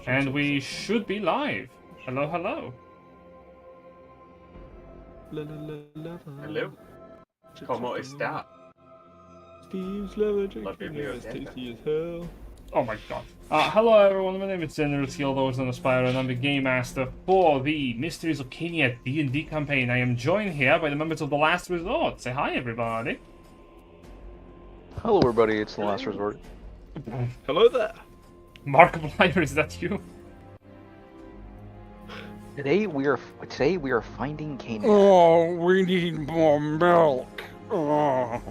And we should be live. Hello, hello. Hello. ¿Cómo está? Steve's leather La chicken is biblioteca. tasty as hell. Oh my god. Hello everyone, my name is Zenner, always on Aspire, and I'm the Game Master for the Mysteries of Cainyad D&D campaign. I am joined here by the members of The Last Resort. Say hi, everybody. Hello everybody, it's The Last Resort. Hello there. Markiplier, is that you? Today we are finding Cainyad. Oh, we need more milk. Oh.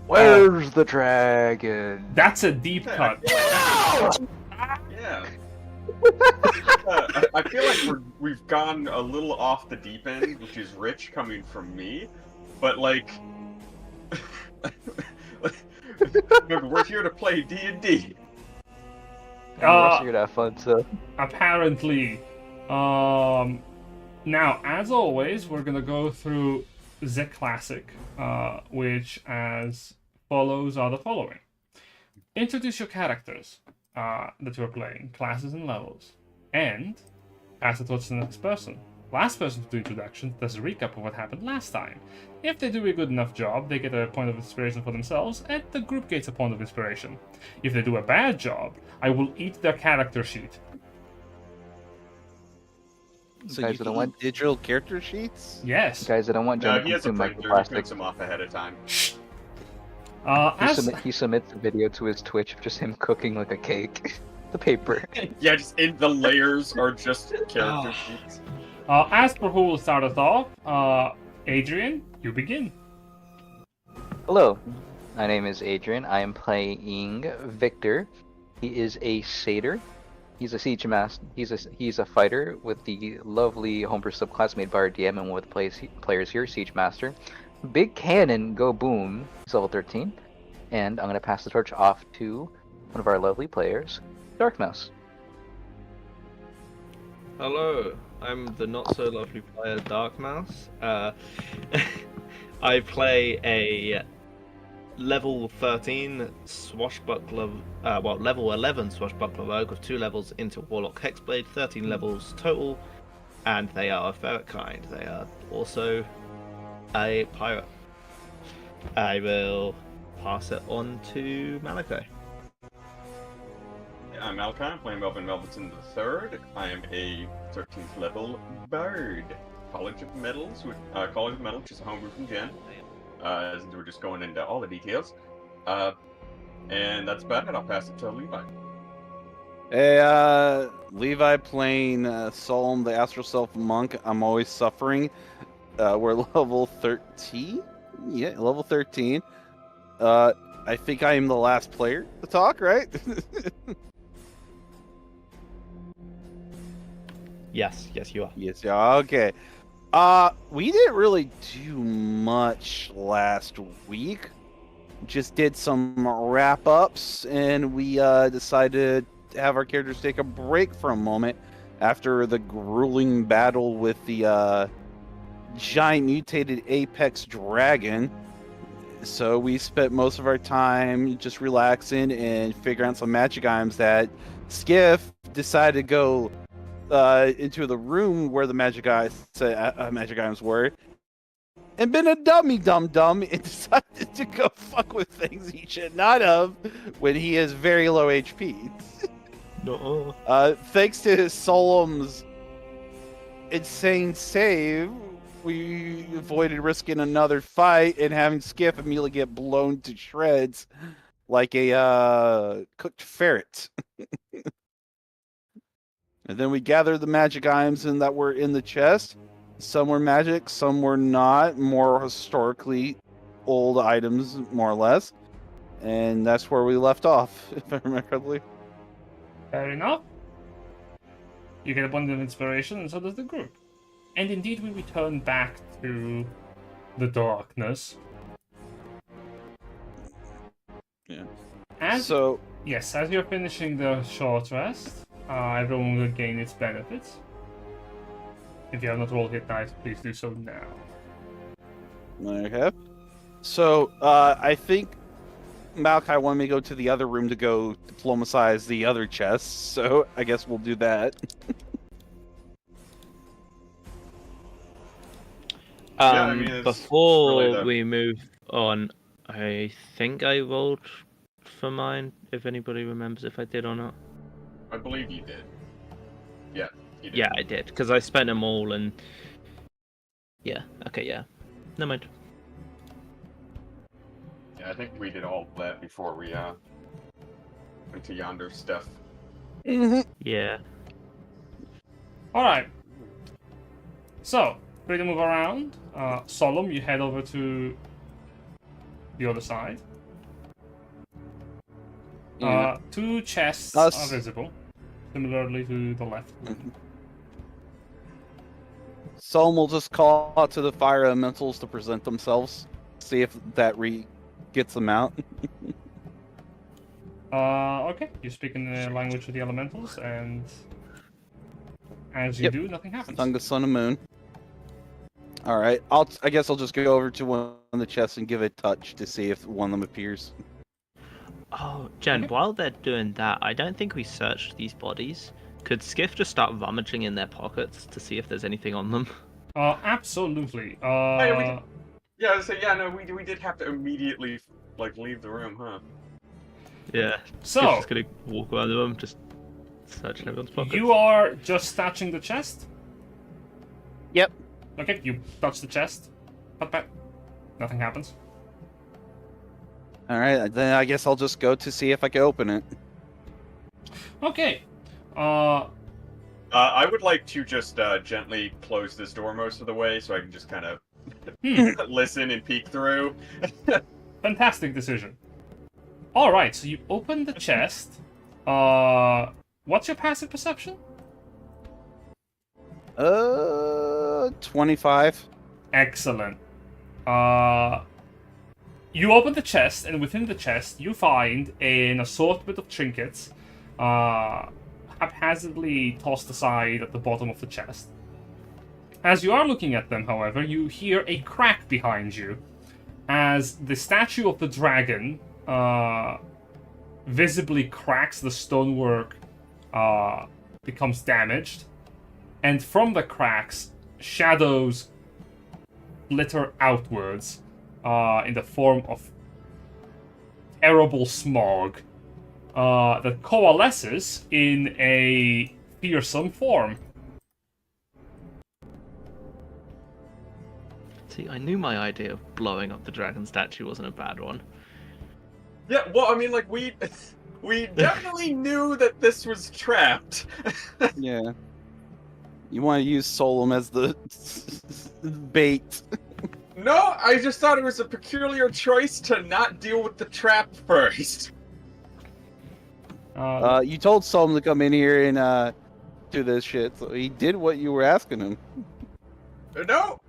Where's the dragon? That's a deep cut. Yeah. I feel like we've gone a little off the deep end, which is rich coming from me, but like, we're here to play D&D. We're here to have fun, so. Apparently. Now, as always, we're gonna go through the classic, which as follows are the following. Introduce your characters that you're playing, classes and levels, and pass the torch to the next person. Last person to do introduction does a recap of what happened last time. If they do a good enough job, they get a point of inspiration for themselves, and the group gets a point of inspiration. If they do a bad job, I will eat their character sheet. So Guys, you I can don't want- digital character sheets? Yes. Guys, I don't want No, John he has a consume printer. He microplastic. prints them off ahead of time. He submits a video to his Twitch of just him cooking like a cake. The paper. Yeah, just in the layers are just character sheets. As for who will start us off, Adrian, you begin. Hello, my name is Adrian. I am playing Victor. He is a Satyr. He's a Siegemaster. He's a fighter with the lovely homebrew subclass made by our DM and one of the players here, Siegemaster. Big Cannon, go boom. He's level 13. And I'm going to pass the torch off to one of our lovely players, Darkmouse. Hello, I'm the not so lovely player Darkmouse. I play a level 13 swashbuckler, level 11 swashbuckler rogue with 2 levels into Warlock Hexblade, 13 levels total, and they are a Ferretkind. They are also a pirate. I will pass it on to Malachi. I'm Malachi. I'm playing Melvin Melvin the Third. I am a 13th level bard. College of Metals, which is a homebrew from Gen. As we're just going into all the details. And that's about it. I'll pass it to Levi. Hey, Levi playing Solum, the Astral Self Monk. I'm always suffering. We're level 13? Yeah, level 13. I think I am the last player to talk, right? Yes, you are. Yes, yeah, okay. We didn't really do much last week. Just did some wrap-ups, and we decided to have our characters take a break for a moment after the grueling battle with the giant mutated apex dragon. So we spent most of our time just relaxing and figuring out some magic items that Sk'iff decided to go into the room where the magic items were, and been a dumb and decided to go fuck with things he should not have when he is very low HP. No. Thanks to Solum's insane save, we avoided risking another fight and having Sk'iff immediately get blown to shreds like a cooked ferret. And then we gathered the magic items that were in the chest. Some were magic, some were not. More historically old items, more or less. And that's where we left off, if I remember correctly. Fair enough. You get a point of inspiration, and so does the group. And indeed, we return back to the darkness. Yeah. As So, yes, as you're finishing the short rest, everyone will gain its benefits. If you have not rolled hit dice, please do so now. okay. So, I think Malachi wanted me to go to the other room to go diplomatize the other chests, so I guess we'll do that. Yeah, I mean, it's Before really the- we move on, I think I rolled for mine, if anybody remembers if I did or not. I believe you did. Yeah, you did. Yeah, I did, because I spent them all and... Yeah, okay, yeah. Never mind. Yeah, I think we did all that before we went to yonder stuff. Yeah. Alright. So, ready to move around. Solum, you head over to the other side. Yeah. 2 chests Us. are visible, similarly to the left. Solom will just call out to the fire elementals to present themselves. See if that gets them out. Okay, you speak in the language of the elementals, and as you Yep. do, nothing happens. Tongue of Sun and Moon. All right, I guess I'll just go over to one of the chests and give it a touch to see if one of them appears. Oh, Jen, while they're doing that, I don't think we searched these bodies. Could Sk'iff just start rummaging in their pockets to see if there's anything on them? Absolutely. yeah, I was saying, yeah, no, we did have to immediately like leave the room, huh? Yeah. So, Skiff's just gonna walk around the room, just searching everyone's pockets. you are just touching the chest? Yep. Okay, you touch the chest. But nothing happens. All right, then I guess I'll just go to see if I can open it. Okay. I would like to just gently close this door most of the way so I can just kind of listen and peek through. Fantastic decision. Alright, so you open the chest. What's your passive perception? 25. Excellent. You open the chest, and within the chest, you find an assortment of trinkets, haphazardly tossed aside at the bottom of the chest. As you are looking at them, however, you hear a crack behind you, as the statue of the dragon visibly cracks. The stonework becomes damaged, and from the cracks, shadows glitter outwards in the form of terrible smog that coalesces in a fearsome form. See, I knew my idea of blowing up the dragon statue wasn't a bad one. Yeah, well, I mean, like, we definitely knew that this was trapped. Yeah. You want to use Solum as the bait. No, I just thought it was a peculiar choice to not deal with the trap first. You told Solum to come in here and do this shit, so he did what you were asking him. No,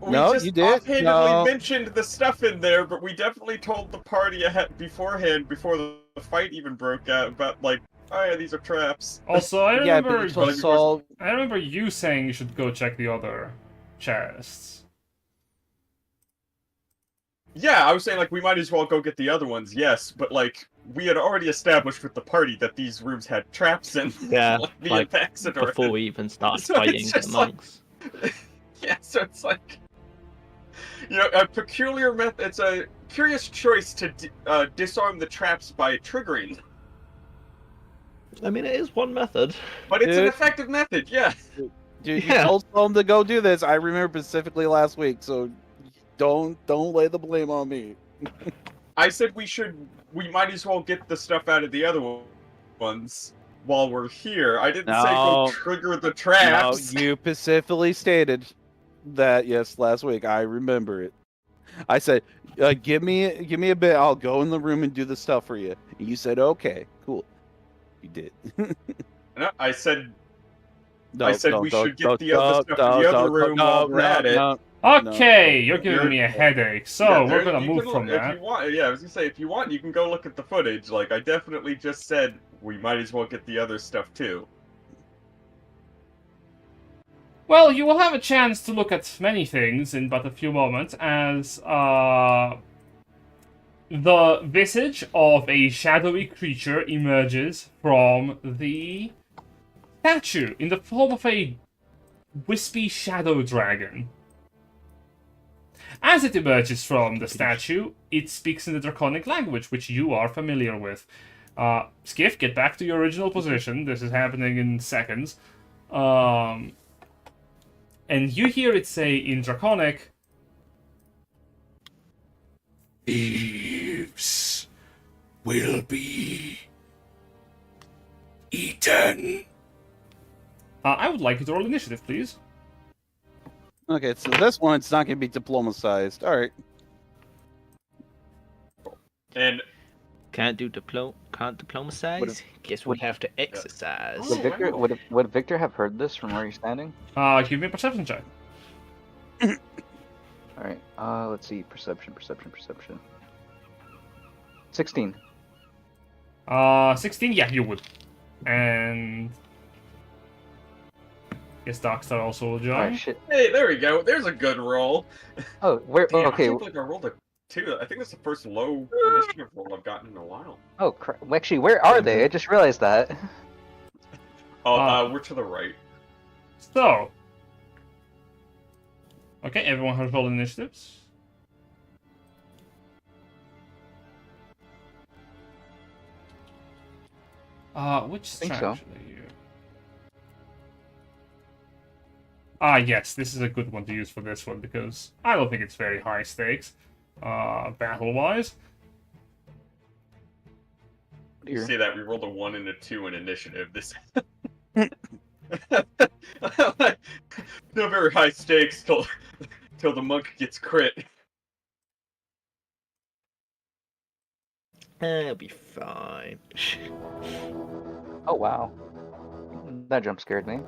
we No, just you did? offhandedly No. mentioned the stuff in there, but we definitely told the party beforehand, before the fight even broke out, about like, oh yeah, these are traps. Also, I Yeah, remember, but you told Well, Sol. I remember you saying you should go check the other chests. Yeah, I was saying like we might as well go get the other ones, yes, but like we had already established with the party that these rooms had traps in. Yeah, like me like, and Paxidor. Before we even start So it's fighting the just like- monks. Yeah, so it's like, you know, a peculiar method. It's a curious choice to disarm the traps by triggering, I mean, it is one method. but it's an Dude. effective method. Yeah. Dude, Yeah. you told Solum to go do this. I remember specifically last week, so don't lay the blame on me. I said we might as well get the stuff out of the other ones while we're here. I didn't say go No. trigger the No, traps. you specifically stated that, yes, last week. I remember it. I said, give me a bit. I'll go in the room and do the stuff for you. And you said, okay, cool. You did. No, I said No, I said no, we no, should get no, the other stuff in the no, other no, room no, while we're no, at it. no. Okay, you're giving You're- me a headache, so Yeah, we're there- gonna you move can- from if that. you want, yeah, I was gonna say if you want, you can go look at the footage. Like I definitely just said, we might as well get the other stuff too. Well, you will have a chance to look at many things in but a few moments, as the visage of a shadowy creature emerges from the statue in the form of a wispy shadow dragon. As it emerges from the statue, it speaks in the draconic language, which you are familiar with. Sk'iff, get back to your original position. This is happening in seconds. And you hear it say in draconic, "Thieves will be eaten." I would like you to roll initiative, please. Okay, so this one, it's not going to be diplomatized. All right. And Can't diplomatize. Guess we have to exercise. Would Victor would Victor have heard this from where you're standing? Give me a perception check. All right. Let's see. Perception. 16. 16? Yeah, you would. And... Yes, Darkstar also will join. Oh shit. hey, there we go. There's a good roll. Oh, where? Damn, Oh, okay. I can't believe I rolled a 2. I think that's the first low initiative roll I've gotten in a while. Oh, actually, where are they? I just realized that. Oh, we're to the right. So... Okay, everyone has rolled initiatives. Which think so. strategy are you? Yes, this is a good one to use for this one, because I don't think it's very high stakes, battle-wise. You see that we rolled a 1 and a 2 in initiative. This no very high stakes till the monk gets crit. It'll be fine. Oh wow. That jump scared me.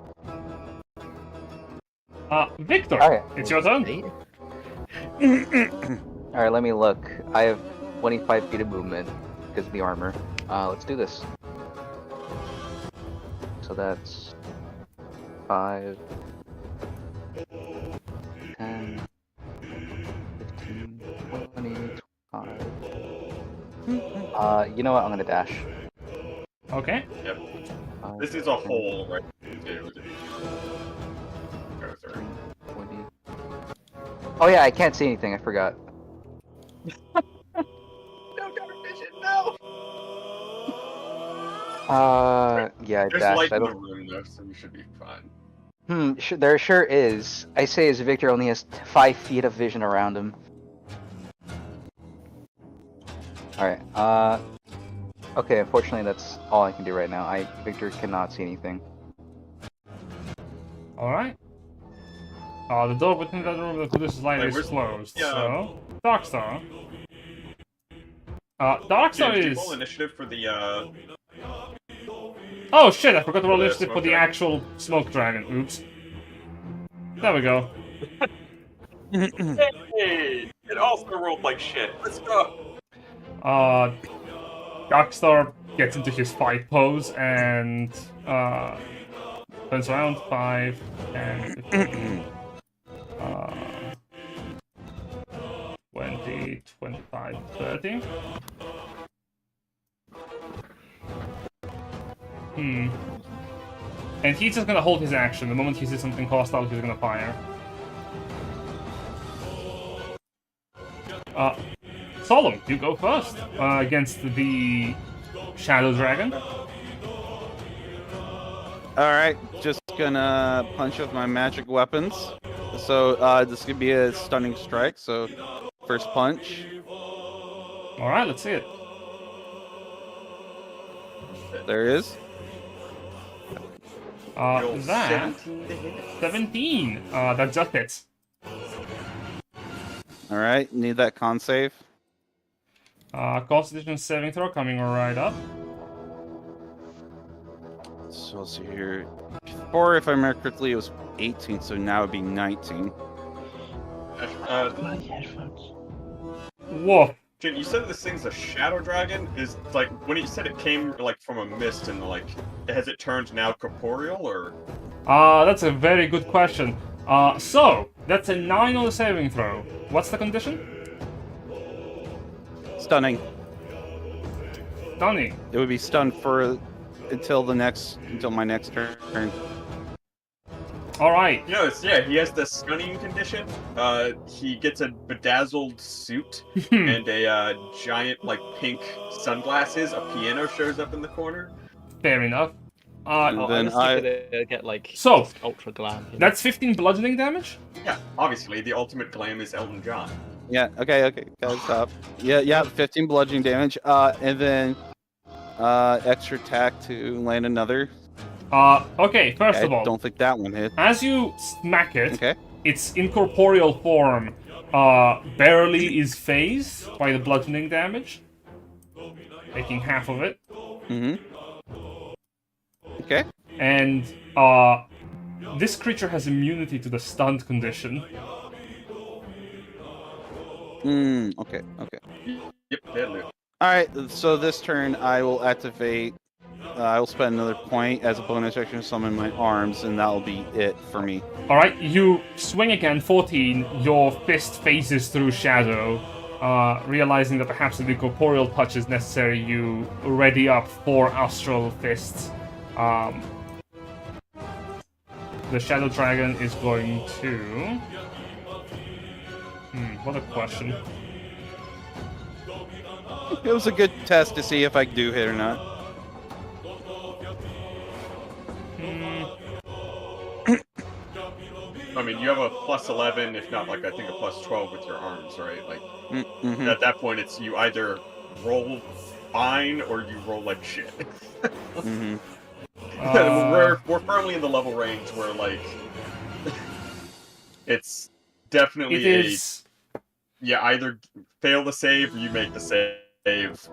Victor, Alright. it's your turn. Alright, let me look. I have 25 feet of movement because of the armor. Let's do this. So that's 5, 10, 15, 20, 25. You know what? I'm gonna dash. Okay. Yep. 5, This is a 10, hole, right? 20. Oh yeah, I can't see anything. I forgot. No dark vision, no! Yeah, I There's dashed. light I in the don't. room though, so we should be fine. There sure is. I say as Victor only has 5 feet of vision around him. Alright, okay, unfortunately that's all I can do right now. Victor cannot see anything. Alright. The door within that room that produces light Wait, is where's- closed, yeah. so... Darkstar. Darkstar Did you is... roll initiative for the Oh shit, I forgot to roll For the initiative for smoke the dragon? actual smoke dragon. Oops. There we go. Hey, it also rolled like shit. Let's go. Darkstar gets into his fight pose and turns around 5, 10, 15, 20, 25, 30. And he's just gonna hold his action. The moment he sees something hostile, he's gonna fire. Solum, you go first against the Shadow Dragon. Alright, just gonna punch with my magic weapons. So, this could be a stunning strike, so first punch. Alright, let's see it. There is. roll That 17 to hit? 17. That just hits. Alright, need that con save. Constitution saving throw coming right up. So let's see here. Before, if I remember correctly, it was 18, so now it'd be 19. Whoa. Jin, you said this thing's a shadow dragon. Is like when you said it came like from a mist and like has it turned now corporeal or? That's a very good question. So that's a 9 on the saving throw. What's the condition? Stunning. Stunning. It would be stunned for until my next turn. All right. You know, he has the stunning condition. He gets a bedazzled suit and a giant, like, pink sunglasses. A piano shows up in the corner. Fair enough. Then I could get like So, just ultra glam. You know? That's 15 bludgeoning damage. Yeah, obviously, the ultimate glam is Elton John. Yeah. Okay. Guys, stop. Yeah. 15 bludgeoning damage. And then extra attack to land another. Okay. First Okay, of all, don't think that one hit. as you smack it, Okay. its incorporeal form barely is phased by the bludgeoning damage, taking half of it. Mm-hmm. Okay. And this creature has immunity to the stunned condition. Okay. Yep, deadly. Alright, so this turn I will activate. I will spend another point as a bonus action to summon my arms, and that'll be it for me. Alright, you swing again, 14. Your fist phases through shadow. Realizing that perhaps an incorporeal touch is necessary, you ready up 4 astral fists. The Shadow Dragon is going to... what a question. It was a good test to see if I do hit or not. I mean, you have a plus 11, if not, like, I think a plus 12 with your arms, right? Like, Mm-hmm. at that point, it's you either roll fine or you roll like shit. Mm-hmm. We're firmly in the level range where, like, it's definitely It is... you either fail the save or you make the save.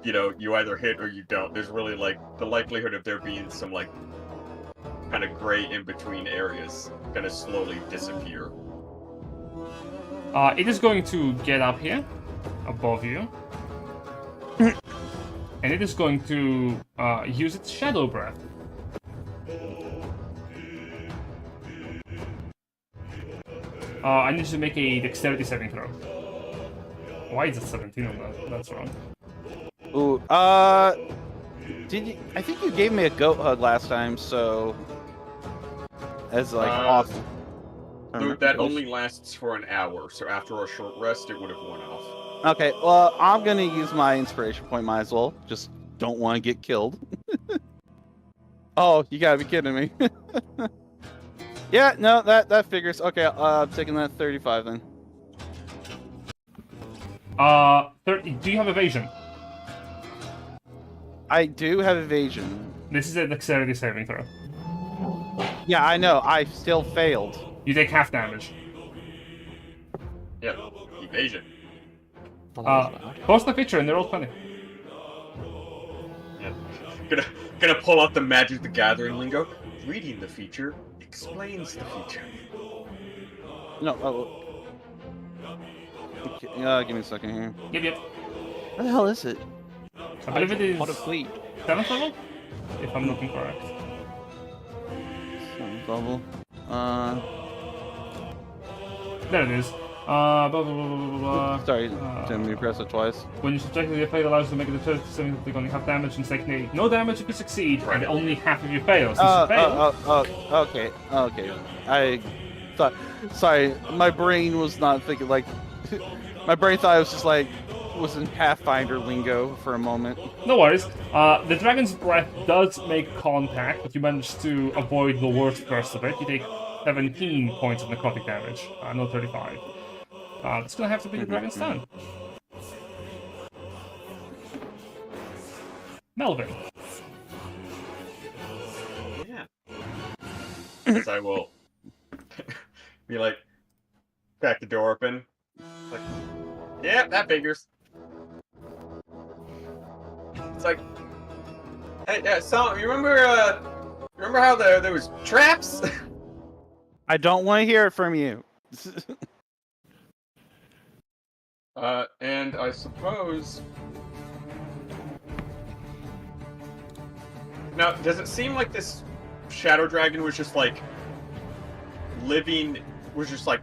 You know, you either hit or you don't. There's really, like, the likelihood of there being some, like, kind of gray in-between areas gonna slowly disappear. It is going to get up here, above you. And it is going to use its Shadow Breath. I need to make a dexterity saving throw. Why is it 17 on that? That's wrong. Ooh, did you? I think you gave me a goat hug last time, so as like awesome. That only lasts for an hour, so after a short rest, it would have worn off. Okay, well, I'm gonna use my inspiration point. Might as well. Just don't want to get killed. Oh, you gotta be kidding me. Yeah, no, that figures. Okay, I'm taking that 35 then. 30. Do you have evasion? I do have evasion. This is a dexterity saving throw. Yeah, I know. I still failed. You take half damage. Yep, evasion. Post the picture and they're all 20. Yeah. Gonna pull out the Magic the Gathering lingo. Reading the feature explains the feature. No, okay, give me a second here. Yep. What the hell is it? I believe it is Pot of Fleet. 7th level? If I'm looking correct. Bubble. There it is. Blah, blah, blah, blah, blah. Sorry, didn't you press it twice? When you subject the effect allows you to make a deterrent saving throw, only half damage and take no damage if you succeed, and only half if you fail. Since you fail. Okay. I thought, sorry, my brain was not thinking like, my brain thought it was just like, was in Pathfinder lingo for a moment. No worries. The Dragon's Breath does make contact, but you manage to avoid the worst burst of it. You take 17 points of necrotic damage, not 35. That's gonna have to be the Dragon's turn. Melvin. Yeah. So I will be like, crack the door open. Like, yeah, that figures. It's like, hey, so you remember how there was traps? I don't want to hear it from you. And I suppose. Now, does it seem like this Shadow Dragon was just like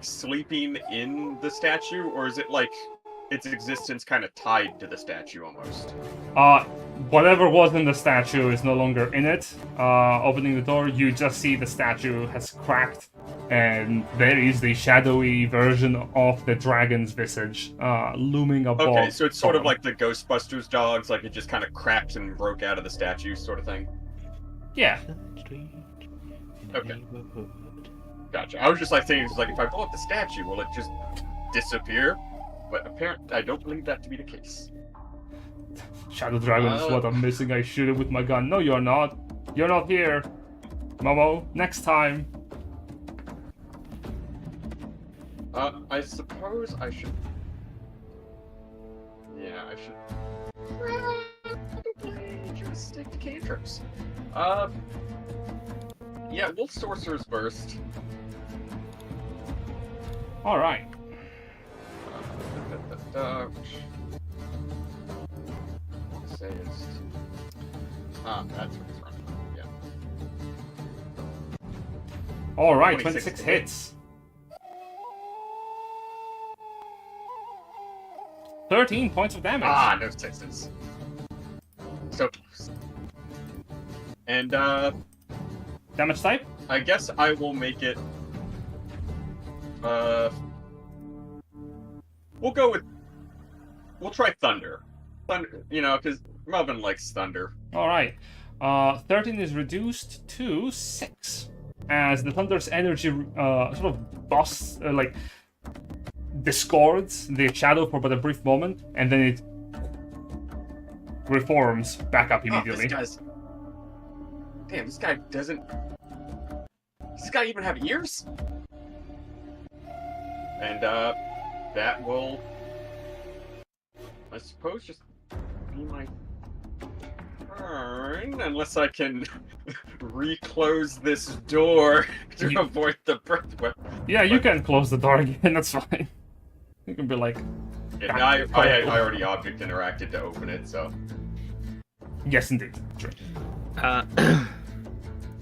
sleeping in the statue, or is it like its existence kind of tied to the statue almost. Whatever was in the statue is no longer in it. Opening the door, you just see the statue has cracked, and there is the shadowy version of the dragon's visage looming above. Okay, so it's sort of Solum. like the Ghostbusters dogs, like it just kind of cracked and broke out of the statue, sort of thing. Yeah. Okay. Gotcha. I was just like thinking, like if I blow up the statue, will it just disappear? But apparently, I don't believe that to be the case. Shadow Dragon is what I'm missing. I shoot it with my gun. No, you're not. You're not here. Momo, next time. I suppose I should... Yeah, I should... Probably just stick to cantrips. Yeah, we'll Sorcerer's Burst. Alright. Say is... that's what it's running. Yeah. Alright, 26 26 to hit. hits. 13 points of damage. Ah, no sixes. So close. And, Damage type? I guess I will make it... We'll go with... We'll try Thunder. Thunder, you know, because Melvin likes Thunder. Alright. 13 is reduced to 6. As the Thunder's energy sort of busts, discords the shadow for but a brief moment, and then it reforms back up immediately. Oh, this guy's... Damn, this guy doesn't... Does this guy even have ears? And, that will... I suppose just be my turn, unless I can reclose this door to avoid the breath weapon. Yeah, you can close the door again, that's fine. You can be like... Yeah, no, I already object interacted to open it, so... Yes, indeed. Sure.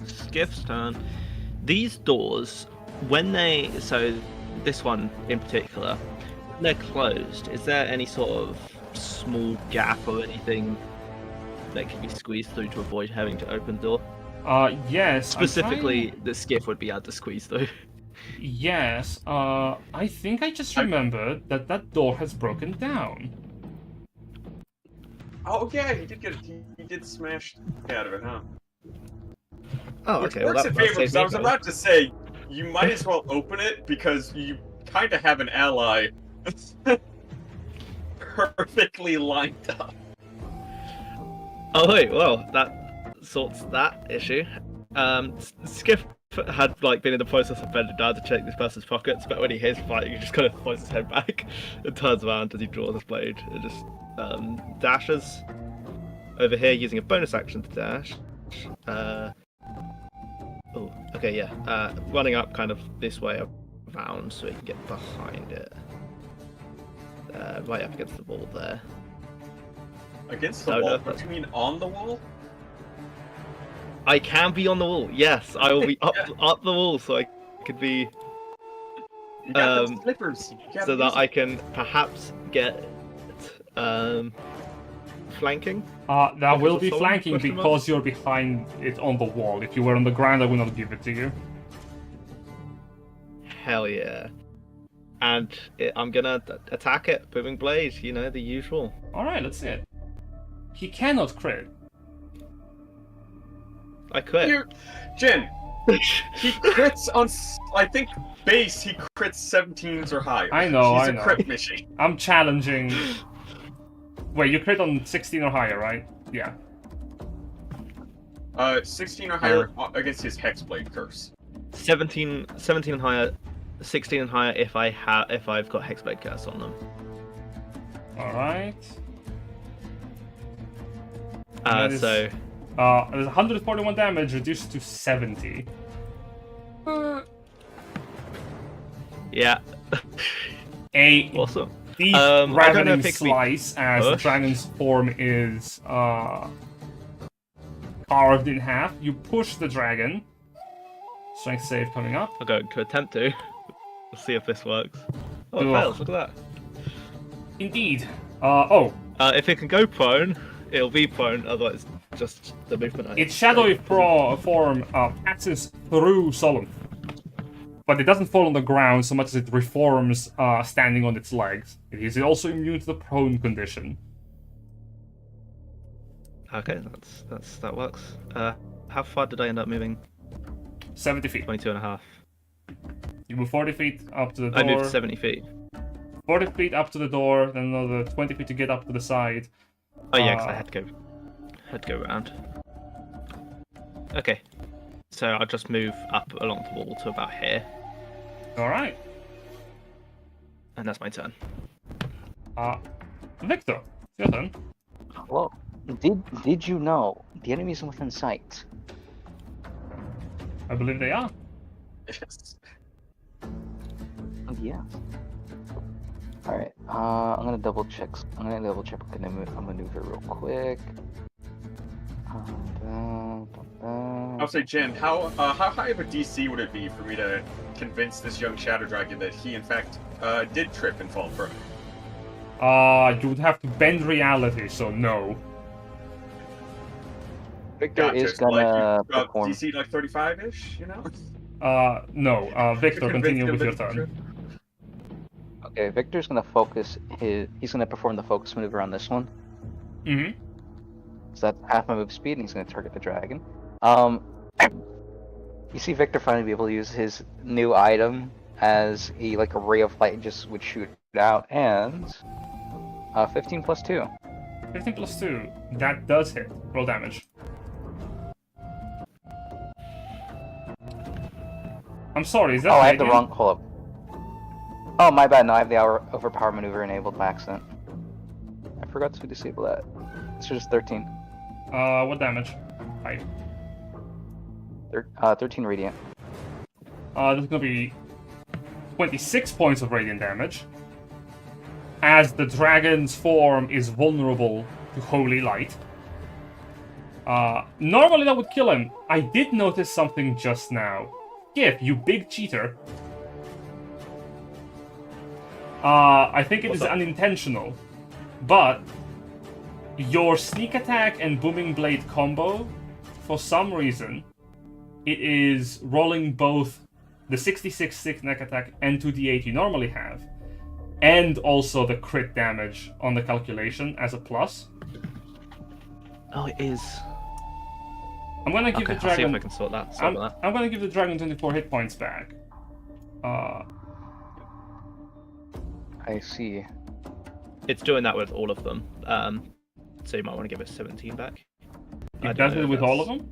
Sk'iff's turn. These doors, when they... So, this one in particular, when they're closed, is there any sort of small gap or anything that can be squeezed through to avoid having to open the door? Yes. Specifically, the Sk'iff would be able to squeeze through. Yes, I think I just remembered that that door has broken down. Oh yeah, he did smash out of it, huh? Oh, Which okay. works Well, in that favor, because I was about to say, you might as well open it, because you kind of have an ally perfectly lined up. Oh wait, well, that sorts that issue. Sk'iff had been in the process of bending down to check this person's pockets, but when he hears fighting, he just kind of throws his head back and turns around as he draws his blade and just dashes over here using a bonus action to dash. Oh, okay, yeah. Running up kind of this way around so he can get behind it. Right up against the wall there. Against the wall? What do you mean on the wall? I can be on the wall. Yes, I will be up the wall, so I could be. You got those slippers. So that I can perhaps get flanking. That will be Solum? flanking because you're behind it on the wall. If you were on the ground, I would not give it to you. Hell yeah! And I'm gonna attack it, booming blade. You know, the usual. All right, let's see it. He cannot crit. I quit. Jin, he crits on, I think, base, he crits 17s or higher. I know, He's I a know. crit machine. I'm challenging. Wait, you crit on 16 or higher, right? Yeah. 16 or higher against his Hexblade curse. 17 and higher, 16 and higher if I've got Hexblade curse on them. All right. So. There's 141 damage reduced to 70. Yeah. A Awesome. deep I don't know ravening if it could be slice as the push. dragon's form is carved in half. You push the dragon. Strength save coming up. I'm going to attempt to. We'll see if this works. Oh, it Ugh. fails. Look at that. Indeed. If it can go prone, it'll be prone. Otherwise, just the movement. Its shadowy form passes through Solum. But it doesn't fall on the ground so much as it reforms standing on its legs. It is also immune to the prone condition. Okay, that works. How far did I end up moving? 70 feet. 22 and a half. You move 40 feet up to the door. I moved 70 feet. 40 feet up to the door, then another 20 feet to get up to the side. Oh yeah, because I had to go around. Okay, so I'll just move up along the wall to about here, Alright. and that's my turn. Victor, your turn. Hello. Did you know the enemies within sight? I believe they are. Yes. Yeah. All right. I'm gonna double check. I'm gonna maneuver real quick. I'll say, Jen, how high of a DC would it be for me to convince this young Shadow Dragon that he, in fact, did trip and fall prone? You would have to bend reality, so no. Victor Gotcha. is So, like, gonna you've got perform. DC like 35-ish, you know? No. Victor, Convince continue him with that your he turn. tripped? Okay, Victor's gonna focus he's gonna perform the focus maneuver on this one. Mm-hmm. So that's half my move speed, and he's gonna target the dragon. You see Victor finally be able to use his new item as a ray of light just would shoot out, and 15 plus 2. 15 plus 2. That does hit. Roll damage. I'm sorry, is that I have the radiant? wrong. Hold up. Oh, my bad. No, I have the overpower maneuver enabled by accident. I forgot to disable that. It's just 13. What damage? 5. 13 radiant. That's gonna be 26 points of radiant damage. As the dragon's form is vulnerable to holy light. Normally that would kill him. I did notice something just now. Sk'iff, you big cheater. I think it is unintentional, but your sneak attack and booming blade combo, for some reason, it is rolling both the 66 sneak attack and 2d8 you normally have, and also the crit damage on the calculation as a plus. Oh, it is. I'm gonna give Okay, the I'll see if dragon. I can sort that. I'm gonna give the dragon 24 hit points back. I see. It's doing that with all of them. So you might want to give it 17 back. It does it with all of them?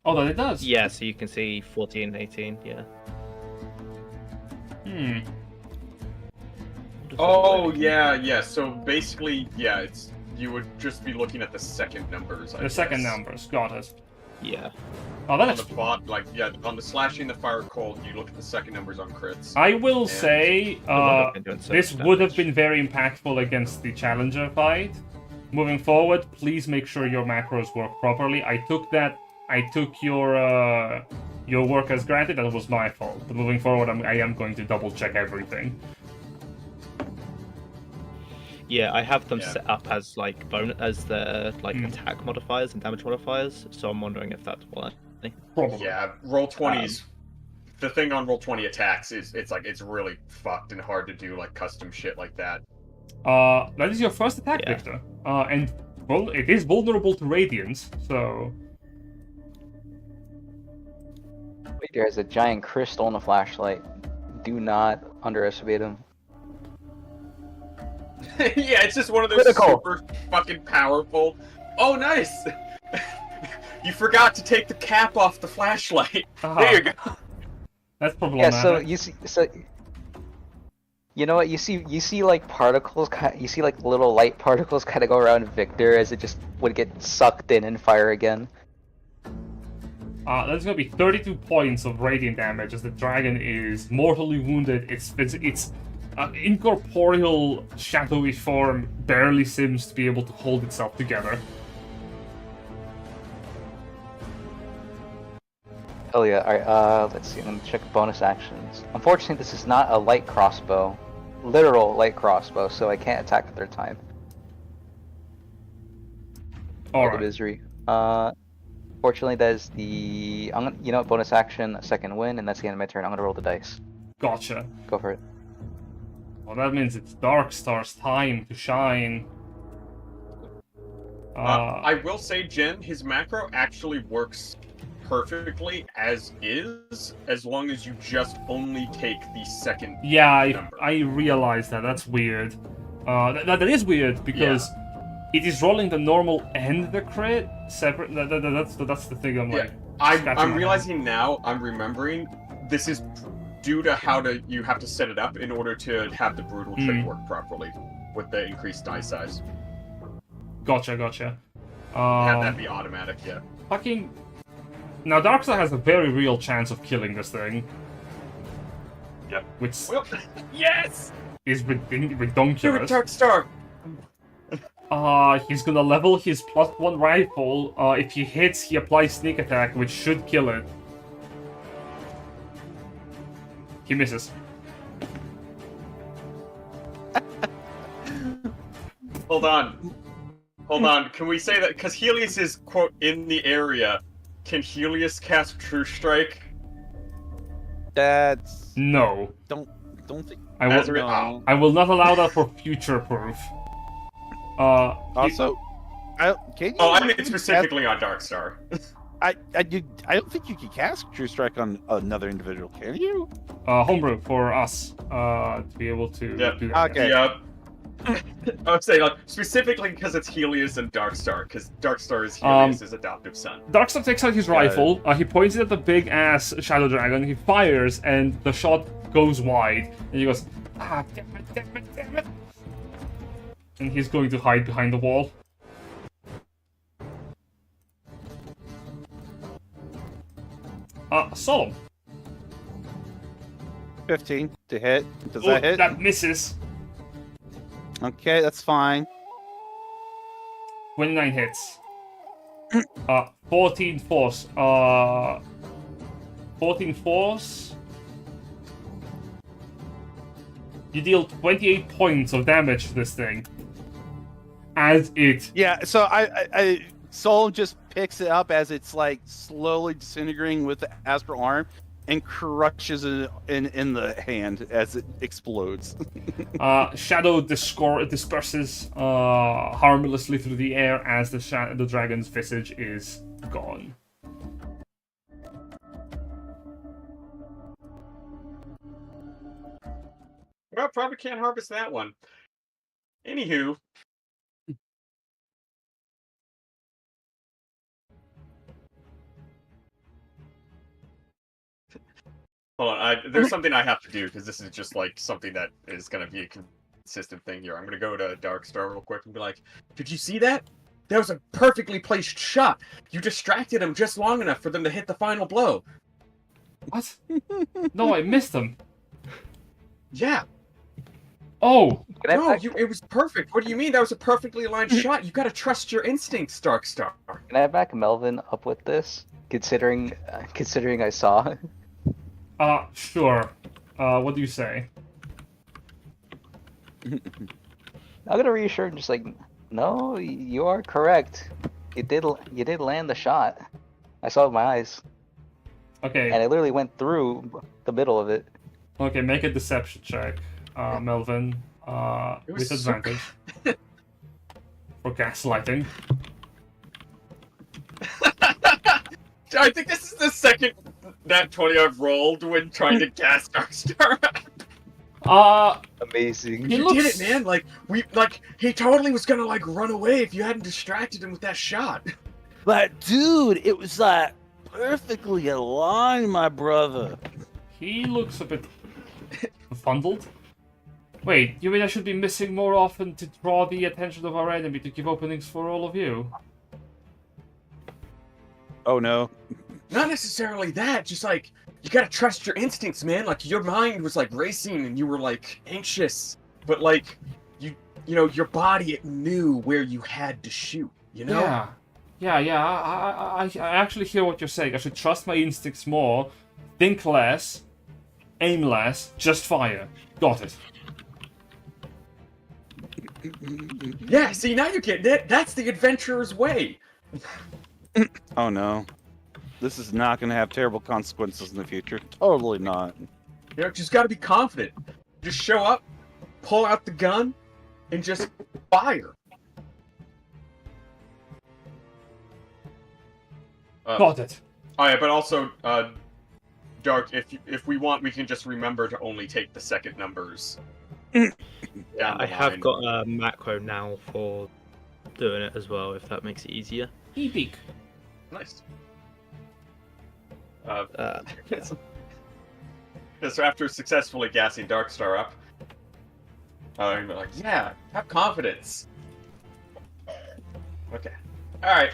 Oh, that it does? Yeah, so you can see 14 and 18, yeah. Oh, yeah. So basically, yeah, you would just be looking at the second numbers. The second numbers, got it. Yeah. Oh, On that's. the bot, on the slashing, the fire cold, you look at the second numbers on crits. I will say, doing so this much would have damage. been very impactful against the challenger fight. Moving forward, please make sure your macros work properly. I took your work as granted. That was my fault. But moving forward, I am going to double check everything. Yeah, I have them Yeah. set up as as their attack modifiers and damage modifiers, so I'm wondering if that's why. Probably. Yeah, roll 20s. The thing on roll 20 attacks is it's really fucked and hard to do custom shit like that. That is your first attack, Yeah. Victor. And well, it is vulnerable to radiance, so. Wait, there's a giant crystal in a flashlight. Do not underestimate him. Yeah, it's just one of those Critical. super fucking powerful. Oh, nice! You forgot to take the cap off the flashlight. Aha. There you go. That's problematic. Yeah. So you see. You know what? You see particles. You see little light particles kind of go around Victor as it just would get sucked in and fire again. That's gonna be 32 points of radiant damage as the dragon is mortally wounded. Its incorporeal shadowy form barely seems to be able to hold itself together. Oh yeah. Alright. Let's see. I'm gonna check bonus actions. Unfortunately, this is not a light crossbow. literal light crossbow, so I can't attack a third time. All The right. misery. Fortunately, that is the bonus action, a second win, and that's the end of my turn. I'm gonna roll the dice. Gotcha. Go for it. Well, that means it's Darkstar's time to shine. I will say, Jen, his macro actually works perfectly as is, as long as you just only take the second Yeah, number. I realize that. That's weird. That is weird because it is rolling the normal and the crit separate. That's the thing. I'm Yeah. like, scratching I'm my realizing now, I'm remembering, this is due to how you have to set it up in order to have the brutal trait work properly with the increased die size. head. Gotcha. Have that be automatic, yeah. Fucking. Now, Darkstar has a very real chance of killing this thing. Yep. Which Well, yes! is Do it, redonkulous. Darkstar! He's gonna level his +1 rifle. If he hits, he applies sneak attack, which should kill it. He misses. Hold on, can we say that, because Helius is, quote, in the area, can Helius cast True Strike? That's No. don't think. I As will, a No. I will not allow that for future proof. Also, can you? Oh, I mean specifically on Darkstar. I don't think you can cast True Strike on another individual, can you? Homebrew for us to be able to Yep. do that. Okay. Yep. I would say, like, specifically because it's Helios and Darkstar, because Darkstar is Helios' adoptive son. Darkstar takes out his rifle, he points it at the big ass Shadow Dragon, he fires, and the shot goes wide. And he goes, ah, damn it. And he's going to hide behind the wall. Solum. 15 to hit. Does Oh, that hit? that misses. Okay, that's fine. 29 hits. 14 force. 14 force. You deal 28 points of damage to this thing. As it... Yeah, so I Soul just picks it up as it's like slowly disintegrating with the astral arm and crushes it in the hand as it explodes. Shadow disperses harmlessly through the air as the dragon's visage is gone. Well, probably can't harvest that one. Anywho. Hold on, there's something I have to do, because this is just like something that is going to be a consistent thing here. I'm going to go to Darkstar real quick and be like, did you see that? That was a perfectly placed shot. You distracted him just long enough for them to hit the final blow. What? No, I missed them. Yeah. Oh! No, it was perfect. What do you mean? That was a perfectly aligned shot. You gotta trust your instincts, Darkstar. Can I back Melvin up with this? Considering I saw. Sure. What do you say? I'm gonna reassure him, just like, no, you are correct. You did land the shot. I saw it with my eyes, Okay. and it literally went through the middle of it. Okay, make a deception check, Melvin. It was With advantage. For gaslighting. I think this is the second nat 20 I've rolled when trying to gas Darkstar. Amazing. He You looks... did it, man. He totally was gonna run away if you hadn't distracted him with that shot. But dude, it was like perfectly aligned, my brother. He looks a bit... fundled? Wait, you mean I should be missing more often to draw the attention of our enemy to give openings for all of you? Oh no. Not necessarily that, just you gotta trust your instincts, man. Your mind was racing and you were anxious, but your body, it knew where you had to shoot, you know? Yeah. I actually hear what you're saying. I should trust my instincts more, think less, aim less, just fire. Got it. Yeah, see, now you're getting it. That's the adventurer's way. Oh no. This is not going to have terrible consequences in the future. Totally not. You know, just gotta be confident. Just show up, pull out the gun, and just fire. Got it. Oh yeah, but also, Dark, if we want, we can just remember to only take the second numbers. Yeah, I have got a macro now for doing it as well, if that makes it easier. E-peak. Nice. Yeah. So after successfully gassing Darkstar up, I'm like, yeah, have confidence. Okay. Alright.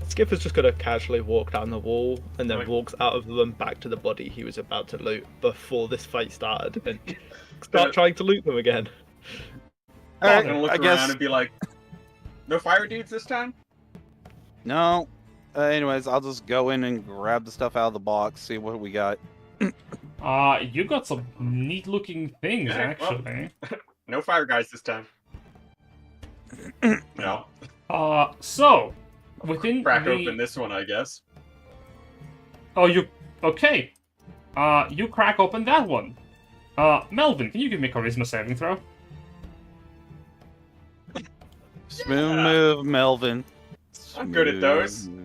Sk'iff is just gonna casually walk down the wall and then walks out of the room back to the body he was about to loot before this fight started and start trying to loot them again. I'm gonna look around and be like, no fire dudes this time? No. Anyways, I'll just go in and grab the stuff out of the box, see what we got. You got some neat-looking things, Yeah, actually. No fire guys this time. No. So, within Crack the... open this one, I guess. Oh, you... Okay. You crack open that one. Melvin, can you give me a charisma saving throw? Smooth move, Melvin. I'm good at those. Smooth move.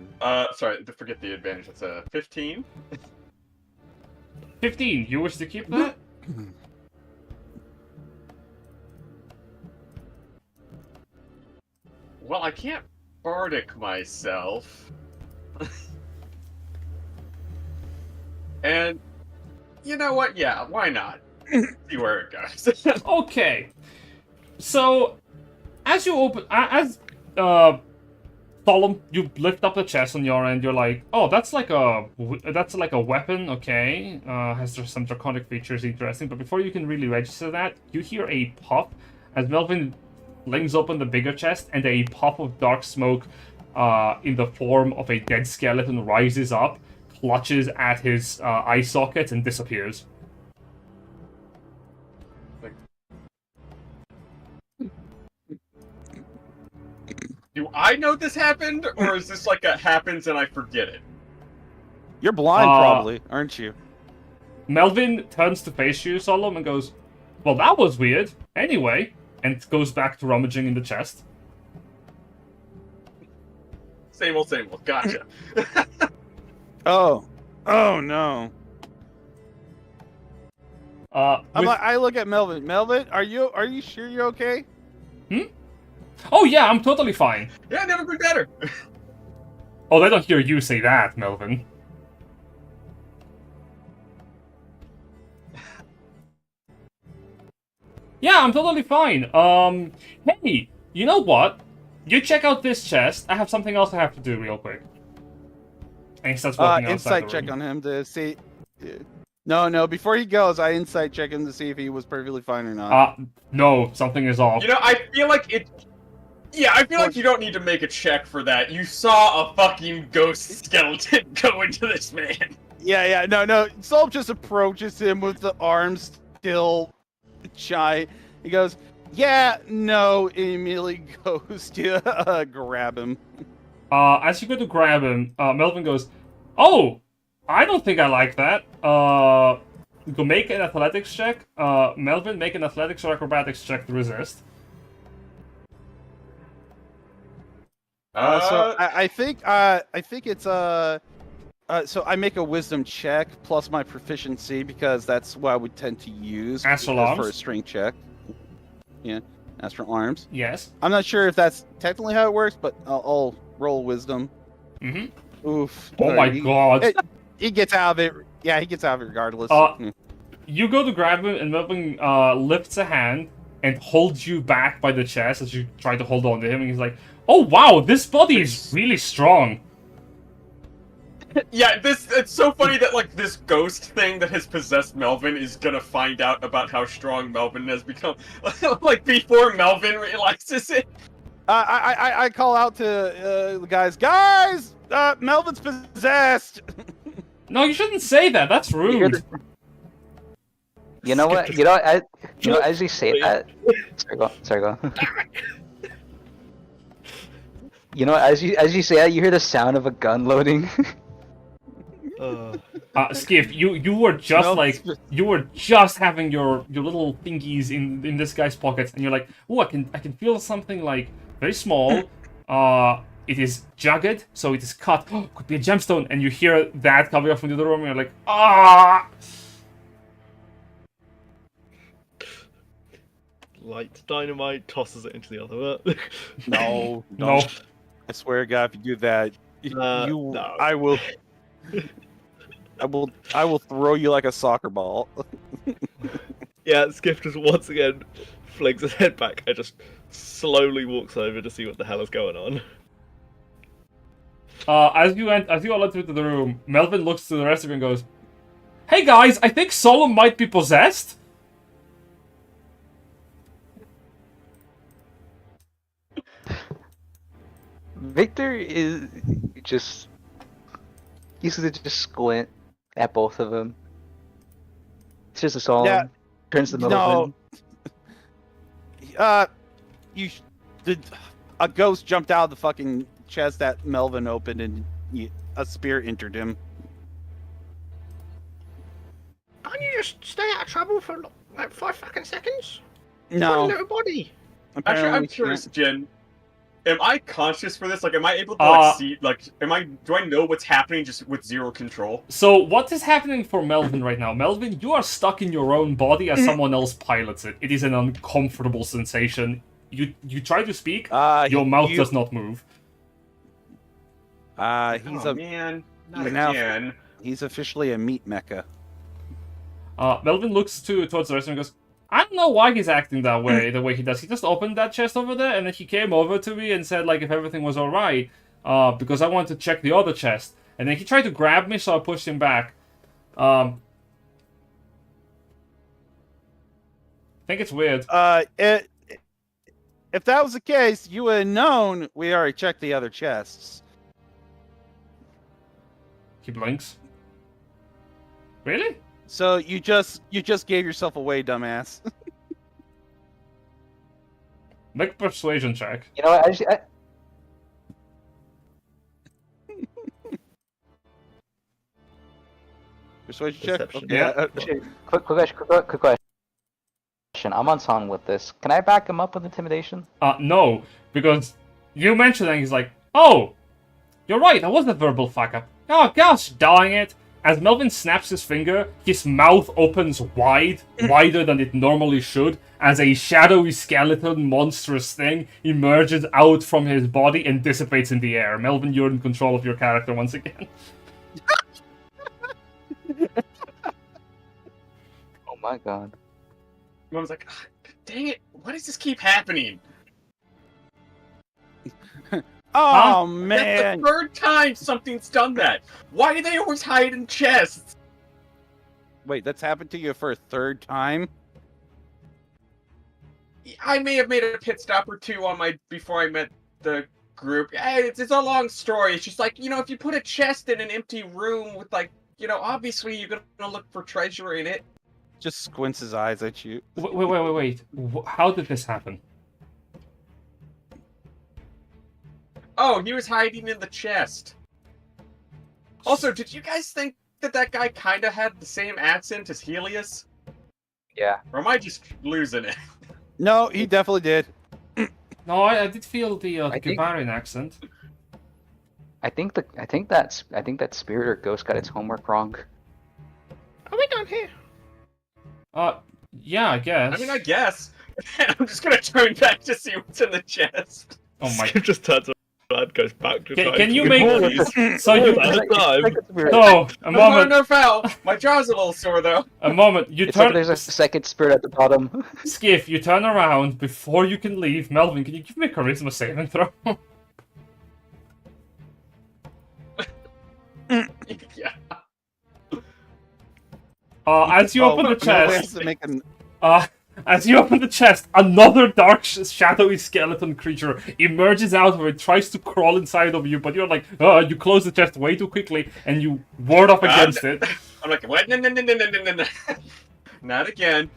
Sorry, forget the advantage. That's a 15. 15. You wish to keep that? Well, I can't bardic myself. And you know what? Yeah, why not? See where it goes. Okay. So, as you open... Solum, you lift up the chest on your end, you're like, oh, that's like a weapon, okay. Has some draconic features, interesting. But before you can really register that, you hear a pop as Melvin flings open the bigger chest and a puff of dark smoke in the form of a dead skeleton rises up, clutches at his eye socket and disappears. Do I know this happened, or is this like a happens and I forget it? You're blind, probably, aren't you? Melvin turns to face you, Solum, and goes, well, that was weird. Anyway, and goes back to rummaging in the chest. Same old, gotcha. Oh. Oh, no. I look at Melvin. Melvin, are you sure you're okay? Oh yeah, I'm totally fine. Yeah, never been better. Oh, they don't hear you say that, Melvin. Yeah, I'm totally fine. Hey, you know what? You check out this chest. I have something else I have to do real quick. And he starts walking outside Insight the check room. on him to see... No, before he goes, I insight check him to see if he was perfectly fine or not. No, something is off. You know, I feel like it... Yeah, I feel like you don't need to make a check for that. You saw a fucking ghost skeleton go into this man. Yeah, no. Solp just approaches him with the arms still shy. He goes, yeah, no, and immediately goes to grab him. As you go to grab him, Melvin goes, oh, I don't think I like that. Go make an athletics check. Melvin, make an athletics or acrobatics check to resist. So I think it's so I make a wisdom check plus my proficiency because that's what I would tend to use Astral for arms? a strength check. Yeah, astral arms. Yes. I'm not sure if that's technically how it works, but I'll roll wisdom. Mm-hmm. Oof. Oh my god. He gets out of it. Yeah, he gets out of it regardless. You go to grab him, and Melvin lifts a hand and holds you back by the chest as you try to hold on to him, and he's like, oh wow, this body is really strong. Yeah, it's so funny that, like, this ghost thing that has possessed Melvin is gonna find out about how strong Melvin has become, like, before Melvin realizes it. I call out to the guys. Guys, Melvin's possessed. No, you shouldn't say that. That's rude. You know what? You know, as you say that, sorry, go. You know, as you say that, you hear the sound of a gun loading. Sk'iff, you were just No, like you were just having your little thingies in this guy's pockets, and you're like, oh, I can feel something like very small. It is jagged, so it is cut. Oh, could be a gemstone, and you hear that coming up from the other room, and you're like, ah. Light dynamite, tosses it into the other one. No, No. I swear to God, if you do that, No. I will throw you like a soccer ball. Yeah, Sk'iff just once again flings his head back and just slowly walks over to see what the hell is going on. As you all enter into the room, Melvin looks to the rest of you and goes, "Hey guys, I think Solum might be possessed." Victor is just... He's gonna just squint at both of them. It's just a Solum. Yeah. Turns to No. Melvin. A ghost jumped out of the fucking chest that Melvin opened, and a spear entered him. Can't you just stay out of trouble for like 5 fucking seconds? No, Little body. Actually, I'm apparently curious, can't. Jen. Am I conscious for this? Like, am I able to like see? Like, do I know what's happening just with zero control? So what is happening for Melvin right now? Melvin, you are stuck in your own body as someone else pilots it. It is an uncomfortable sensation. You try to speak, your mouth does not move. He's Oh a man, not he's now- again. he's officially a meat mecha. Melvin looks towards the rest and goes, I don't know why he's acting that way, the way he does. He just opened that chest over there, and then he came over to me and said, like, if everything was alright, because I wanted to check the other chest. And then he tried to grab me, so I pushed him back. I think it's weird. If that was the case, you would have known we already checked the other chests. He blinks. Really? So you just gave yourself away, dumbass. Make a persuasion check. You know what? Persuasion check. Perception. Okay. Yeah. Quick question. I'm on song with this. Can I back him up with intimidation? No, because you mentioned it and he's like, oh, you're right, I was a verbal fuck up. Oh gosh, darn it. As Melvin snaps his finger, his mouth opens wide, wider than it normally should, as a shadowy skeleton monstrous thing emerges out from his body and dissipates in the air. Melvin, you're in control of your character once again. Oh my god. I was like, "Ah, dang it! Why does this keep happening? Oh That's man! the third time something's done that. Why do they always hide in chests? Wait, that's happened to you for a third time? I may have made a pit stop or two on my before I met the group. It's a long story. It's just like, you know, if you put a chest in an empty room with, like, you know, obviously you're gonna look for treasure in it. Just squints his eyes at you. Wait. How did this happen? Oh, he was hiding in the chest. Also, did you guys think that that guy kind of had the same accent as Helius? Yeah. Or am I just losing it? No, he definitely did. No, I did feel the I think- Gavarian accent. I think that spirit or ghost got its homework wrong. Are we done here? Yeah, I guess. I mean, I guess. I'm just gonna turn back to see what's in the chest. Oh my. Sk'iff just turns around and goes back to Can you to make- bodies. So you. That time. No, a No, moment. no foul. My jaw's a little sore though. A moment. You It's like turn. there's a second spirit at the bottom. Sk'iff, you turn around before you can leave. Melvin, can you give me a charisma saving throw? Yeah. As you open the No, chest, he has to make an... as you open the chest, another dark, shadowy skeleton creature emerges out of it, tries to crawl inside of you, but you're like, you close the chest way too quickly, and you ward off against it. I'm like, what? No. Not again.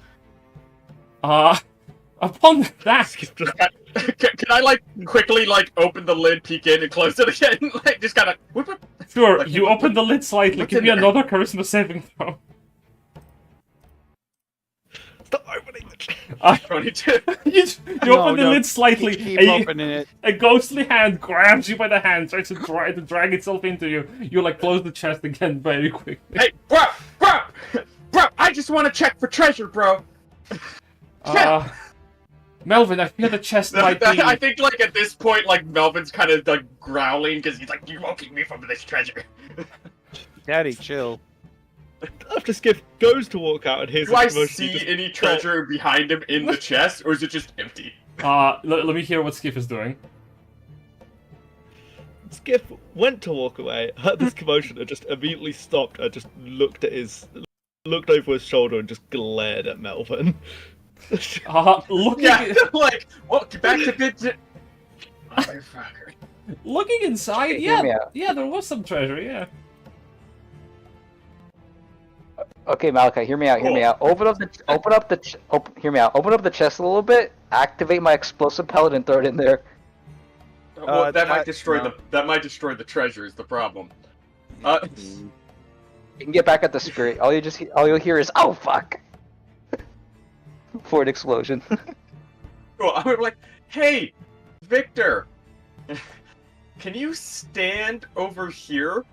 Upon that, Can I like quickly like open the lid, peek in, and close it again? Like just kind of. Whoop. sure, Like, you open the lid slightly. what's Give in me there? another charisma saving throw. Stop opening the chest. 22. You No, open the no, lid slightly. Keep and opening it. a ghostly hand grabs you by the hand, tries to drag itself into you. You like close the chest again very quickly. Hey, bro! I just want to check for treasure, bro. Melvin, I fear the chest might be. I think like at this point, like Melvin's kind of like growling because he's like, "You won't keep me from this treasure." Daddy, chill. After Sk'iff goes to walk out and hears Do the I commotion, he see just- any treasure behind him in the chest, or is it just empty? Let me hear what Sk'iff is doing. Sk'iff went to walk away, heard this commotion, and just immediately stopped and just looked over his shoulder and just glared at Melvin. Looking, Yeah, like, well, back to bit. Motherfucker. looking inside, Hear me out. yeah, there was some treasure, yeah. Okay, Malachi, hear me out. Hear me Cool. out. Open up the chest a little bit. Activate my explosive pellet and throw it in there. Well, that might destroy no. the treasure. Is the problem? You can get back at the spirit. All you'll hear is "Oh fuck!" for an explosion. Cool. I was like, "Hey, Victor, can you stand over here?"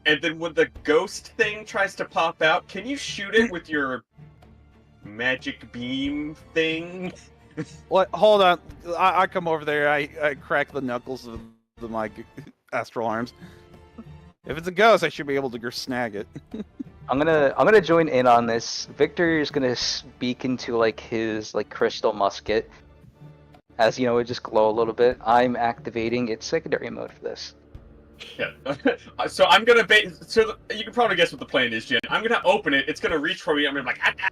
And then when the ghost thing tries to pop out, can you shoot it with your magic beam thing? What? Hold on. I come over there. I crack the knuckles of my astral arms. If it's a ghost, I should be able to snag it. I'm gonna join in on this. Victor is gonna speak into like his like crystal musket. As you know, it just glow a little bit. I'm activating its secondary mode for this. Yeah. So I'm gonna you can probably guess what the plan is, Jen. I'm gonna open it. It's gonna reach for me. I'm gonna be like, ah, ah,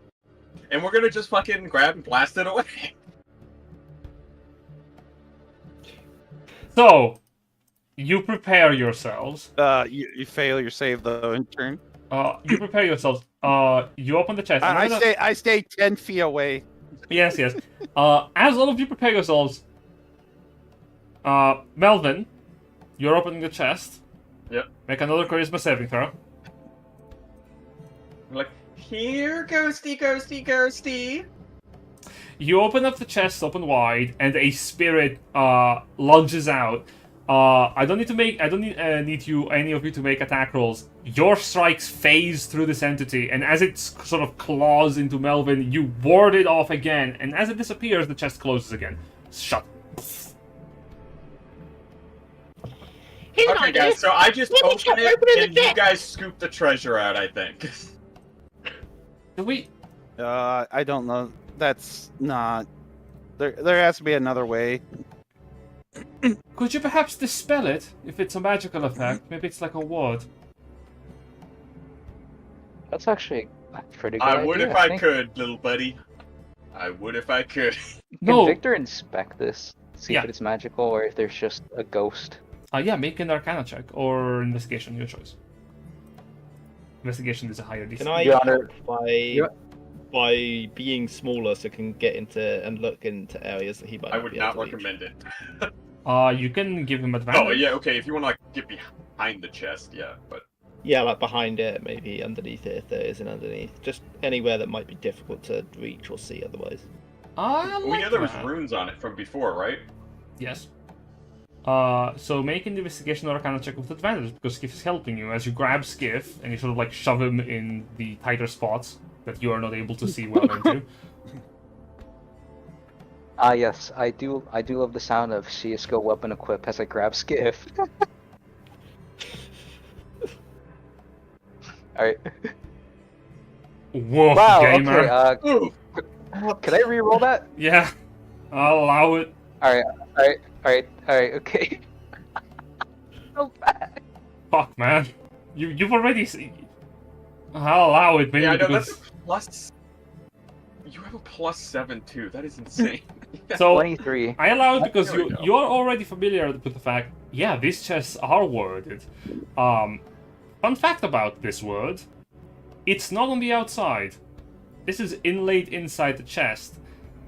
and we're gonna just fucking grab and blast it away. So, you prepare yourselves. You fail your save though in turn. You prepare yourselves. You open the chest. I stay 10 feet away. Yes. As all of you prepare yourselves, Melvin, you're opening the chest. Yep. Make another charisma saving throw. I'm like, here, ghosty. You open up the chest, open wide, and a spirit lunges out. I don't need any of you to make attack rolls. Your strikes phase through this entity, and as it sort of claws into Melvin, you ward it off again. And as it disappears, the chest closes again. Shut. Okay, guys. So I just open it, and you guys scoop the treasure out. I think. Do we? I don't know. That's not. There has to be another way. Could you perhaps dispel it if it's a magical effect? Maybe it's like a ward. That's actually a pretty good I would idea, if I think. could, little buddy. I would if I could. No. Can Victor inspect this? See Yeah. if it's magical or if there's just a ghost. Yeah, make an Arcana check or investigation, your choice. Investigation is a higher DC. Can I Your Honor- help by being smaller so I can get into and look into areas that he might I would be able not to reach? recommend it. You can give him advantage. Oh yeah, okay. If you want to like get behind the chest, yeah. But Yeah, like behind it, maybe underneath it if there isn't underneath. Just anywhere that might be difficult to reach or see otherwise. I we like know there was that. runes on it from before, right? Yes. So make an investigation or Arcana check with advantage because Sk'iff is helping you as you grab Sk'iff and you sort of like shove him in the tighter spots that you are not able to see well into. Yes, I do love the sound of CSGO weapon equip as I grab Sk'iff. Alright. Whoa, Wow, gamer. okay, Ooh. can I re-roll that? Yeah, I'll allow it. Alright, okay. So bad. Fuck, man. You've already seen. I'll allow it, maybe Yeah, I know because. that's a plus. You have a +7 too. That is insane. So 23. I allow it because There we go. you're already familiar with the fact. Yeah, these chests are worded. Fun fact about this word: it's not on the outside. this is inlaid inside the chest.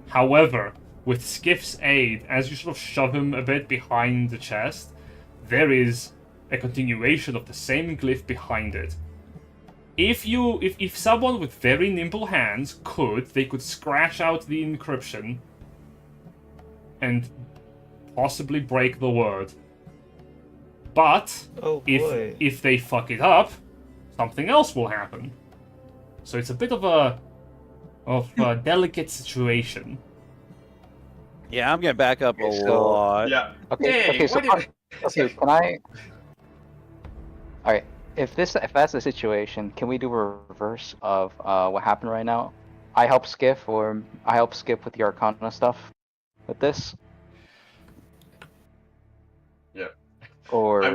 However, with Sk'iff's aid, as you sort of shove him a bit behind the chest, there is a continuation of the same glyph behind it. If someone with very nimble hands they could scratch out the encryption and possibly break the word. But if they fuck it up, something else will happen. So it's a bit of a delicate situation. Yeah, I'm gonna back up a Okay, so- lot. Yeah. Okay, so can I? All right. If that's the situation, can we do a reverse of what happened right now? I help Sk'iff, or I help Sk'iff with the Arcana stuff. With this, Yeah. or I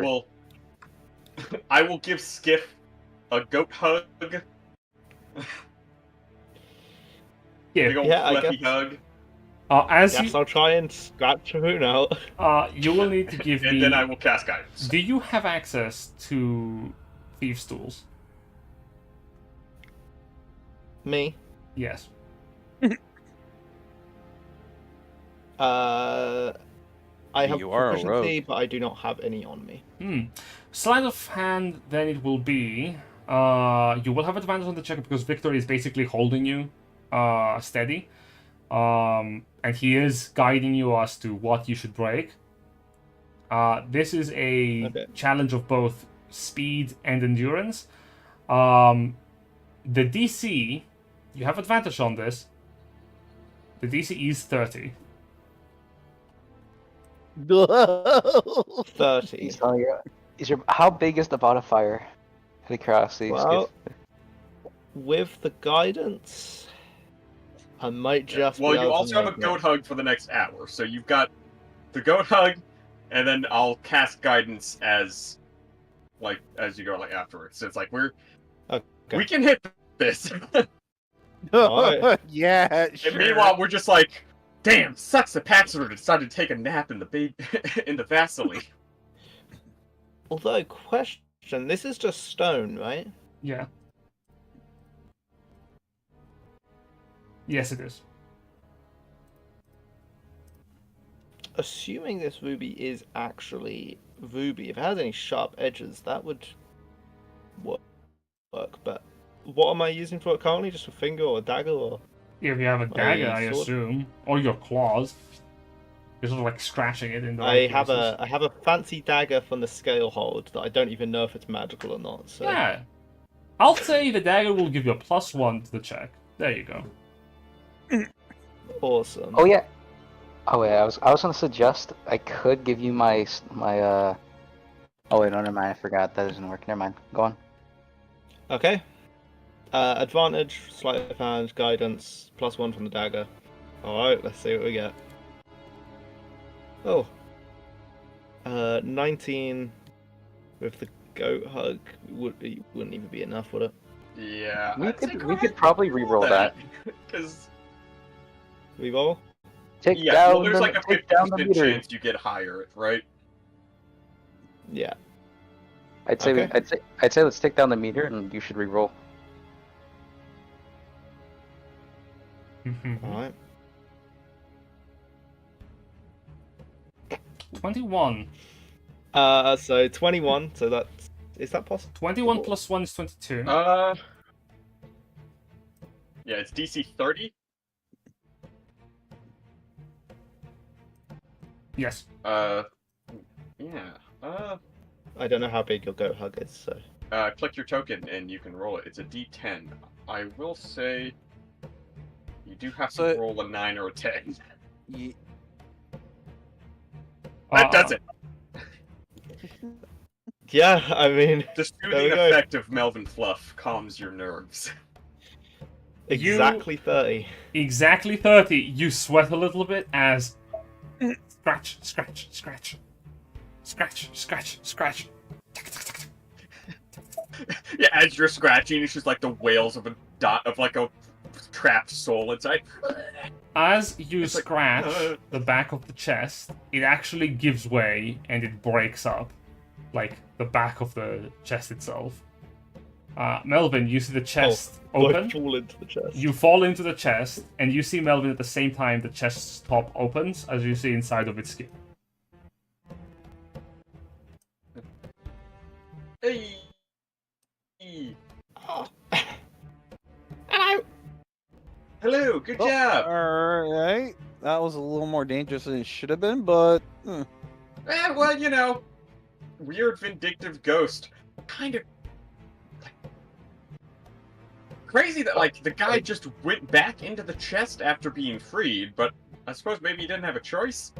will give Sk'iff a goat hug. Yeah. Big old Yeah, I fluffy guess. hug. Yes, I'll try and scratch a hoon out. You will need to give And me. then I will cast guidance. Do you have access to Thieves' Tools? Me. Yes. I have You are a proficiency, rogue. but I do not have any on me. Sleight of hand, then it will be. You will have advantage on the check because Victor is basically holding you steady. And he is guiding you as to what you should break. This is a challenge of both speed and endurance. The DC, you have advantage on this. The DC is 30. 30. so how big is the modifier? Out of curiosity, Well, Sk'iff. with the guidance, I might just. Well, be you able to also have a make goat it. hug for the next hour, so you've got the goat hug, and then I'll cast guidance as you go afterwards. So it's like we can hit this. Alright. Yeah, sure. And meanwhile, we're just like, damn, sucks that Paxidor decided to take a nap in the Vaseline. Although, question: this is just stone, right? Yeah. Yes, it is. Assuming this ruby is actually ruby, if it has any sharp edges, that would work. But what am I using for it currently? Just a finger or a dagger or? If you have a dagger, I sword? assume, or your claws, you're sort of like scratching it in the I right have places. a fancy dagger from the scale hold that I don't even know if it's magical or not. So Yeah. I'll say the dagger will give you a +1 to the check. There you go. awesome. Oh yeah. Oh wait, I was gonna suggest I could give you my. Oh wait, no, never mind. I forgot that doesn't work. Never mind. Go on. Okay. Advantage, sleight of hand, guidance, +1 from the dagger. Alright, let's see what we get. Oh. 19 with the goat hug wouldn't even be enough, would it? Yeah, We could probably re-roll that. Because Reroll? Take yeah, down well, there's the, like a take down the 50% meter. chance you get higher, right? Yeah. I'd say Okay. I'd say let's take down the meter and you should re-roll. Alright. 21. So 21, so that's... Is that possible? 21 plus 1 is 22. Yeah, it's DC 30. Yes. Yeah. I don't know how big your goat hug is, so... Click your token and you can roll it. It's a D10. I will say you do have to So- roll a 9 or a 10. Ye- That does it. Yeah, I mean... The There soothing we go. effect of Melvin Fluff calms your nerves. Exactly 30. Exactly 30. You sweat a little bit as scratch, scratch, scratch, scratch, scratch, scratch. Yeah, as you're scratching, it's just like the wails of a trapped soul inside. As you It's like, scratch the back of the chest, it actually gives way and it breaks up, like the back of the chest itself. Melvin, you see the chest I open. fall into the chest. You fall into the chest, and you see Melvin at the same time the chest's top opens, as you see inside of its skin. Hey. Hello. Hello. Good job. Alright. That was a little more dangerous than it should have been, but... Well, you know, weird vindictive ghost. Kind of crazy that, like, the guy just went back into the chest after being freed, but I suppose maybe he didn't have a choice.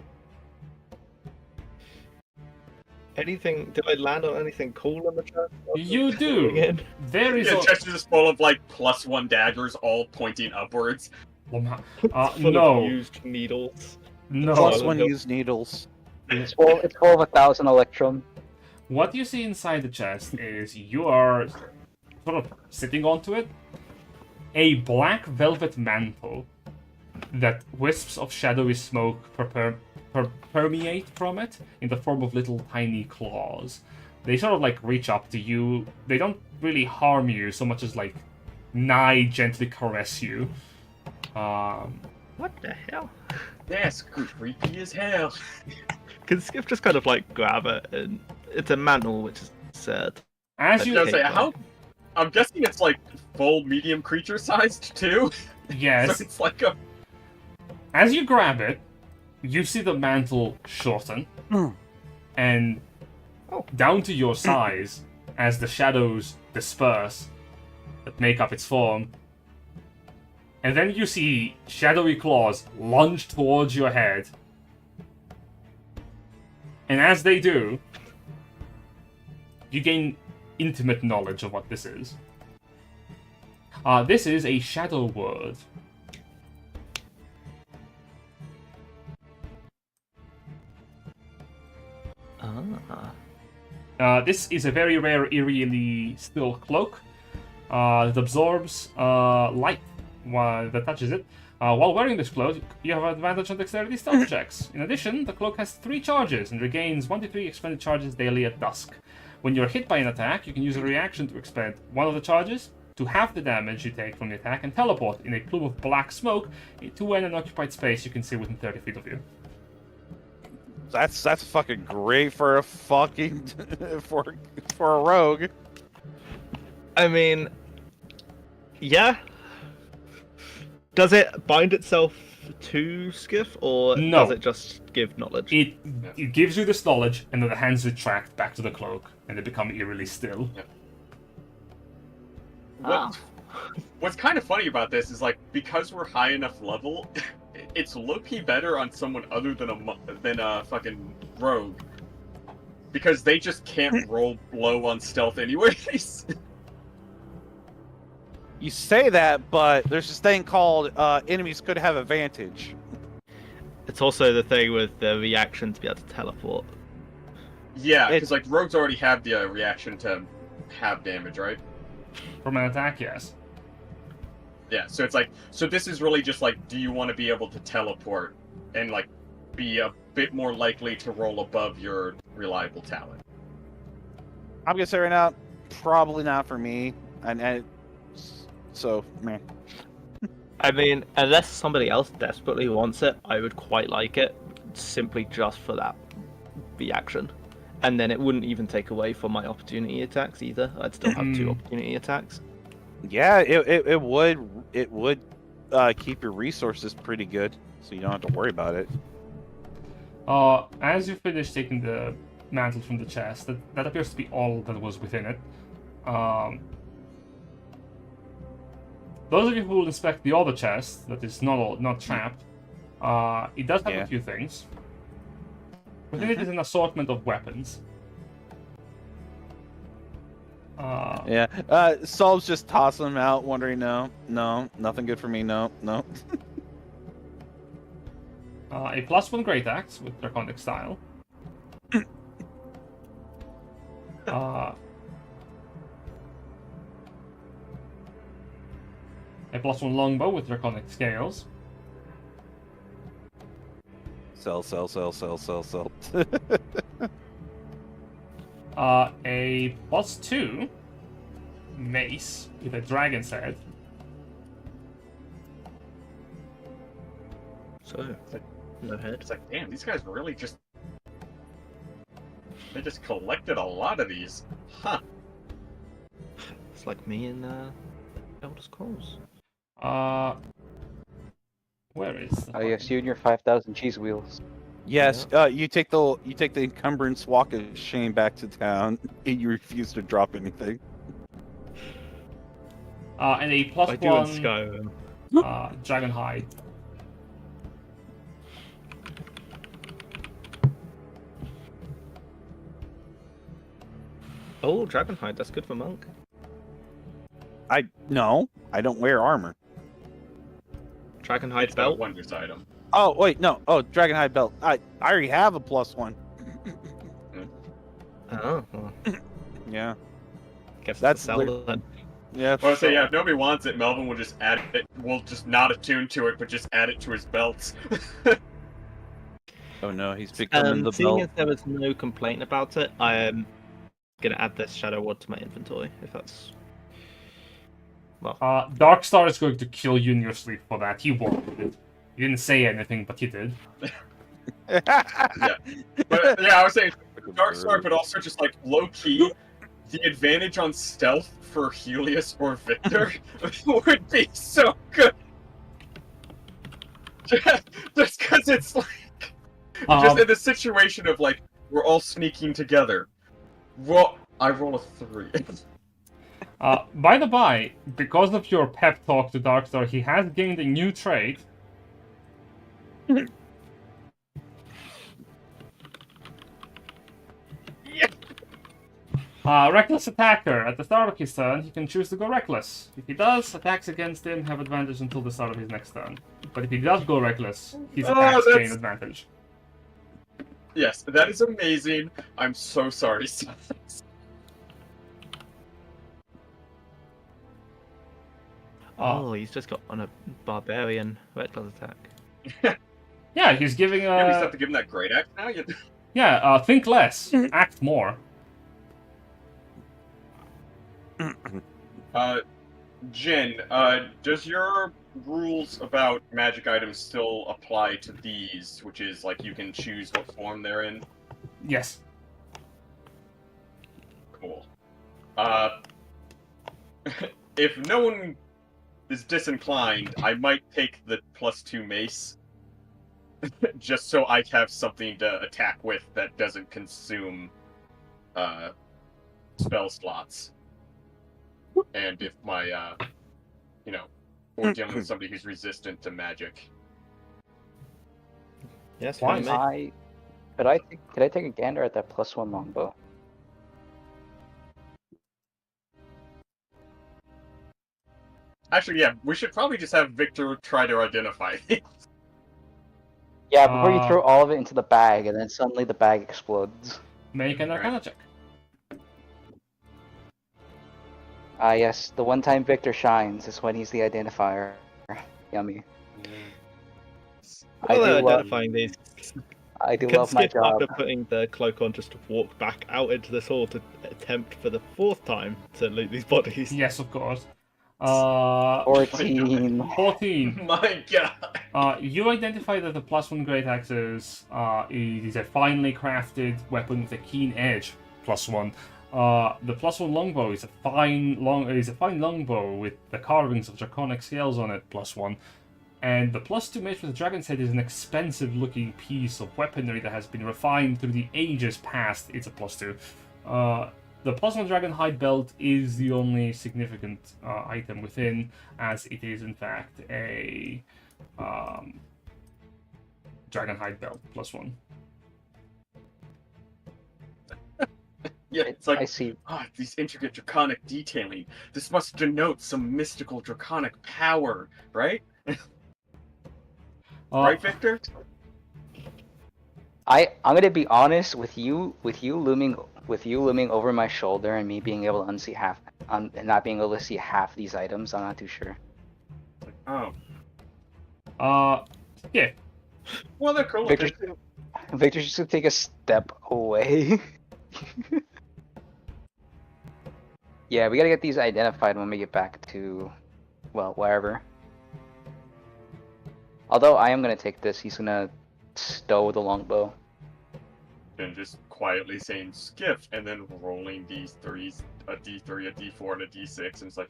Anything? Did I land on anything cool in the chest? You do. There is The chest is just full of, like, +1 daggers all pointing upwards. Full no. of used needles. No. Plus one used needles. It's full of 1,000 electrum. What you see inside the chest is you are sort of sitting onto it. A black velvet mantle that wisps of shadowy smoke permeate from it in the form of little tiny claws. They sort of like reach up to you. They don't really harm you so much as like nigh gently caress you. What the hell? That's creepy as hell. Can Sk'iff just kind of like grab it, and it's a mantle, which is sad. As I you was gonna say, how? I'm guessing it's like full medium creature sized too. yes, So it's like a. as you grab it, you see the mantle shorten and down to your size as the shadows disperse that make up its form. And then you see shadowy claws lunge towards your head. And as they do, you gain intimate knowledge of what this is. This is a shadow word. This is a very rare, eerily still cloak that absorbs light that touches it. While wearing this cloak, you have advantage on dexterity stealth checks. In addition, the cloak has 3 charges and regains 1 to 3 expended charges daily at dusk. When you're hit by an attack, you can use a reaction to expend 1 of the charges to half the damage you take from the attack and teleport in a plume of black smoke to an unoccupied space you can see within 30 feet of you. That's fucking great for a fucking for a rogue. I mean, yeah. Does it bind itself to Sk'iff, or No. does it just give knowledge? It gives you this knowledge, and then the hands retract back to the cloak, and they become eerily still. What's kind of funny about this is, like, because we're high enough level, it's low-key better on someone other than a fucking rogue, because they just can't roll low on stealth anyways. You say that, but there's this thing called enemies could have advantage. It's also the thing with the reaction to be able to teleport. Yeah, because like rogues already have the reaction to have damage, right? From an attack, yes. Yeah, so it's like, so this is really just like, do you want to be able to teleport and like be a bit more likely to roll above your reliable talent? I'm gonna say right now, probably not for me. And so, man. I mean, unless somebody else desperately wants it, I would quite like it, simply just for that reaction. And then it wouldn't even take away from my opportunity attacks either. I'd still have 2 opportunity attacks. Yeah, it would keep your resources pretty good, so you don't have to worry about it. As you finish taking the mantle from the chest, that appears to be all that was within it. Those of you who will inspect the other chest that is not trapped, it does have a few things. Within it is an assortment of weapons. Sol's just tossing them out, wondering, no, nothing good for me, no. A +1 great axe with draconic style. A +1 longbow with draconic scales. Sell. A +2 mace with a dragon's head. So, no head. It's like, damn, these guys really just... They just collected a lot of these. Huh. It's like me in Elder Scrolls. Where is? The Oh yes, you and your 5,000 cheese wheels. Yes, you take the encumbrance walk of shame back to town, and you refuse to drop anything. And a plus I do in one Skyrim. dragon hide. Oh, Dragonhide, that's good for monk. I don't wear armor. Dragonhide It's not a belt. wonders item. Oh wait, no. Oh, Dragonhide belt. I already have a +1. Oh, well, Yeah, guess That's that's sell then. yeah. Well, so yeah, if nobody wants it, Melvin will just add it. We'll just not attune to it, but just add it to his belts. Oh no, he's becoming the Seeing belt. as there was no complaint about it, I am gonna add this Shadow Ward to my inventory, if that's... Darkstar is going to kill you in your sleep for that. He wanted it. He didn't say anything, but he did. But yeah, I was saying Darkstar, but also just like low key, the advantage on stealth for Helius or Victor would be so good. Just because it's like, just in the situation of like we're all sneaking together. Well, I roll a 3. By the by, because of your pep talk to Darkstar, he has gained a new trait. Reckless Attacker. At the start of his turn, he can choose to go Reckless. If he does, attacks against him have advantage until the start of his next turn. But if he does go Reckless, his attacks gain advantage. Yes, that is amazing. I'm so sorry. Oh, he's just got on a barbarian reckless attack. Yeah, he's giving Yeah, we just have to give him that great axe now. Yeah, think less, act more. Jin, does your rules about magic items still apply to these? Which is like you can choose what form they're in. Yes. Cool. If no one is disinclined, I might take the +2 mace. Just so I have something to attack with that doesn't consume spell slots. And if my, we're dealing with somebody who's resistant to magic. Yes, Why? fine, mate. Could I take a gander at that +1 longbow? Actually, yeah, we should probably just have Victor try to identify it. Yeah, before you throw all of it into the bag, and then suddenly the bag explodes. Make an Arcana check. Yes, the one time Victor shines is when he's the identifier. Yummy. Well, I do identifying these. I do Can love my Sk'iff, job. after putting the cloak on, just walk back out into this hall to attempt for the 4th time to loot these bodies? Yes, of course. 14. 14. My god! You identify that the +1 great axe is a finely crafted weapon with a keen edge. +1. The +1 longbow is a fine longbow with the carvings of draconic scales on it. +1. And the +2 mace with the dragon's head is an expensive-looking piece of weaponry that has been refined through the ages past. It's a +2. The +1 dragon hide belt is the only significant item within, as it is in fact a dragon hide belt +1. Yeah, it's like, I see. these intricate draconic detailing. This must denote some mystical draconic power, right? Right, Victor? I'm gonna be honest with you looming over my shoulder and me being able to unsee and not being able to see half these items. I'm not too sure. Oh. Yeah. Well, they're cool. Victor's just gonna take a step away. Yeah, we gotta get these identified when we get back to, well, wherever. Although I am gonna take this, he's gonna stow the longbow. And just quietly saying Sk'iff, and then rolling these threes, a D3, a D4, and a D6, and it's like,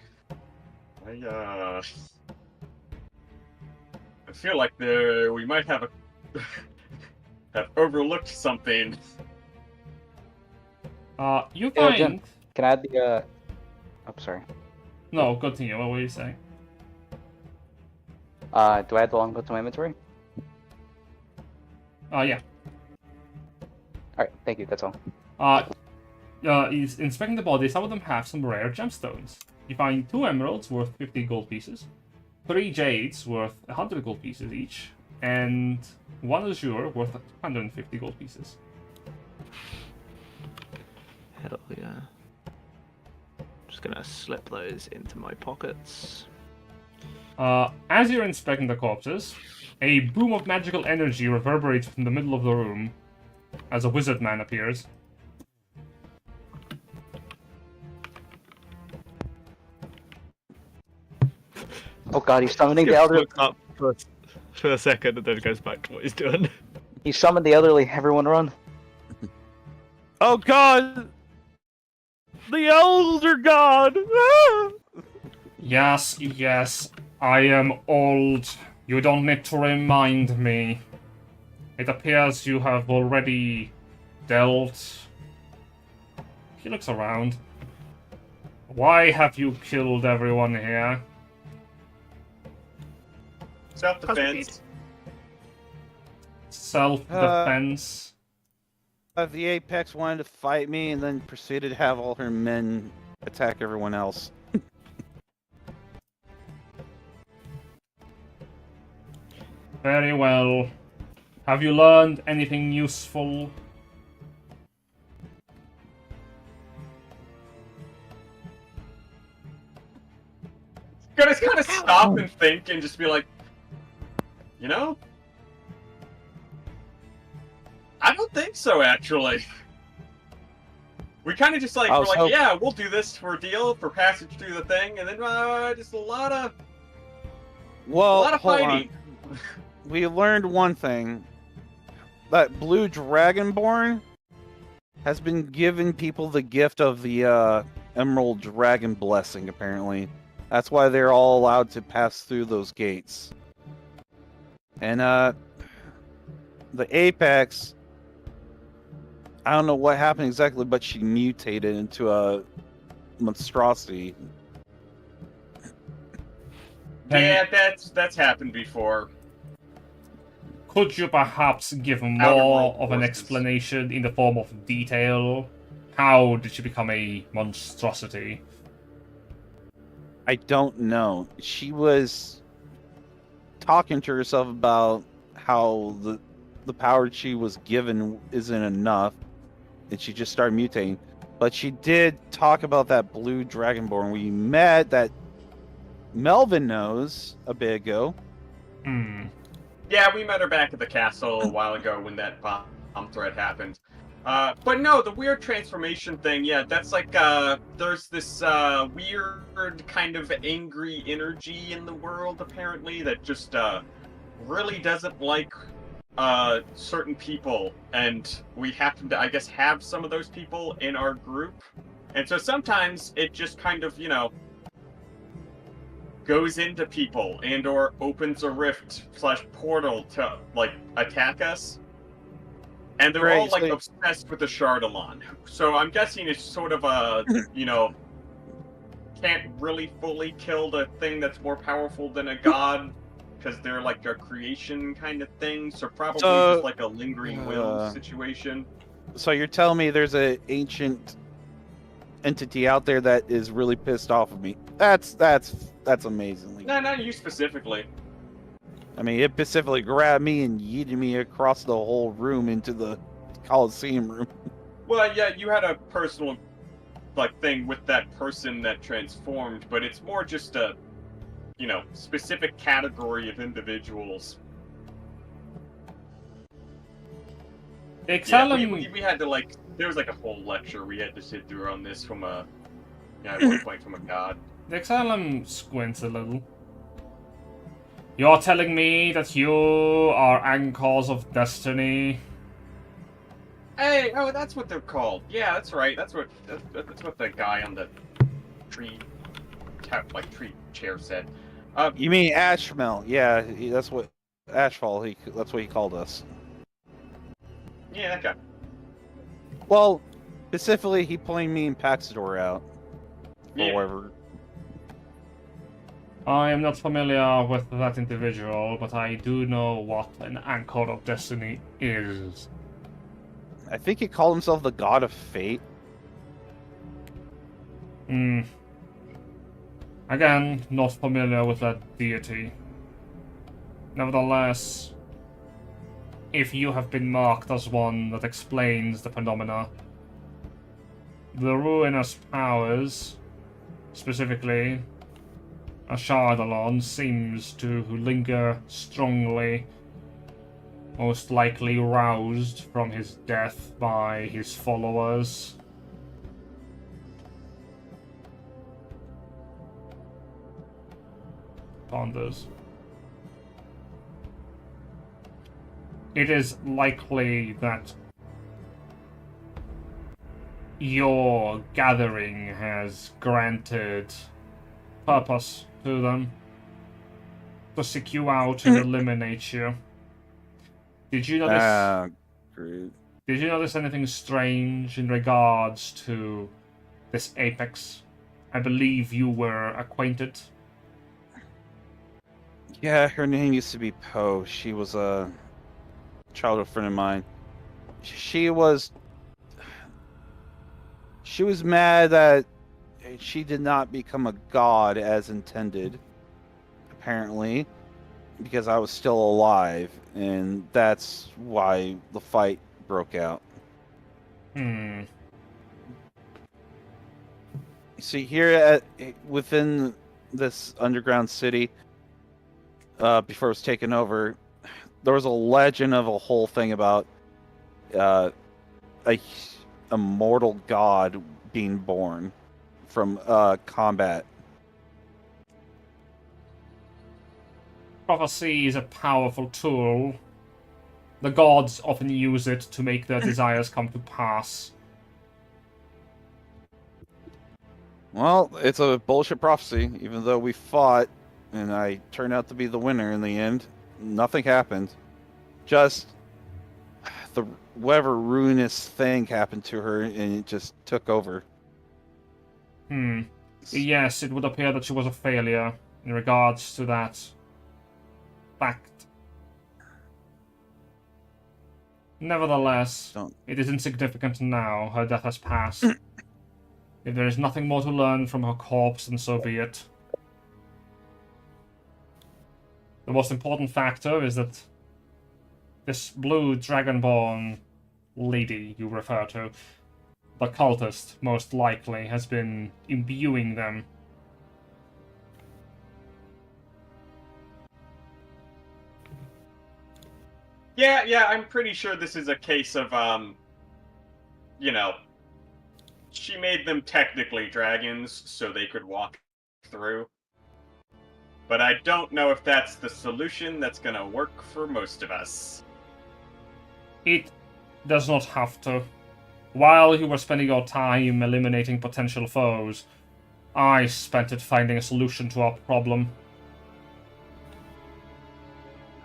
I feel like we might have have overlooked something. You Yeah, find... Jim, can I add the, oh, sorry. No, continue. What were you saying? Do I add the longbow to my inventory? Yeah. Alright, thank you, that's all. He's inspecting the body. Some of them have some rare gemstones. You find 2 emeralds worth 50 gold pieces, 3 jades worth 100 gold pieces each, and 1 azure worth 150 gold pieces. Hell yeah. Just gonna slip those into my pockets. As you're inspecting the corpses, a boom of magical energy reverberates from the middle of the room as a wizard man appears. Oh god, he's summoning the Skip elderly. looks up for a second and then goes back to what he's doing. He summoned the elderly. Everyone run. Oh god! The elder god! Ah! Yes, yes, I am old. You don't need to remind me. It appears you have already dealt... He looks around. Why have you killed everyone here? Self-defense. Self-defense. The Apex wanted to fight me and then proceeded to have all her men attack everyone else. Very well. Have you learned anything useful? Gonna kind of stop and think and just be like, you know? I don't think so, actually. We kind of just like, Oh, we're like, so- yeah, we'll do this for a deal, for passage through the thing, and then just a lot of Well, hold fighting. on. We learned one thing. That blue dragonborn has been giving people the gift of the emerald dragon blessing, apparently. That's why they're all allowed to pass through those gates. And the Apex, I don't know what happened exactly, but she mutated into a monstrosity. Yeah, that's happened before. Could you perhaps give Outer more world of an forces. explanation in the form of detail? How did she become a monstrosity? I don't know. She was talking to herself about how the power she was given isn't enough, and she just started mutating. But she did talk about that blue dragonborn we met that Melvin knows a bit ago. Hmm. Yeah, we met her back at the castle a while ago when that bomb threat happened. But no, the weird transformation thing, yeah, that's like, there's this, weird kind of angry energy in the world, apparently, that just, really doesn't like, certain people, and we happen to, I guess, have some of those people in our group. And so sometimes it just kind of, you know, goes into people and or opens a rift / portal to like attack us, and they're all like obsessed with the Chardalon. So I'm guessing it's sort of a you know, can't really fully kill the thing that's more powerful than a god because they're like a creation kind of thing. So probably just like a lingering will situation. So you're telling me there's an ancient entity out there that is really pissed off of me? That's amazing. No, not you specifically. I mean, it specifically grabbed me and yeeted me across the whole room into the Coliseum room. Well, yeah, you had a personal like thing with that person that transformed, but it's more just a, you know, specific category of individuals. Yeah, we had to like, there was like a whole lecture we had to sit through on this from a Yeah, at one point from a god. The Exilum squints a little. You're telling me that you are anchors of destiny? Hey, oh, that's what they're called. Yeah, that's right. That's what the guy on the tree, tree chair said. You mean Ashmel? Yeah, that's what Ashfall. That's what he called us. Yeah, that guy. Well, specifically, he pointed me and Paxidor out. For Yeah. whatever. I am not familiar with that individual, but I do know what an anchor of destiny is. I think he called himself the God of Fate. Hmm. Again, not familiar with that deity. Nevertheless, if you have been marked as one that explains the phenomena, the ruinous powers, specifically Ashardalon, seems to linger strongly, most likely roused from his death by his followers. Ponders. It is likely that your gathering has granted purpose to them to seek you out and eliminate you. Did you notice? Great. Did you notice anything strange in regards to this Apex? I believe you were acquainted. Yeah, her name used to be Poe. She was a childhood friend of mine. She was mad that she did not become a god as intended, apparently, because I was still alive, and that's why the fight broke out. See, here within this underground city, before it was taken over, there was a legend of a whole thing about a mortal god being born from combat. Prophecy is a powerful tool. The gods often use it to make their desires come to pass. Well, it's a bullshit prophecy. Even though we fought, and I turned out to be the winner in the end, nothing happened. Just the whatever ruinous thing happened to her, and it just took over. Yes, it would appear that she was a failure in regards to that fact. Nevertheless, it is insignificant now. Her death has passed. If there is nothing more to learn from her corpse, then so be it. The most important factor is that this blue dragonborn lady you refer to, the cultist, most likely, has been imbuing them. Yeah, I'm pretty sure this is a case of, she made them technically dragons so they could walk through. But I don't know if that's the solution that's gonna work for most of us. It does not have to. While you were spending your time eliminating potential foes, I spent it finding a solution to our problem.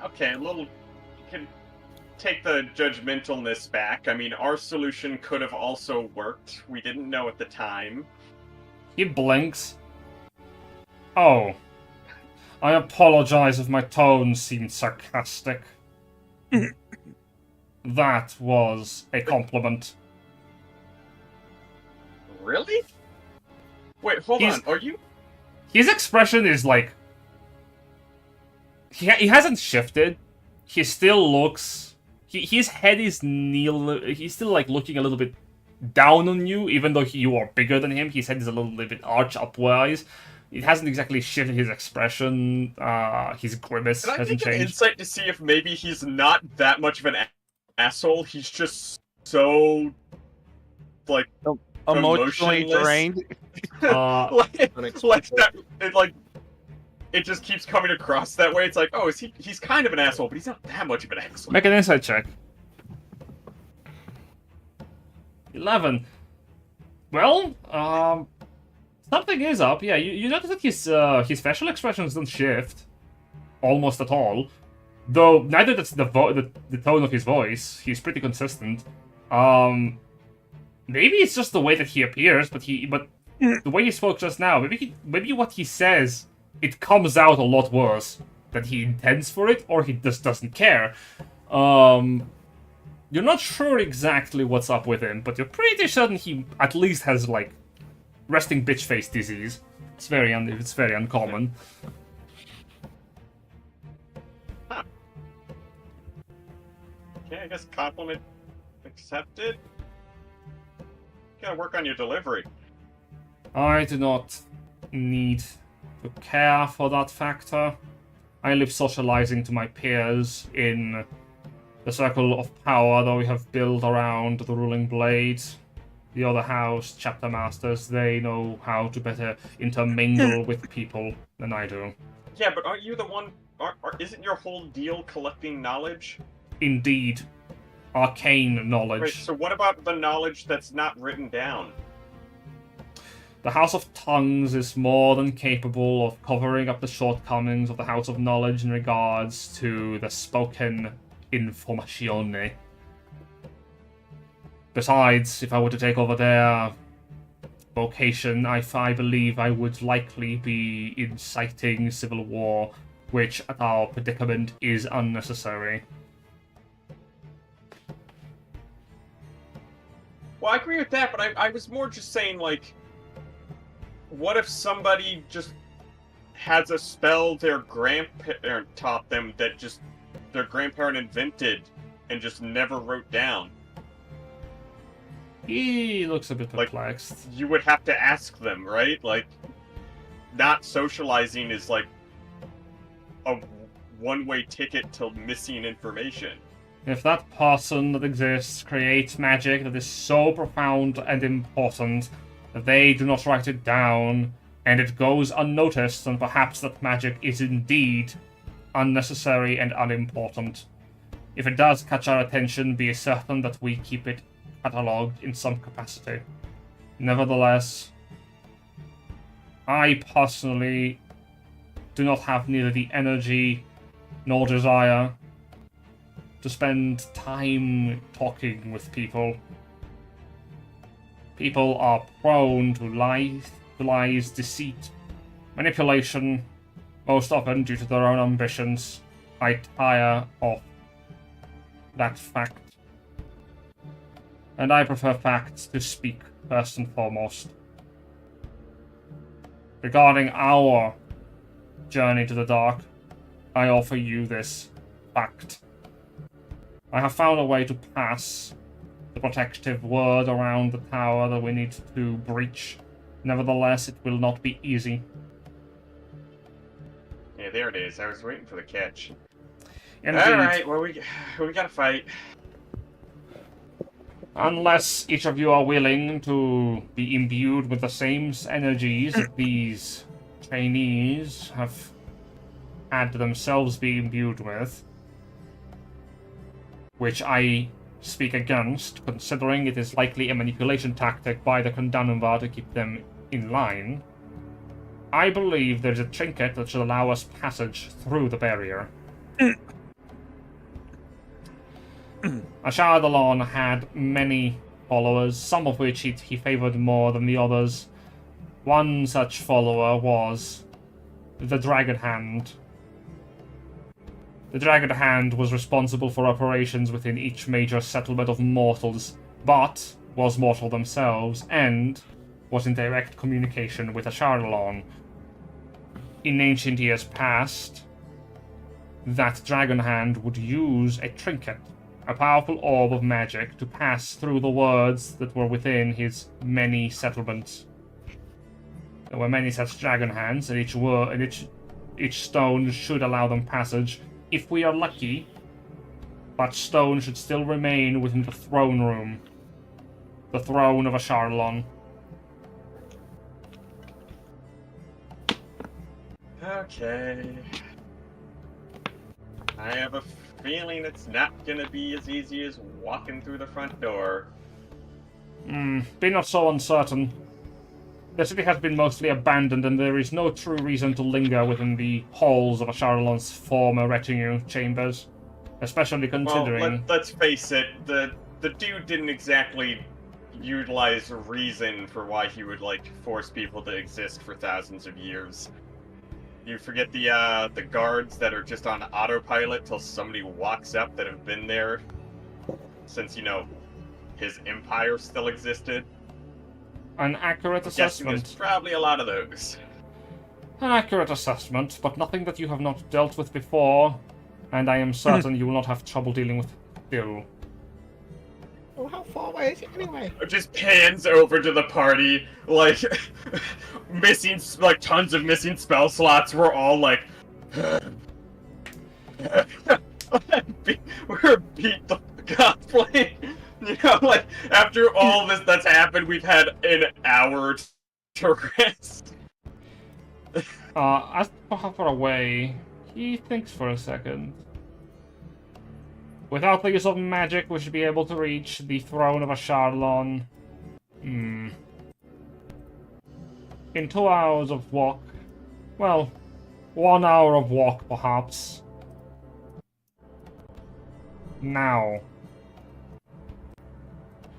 Okay, you can take the judgmentalness back. I mean, our solution could have also worked. We didn't know at the time. He blinks. Oh. I apologize if my tone seemed sarcastic. That was a compliment. Really? Wait, hold on. Are you... His expression is like... He hasn't shifted. He still looks... His head is he's still like looking a little bit down on you, even though you are bigger than him. His head is a little bit arched upwards. It hasn't exactly shifted his expression. His grimace Can I hasn't take an changed. insight to see if maybe he's not that much of an asshole? He's just so, like, Emotionally emotionless. drained. like Unexpected. that, it just keeps coming across that way. It's like, oh, he's kind of an asshole, but he's not that much of an asshole. Make an insight check. 11. Well, something is up. Yeah, you notice that his facial expressions don't shift almost at all. Though neither does the tone of his voice. He's pretty consistent. Maybe it's just the way that he appears, but the way he spoke just now, maybe what he says, it comes out a lot worse than he intends for it, or he just doesn't care. You're not sure exactly what's up with him, but you're pretty certain he at least has, like, resting bitch face disease. It's very uncommon. Huh. Okay, I guess compliment accepted. Gotta work on your delivery. I do not need to care for that factor. I live socializing to my peers in the circle of power that we have built around the ruling blade. The other house, chapter masters, they know how to better intermingle with people than I do. Yeah, but aren't you the one... isn't your whole deal collecting knowledge? Indeed. Arcane knowledge. Right, so what about the knowledge that's not written down? The House of Tongues is more than capable of covering up the shortcomings of the House of Knowledge in regards to the spoken informazione. Besides, if I were to take over their vocation, I believe I would likely be inciting civil war, which at our predicament is unnecessary. Well, I agree with that, but I was more just saying, like, what if somebody just has a spell their grandparent taught them that just their grandparent invented and just never wrote down? He looks a bit Like, perplexed. You would have to ask them, right? Like, not socializing is like a one-way ticket to missing information. If that person that exists creates magic that is so profound and important that they do not write it down, and it goes unnoticed, then perhaps that magic is indeed unnecessary and unimportant. If it does catch our attention, be certain that we keep it catalogued in some capacity. Nevertheless, I personally do not have neither the energy nor desire to spend time talking with people. People are prone to lies, deceit, manipulation, most often due to their own ambitions. I tire of that fact. And I prefer facts to speak first and foremost. Regarding our journey to the dark, I offer you this fact. I have found a way to pass the protective word around the tower that we need to breach. Nevertheless, it will not be easy. Yeah, there it is. I was waiting for the catch. Indeed. Alright, well, we gotta fight. Unless each of you are willing to be imbued with the same energies that these trainees have had themselves be imbued with, which I speak against, considering it is likely a manipulation tactic by the Condanumva to keep them in line, I believe there's a trinket that should allow us passage through the barrier. Ashardalon had many followers, some of which he favored more than the others. One such follower was the Dragon Hand. The Dragon Hand was responsible for operations within each major settlement of mortals, but was mortal themselves, and was in direct communication with Ashardalon. In ancient years past, that Dragon Hand would use a trinket, a powerful orb of magic, to pass through the words that were within his many settlements. There were many such Dragon Hands, and each stone should allow them passage, if we are lucky. But stone should still remain within the throne room. The throne of Ashardalon. Okay. I have a feeling it's not gonna be as easy as walking through the front door. Be not so uncertain. The city has been mostly abandoned, and there is no true reason to linger within the halls of Asharlon's former retinue chambers. Especially considering... Well, let's face it, the dude didn't exactly utilize reason for why he would, like, force people to exist for thousands of years. You forget the guards that are just on autopilot till somebody walks up that have been there since, you know, his empire still existed? An accurate I'm guessing assessment. there's probably a lot of those. An accurate assessment, but nothing that you have not dealt with before, and I am certain you will not have trouble dealing with still. Oh, how far away is it anyway? Just pans over to the party, like, missing, like, tons of missing spell slots. We're all like, we're beat the cosplay. You know, like, after all this that's happened, we've had an hour to rest. As for how far away, he thinks for a second. Without the use of magic, we should be able to reach the throne of Asharlon. In 2 hours of walk. Well, 1 hour of walk, perhaps. Now.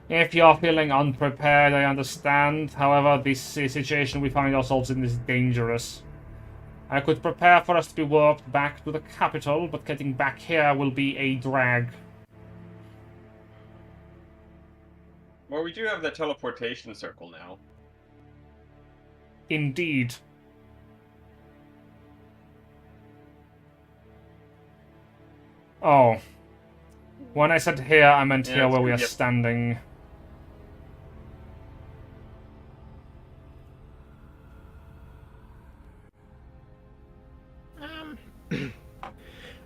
If you're feeling unprepared, I understand. However, this situation we find ourselves in is dangerous. I could prepare for us to be warped back to the capital, but getting back here will be a drag. Well, we do have the teleportation circle now. Indeed. Oh. When I said here, I meant Yeah, here it's where we are good, yep. standing.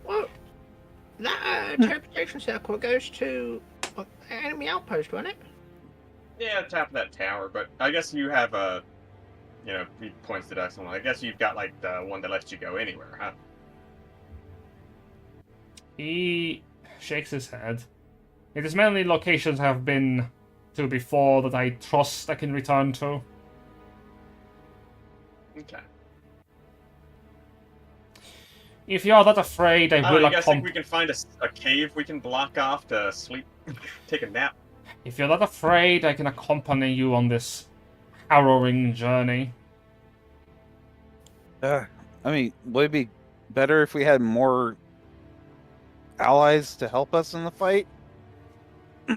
Well, that interpretation circle goes to enemy outpost, won't it? Yeah, top of that tower, but I guess you have a, you know, he points to the next one. I guess you've got, like, the one that lets you go anywhere, huh? He shakes his head. It is mainly locations I have been to before that I trust I can return to. Okay. If you're that afraid, I will You guys think accompany. we can find a cave we can block off to sleep, take a nap? If you're not afraid, I can accompany you on this harrowing journey. I mean, would it be better if we had more allies to help us in the fight?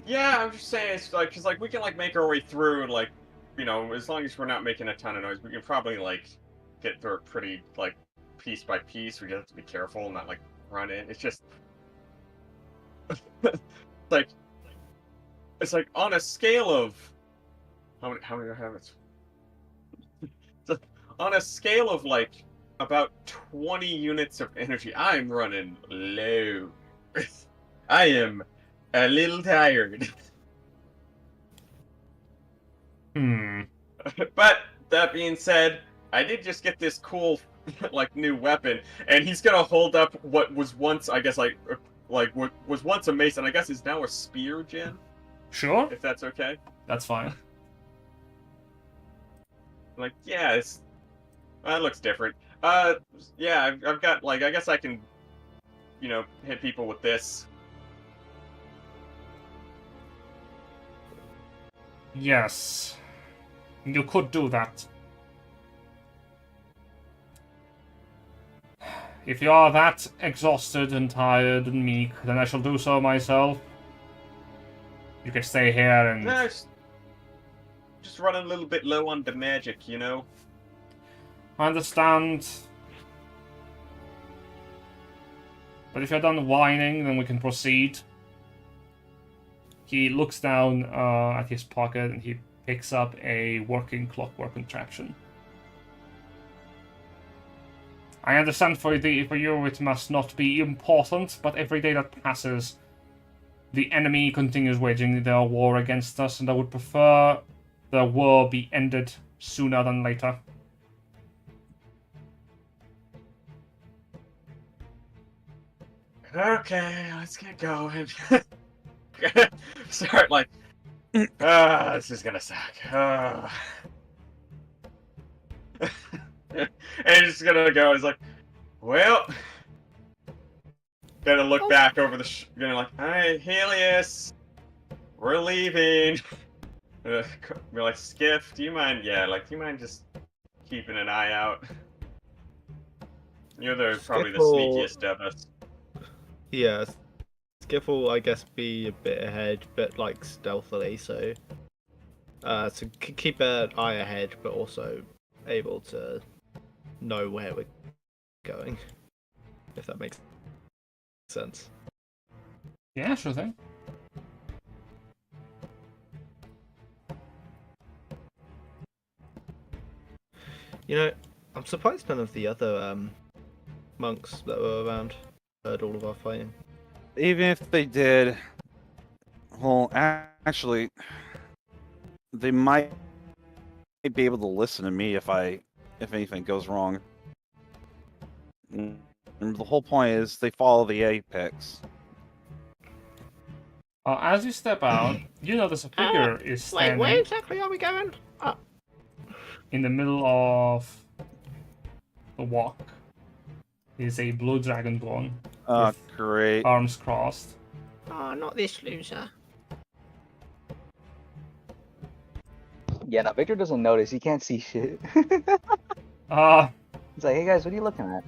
Yeah, I'm just saying, it's like, cause like we can like make our way through, and like, you know, as long as we're not making a ton of noise, we can probably like get through it pretty like piece by piece. We just have to be careful and not like run in. It's just like it's like on a scale of how many do I have? So, on a scale of like about 20 units of energy, I'm running low. I am a little tired. But that being said, I did just get this cool like new weapon, and he's gonna hold up what was once, I guess, like what was once a mace, and I guess is now a spear, Jen. Sure, If that's okay. that's fine. Like, yeah, it's that looks different. Yeah, I've got like, I guess I can, you know, hit people with this. Yes, you could do that. If you are that exhausted and tired and meek, then I shall do so myself. You can stay here and... Nah, just running a little bit low on the magic, you know. I understand. But if you're done whining, then we can proceed. He looks down at his pocket and he picks up a working clockwork contraption. I understand for you it must not be important, but every day that passes, the enemy continues waging their war against us, and I would prefer the war be ended sooner than later. Okay, let's get going. Start like, this is gonna suck. And he's just gonna go. He's like, well, gonna look back over the. Gonna like, hey, Helius, we're leaving. Be like, Sk'iff, do you mind? Yeah, like, do you mind just keeping an eye out? You're probably the sneakiest of us. Yeah, Sk'iff will, I guess, be a bit ahead, but like stealthily, so keep an eye ahead, but also able to know where we're going, if that makes sense. Yeah, sure thing. You know, I'm surprised none of the other monks that were around heard all of our fighting. Even if they did, well, actually, they might be able to listen to me if anything goes wrong. And the whole point is they follow the apex. As you step out, you notice a figure is standing Wait, where exactly are we going? in the middle of the walk. Is a blue dragonborn Oh, with great. arms crossed. Oh, not this loser. Yeah, no, Victor doesn't notice. He can't see shit. Uh, He's like, hey guys, what are you looking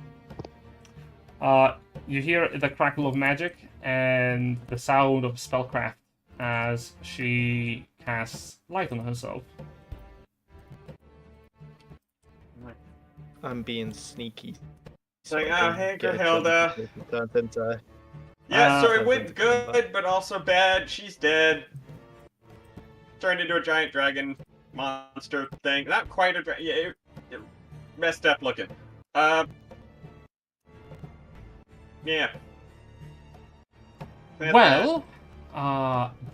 at? you hear the crackle of magic and the sound of spellcraft as she casts light on herself. I'm being sneaky. It's like, I oh, hey, don't get Grahilda. turned into- Yeah, so it Uh, went good, but also bad. She's dead. Turned into a giant dragon monster thing. Not quite a dragon. Yeah, it messed up looking. Yeah. That's Well,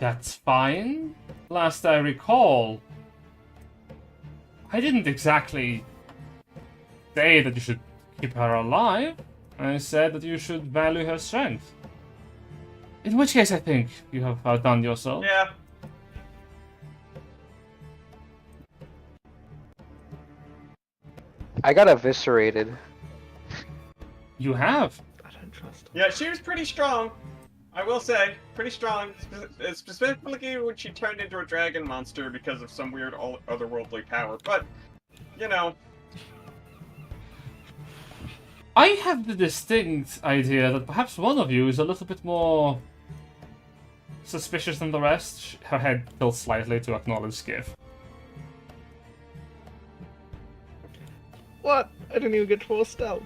that's fine. Last I recall, I didn't exactly say that you should keep her alive. I said that you should value her strength. In which case, I think you have outdone yourself. Yeah. I got eviscerated. You have. I don't trust him. Yeah, she was pretty strong. I will say, pretty strong. Specifically when she turned into a dragon monster because of some weird otherworldly power. But, you know. I have the distinct idea that perhaps one of you is a little bit more suspicious than the rest. Her head tilts slightly to acknowledge Sk'iff. What? I didn't even get 4 stealth.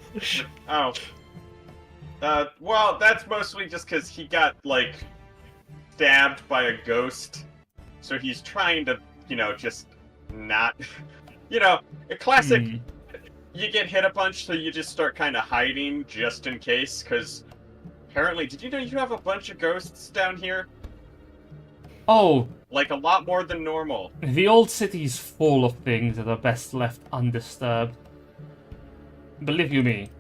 Oh. Well, that's mostly just because he got, like, stabbed by a ghost. So he's trying to, you know, just not... You know, a classic... You get hit a bunch, so you just start kind of hiding just in case, because apparently, did you know you have a bunch of ghosts down here? Oh, Like, a lot more than normal. the old city's full of things that are best left undisturbed. Believe you me,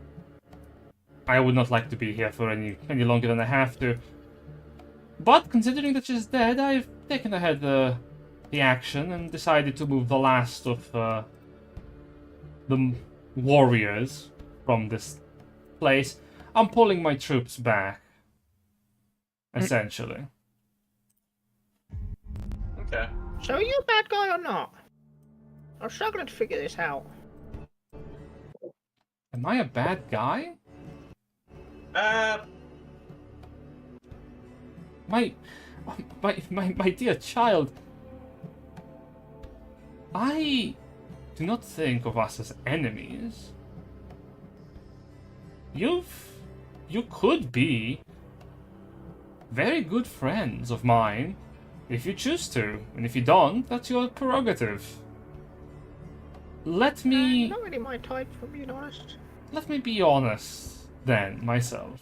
I would not like to be here for any longer than I have to. But considering that she's dead, I've taken ahead the action and decided to move the last of the warriors from this place. I'm pulling my troops back, essentially. Okay. So are you a bad guy or not? I'm struggling to figure this out. Am I a bad guy? My dear child, I do not think of us as enemies. You could be very good friends of mine if you choose to, and if you don't, that's your prerogative. Let me Not really my type, for being honest. let me be honest then myself.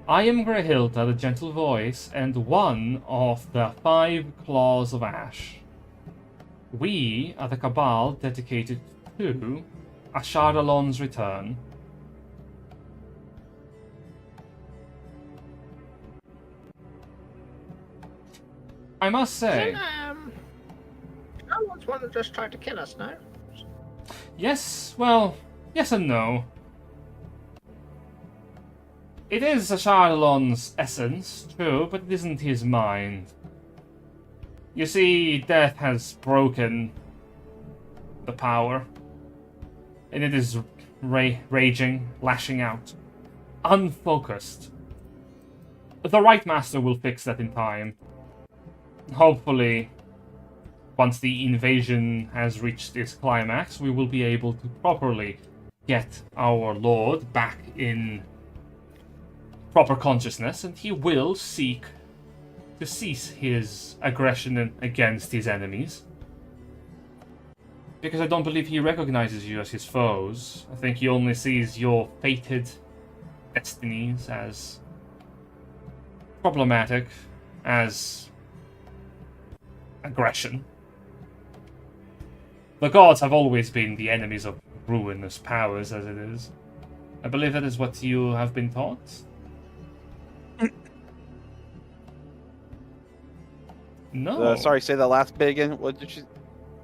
I am Grahilda, the Gentle Voice, and one of the 5 Claws of Ash. We are the Cabal dedicated to Ashardalon's return. I must say, No one's one that just tried to kill us, no? yes, well, yes and no. It is Ashardalon's essence, true, but it isn't his mind. You see, death has broken the power, and it is raging, lashing out, unfocused. The Rightmaster will fix that in time. Hopefully, once the invasion has reached its climax, we will be able to properly get our Lord back in proper consciousness, and he will seek to cease his aggression against his enemies. Because I don't believe he recognizes you as his foes. I think he only sees your fated destinies as problematic, as aggression. The gods have always been the enemies of ruinous powers, as it is. I believe that is what you have been taught. No. Sorry, say that last bit again. What did you?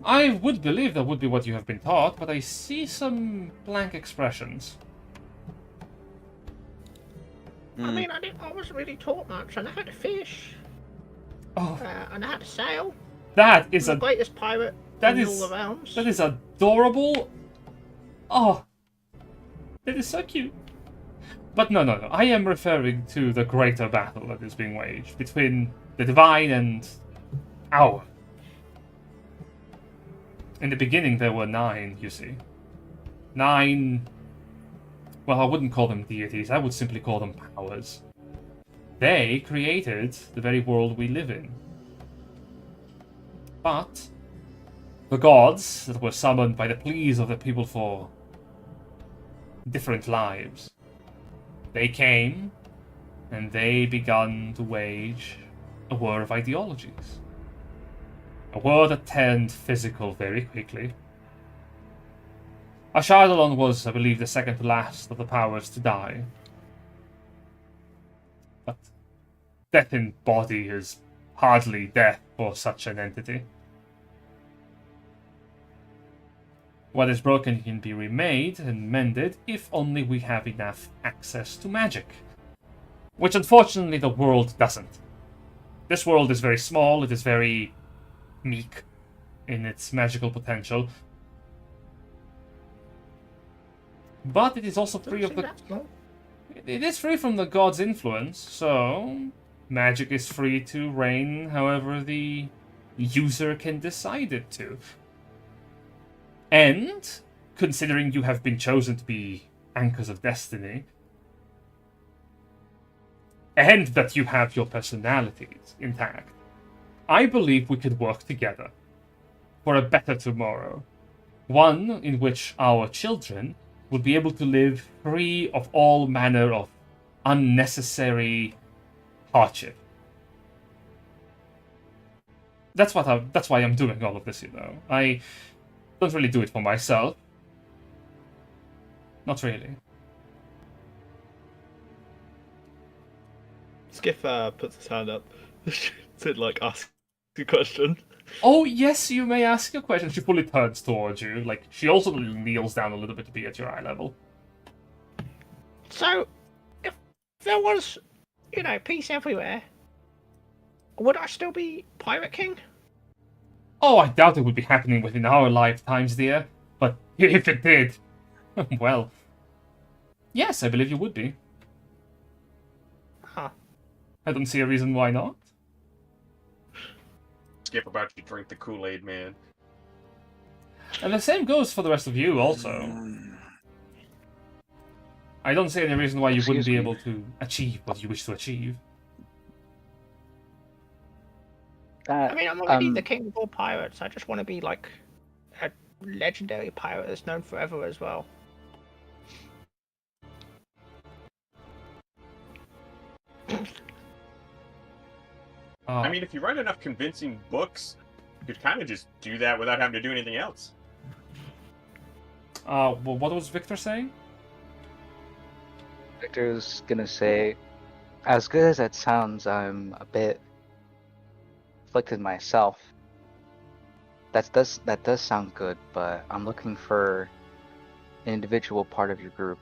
I would believe that would be what you have been taught, but I see some blank expressions. I mean, I wasn't really taught much. I know how to fish. Oh, I know how to sail. that is I'm a the greatest pirate that in is all the realms. that is adorable. Oh, that is so cute. But no. I am referring to the greater battle that is being waged between the divine and our. In the beginning, there were 9, you see. 9... Well, I wouldn't call them deities. I would simply call them powers. They created the very world we live in. But the gods that were summoned by the pleas of the people for different lives, they came and they begun to wage a war of ideologies. A war that turned physical very quickly. Ashardalon was, I believe, the second to last of the powers to die. But death in body is hardly death for such an entity. What is broken can be remade and mended if only we have enough access to magic. Which unfortunately the world doesn't. This world is very small, it is very meek in its magical potential. But it is also free of the... It is free from the god's influence, so magic is free to reign however the user can decide it to. And, considering you have been chosen to be Anchors of Destiny, and that you have your personalities intact, I believe we could work together for a better tomorrow. One in which our children would be able to live free of all manner of unnecessary hardship. That's why I'm doing all of this, you know. I don't really do it for myself. Not really. Sk'iff puts his hand up to ask a question. Oh, yes, you may ask a question. She fully turns towards you. Like, she also kneels down a little bit to be at your eye level. So, if there was, peace everywhere, would I still be Pirate King? Oh, I doubt it would be happening within our lifetimes, dear. But if it did, well, yes, I believe you would be. Huh. I don't see a reason why not. Skip about to drink the Kool-Aid, man. And the same goes for the rest of you, also. I don't see any reason why you wouldn't be able to achieve what you wish to achieve. I mean, I'm already the king of all pirates. I just want to be, like, a legendary pirate that's known forever as well. I mean, if you write enough convincing books, you could kind of just do that without having to do anything else. Well, what was Victor saying? Victor's gonna say, as good as that sounds, I'm a bit afflicted myself. That does sound good, but I'm looking for an individual part of your group.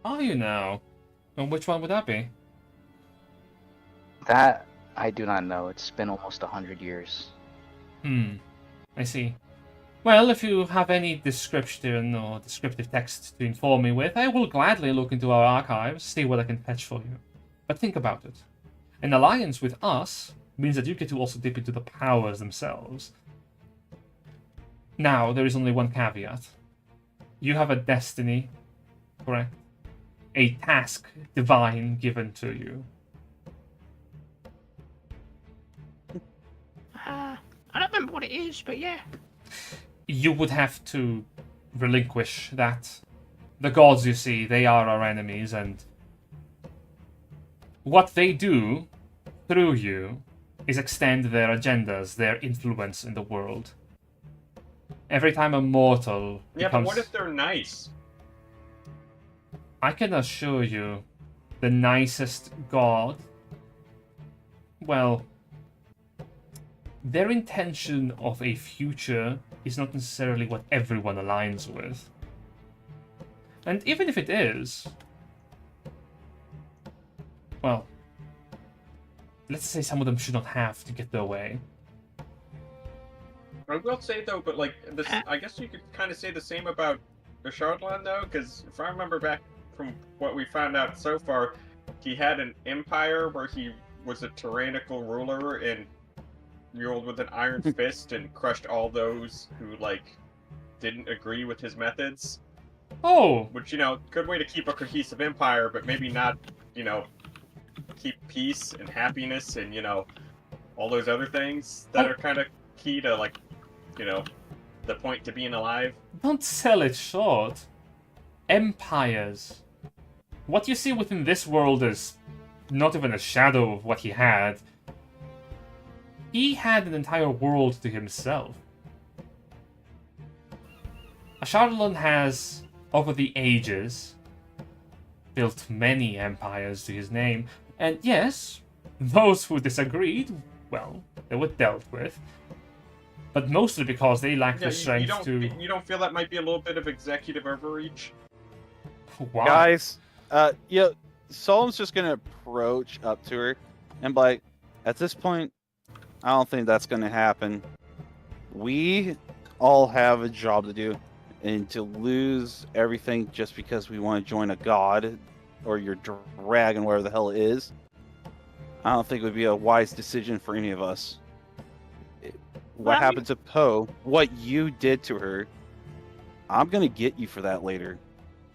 Are you now? And which one would that be? That I do not know. It's been almost 100 years. I see. Well, if you have any description or descriptive text to inform me with, I will gladly look into our archives, see what I can fetch for you. But think about it. An alliance with us means that you get to also dip into the powers themselves. Now, there is only one caveat. You have a destiny, correct? A task divine given to you. I don't remember what it is, but yeah. You would have to relinquish that. The gods, you see, they are our enemies, and what they do through you is extend their agendas, their influence in the world. Every time a mortal Yeah, becomes... but what if they're nice? I can assure you, the nicest god, well, their intention of a future is not necessarily what everyone aligns with. And even if it is, well, let's say some of them should not have to get their way. I will say though, but like this, I guess you could kind of say the same about the Shardland though, because if I remember back from what we found out so far, he had an empire where he was a tyrannical ruler and ruled with an iron fist and crushed all those who like didn't agree with his methods. Oh! Which, you know, good way to keep a cohesive empire, but maybe not, you know, keep peace and happiness and, you know, all those other things that are kind of key to, like, you know, the point to being alive. Don't sell it short. Empires. What you see within this world is not even a shadow of what he had. He had an entire world to himself. Ashardalon has, over the ages, built many empires to his name, and yes, those who disagreed, well, they were dealt with. But mostly because they lack the strength to... You don't feel that might be a little bit of executive overreach? Why? Guys, yeah, Solom's just gonna approach up to her and be like, at this point, I don't think that's gonna happen. We all have a job to do, and to lose everything just because we want to join a god or your dragon, whatever the hell it is, I don't think it would be a wise decision for any of us. What happened to Poe, what you did to her, I'm gonna get you for that later.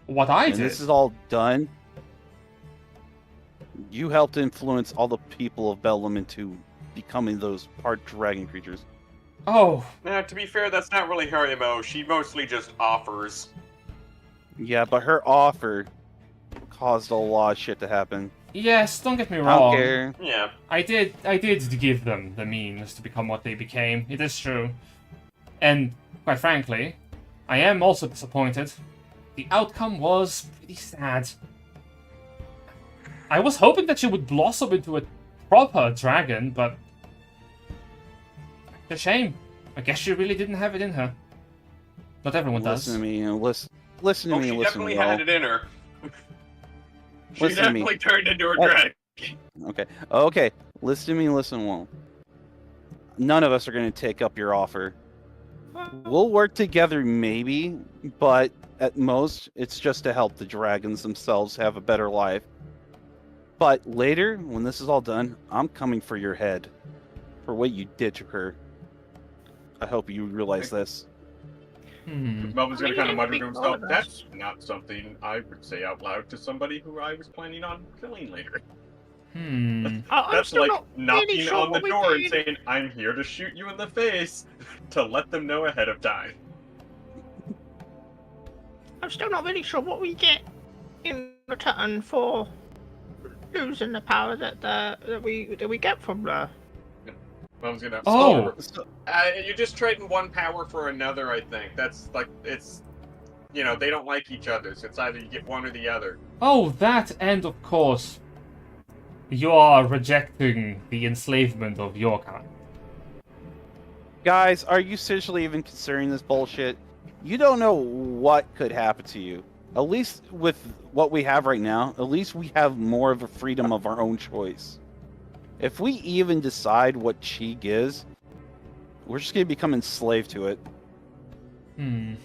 What I And did? this is all done. You helped influence all the people of Bellum into becoming those part dragon creatures. Oh, Now, to be fair, that's not really her MO. She mostly just offers. Yeah, but her offer caused a lot of shit to happen. yes, don't get me I don't wrong. care. Yeah. I did give them the means to become what they became. It is true. And, quite frankly, I am also disappointed. The outcome was pretty sad. I was hoping that she would blossom into a proper dragon, but... it's a shame. I guess she really didn't have it in her. Not everyone does. Listen to me and listen to me She and listen to definitely me. had all. it in her. She Listen to me. definitely turned into a Oh. dragon. Okay. Listen to me and listen well. None of us are going to take up your offer. We'll work together maybe, but at most, it's just to help the dragons themselves have a better life. But later, when this is all done, I'm coming for your head. For what you did to her. I hope you realize this. Melvin's gonna I mean, kind of you mutter didn't to make all himself, of us. that's not something I would say out loud to somebody who I was planning on killing later. I'm That's still like not knocking really sure on the what we door and did. saying, I'm here to shoot you in the face, to let them know ahead of time. I'm still not really sure what we get in return for losing the power that we get from the. Melvin's gonna... Oh! You're just trading one power for another, I think. That's like, it's... You know, they don't like each other, so it's either you get one or the other. Oh, that, and of course, You are rejecting the enslavement of your kind. Guys, are you seriously even considering this bullshit? You don't know what could happen to you. At least with what we have right now, at least we have more of a freedom of our own choice. If we even decide what chi gives, we're just going to become enslaved to it. She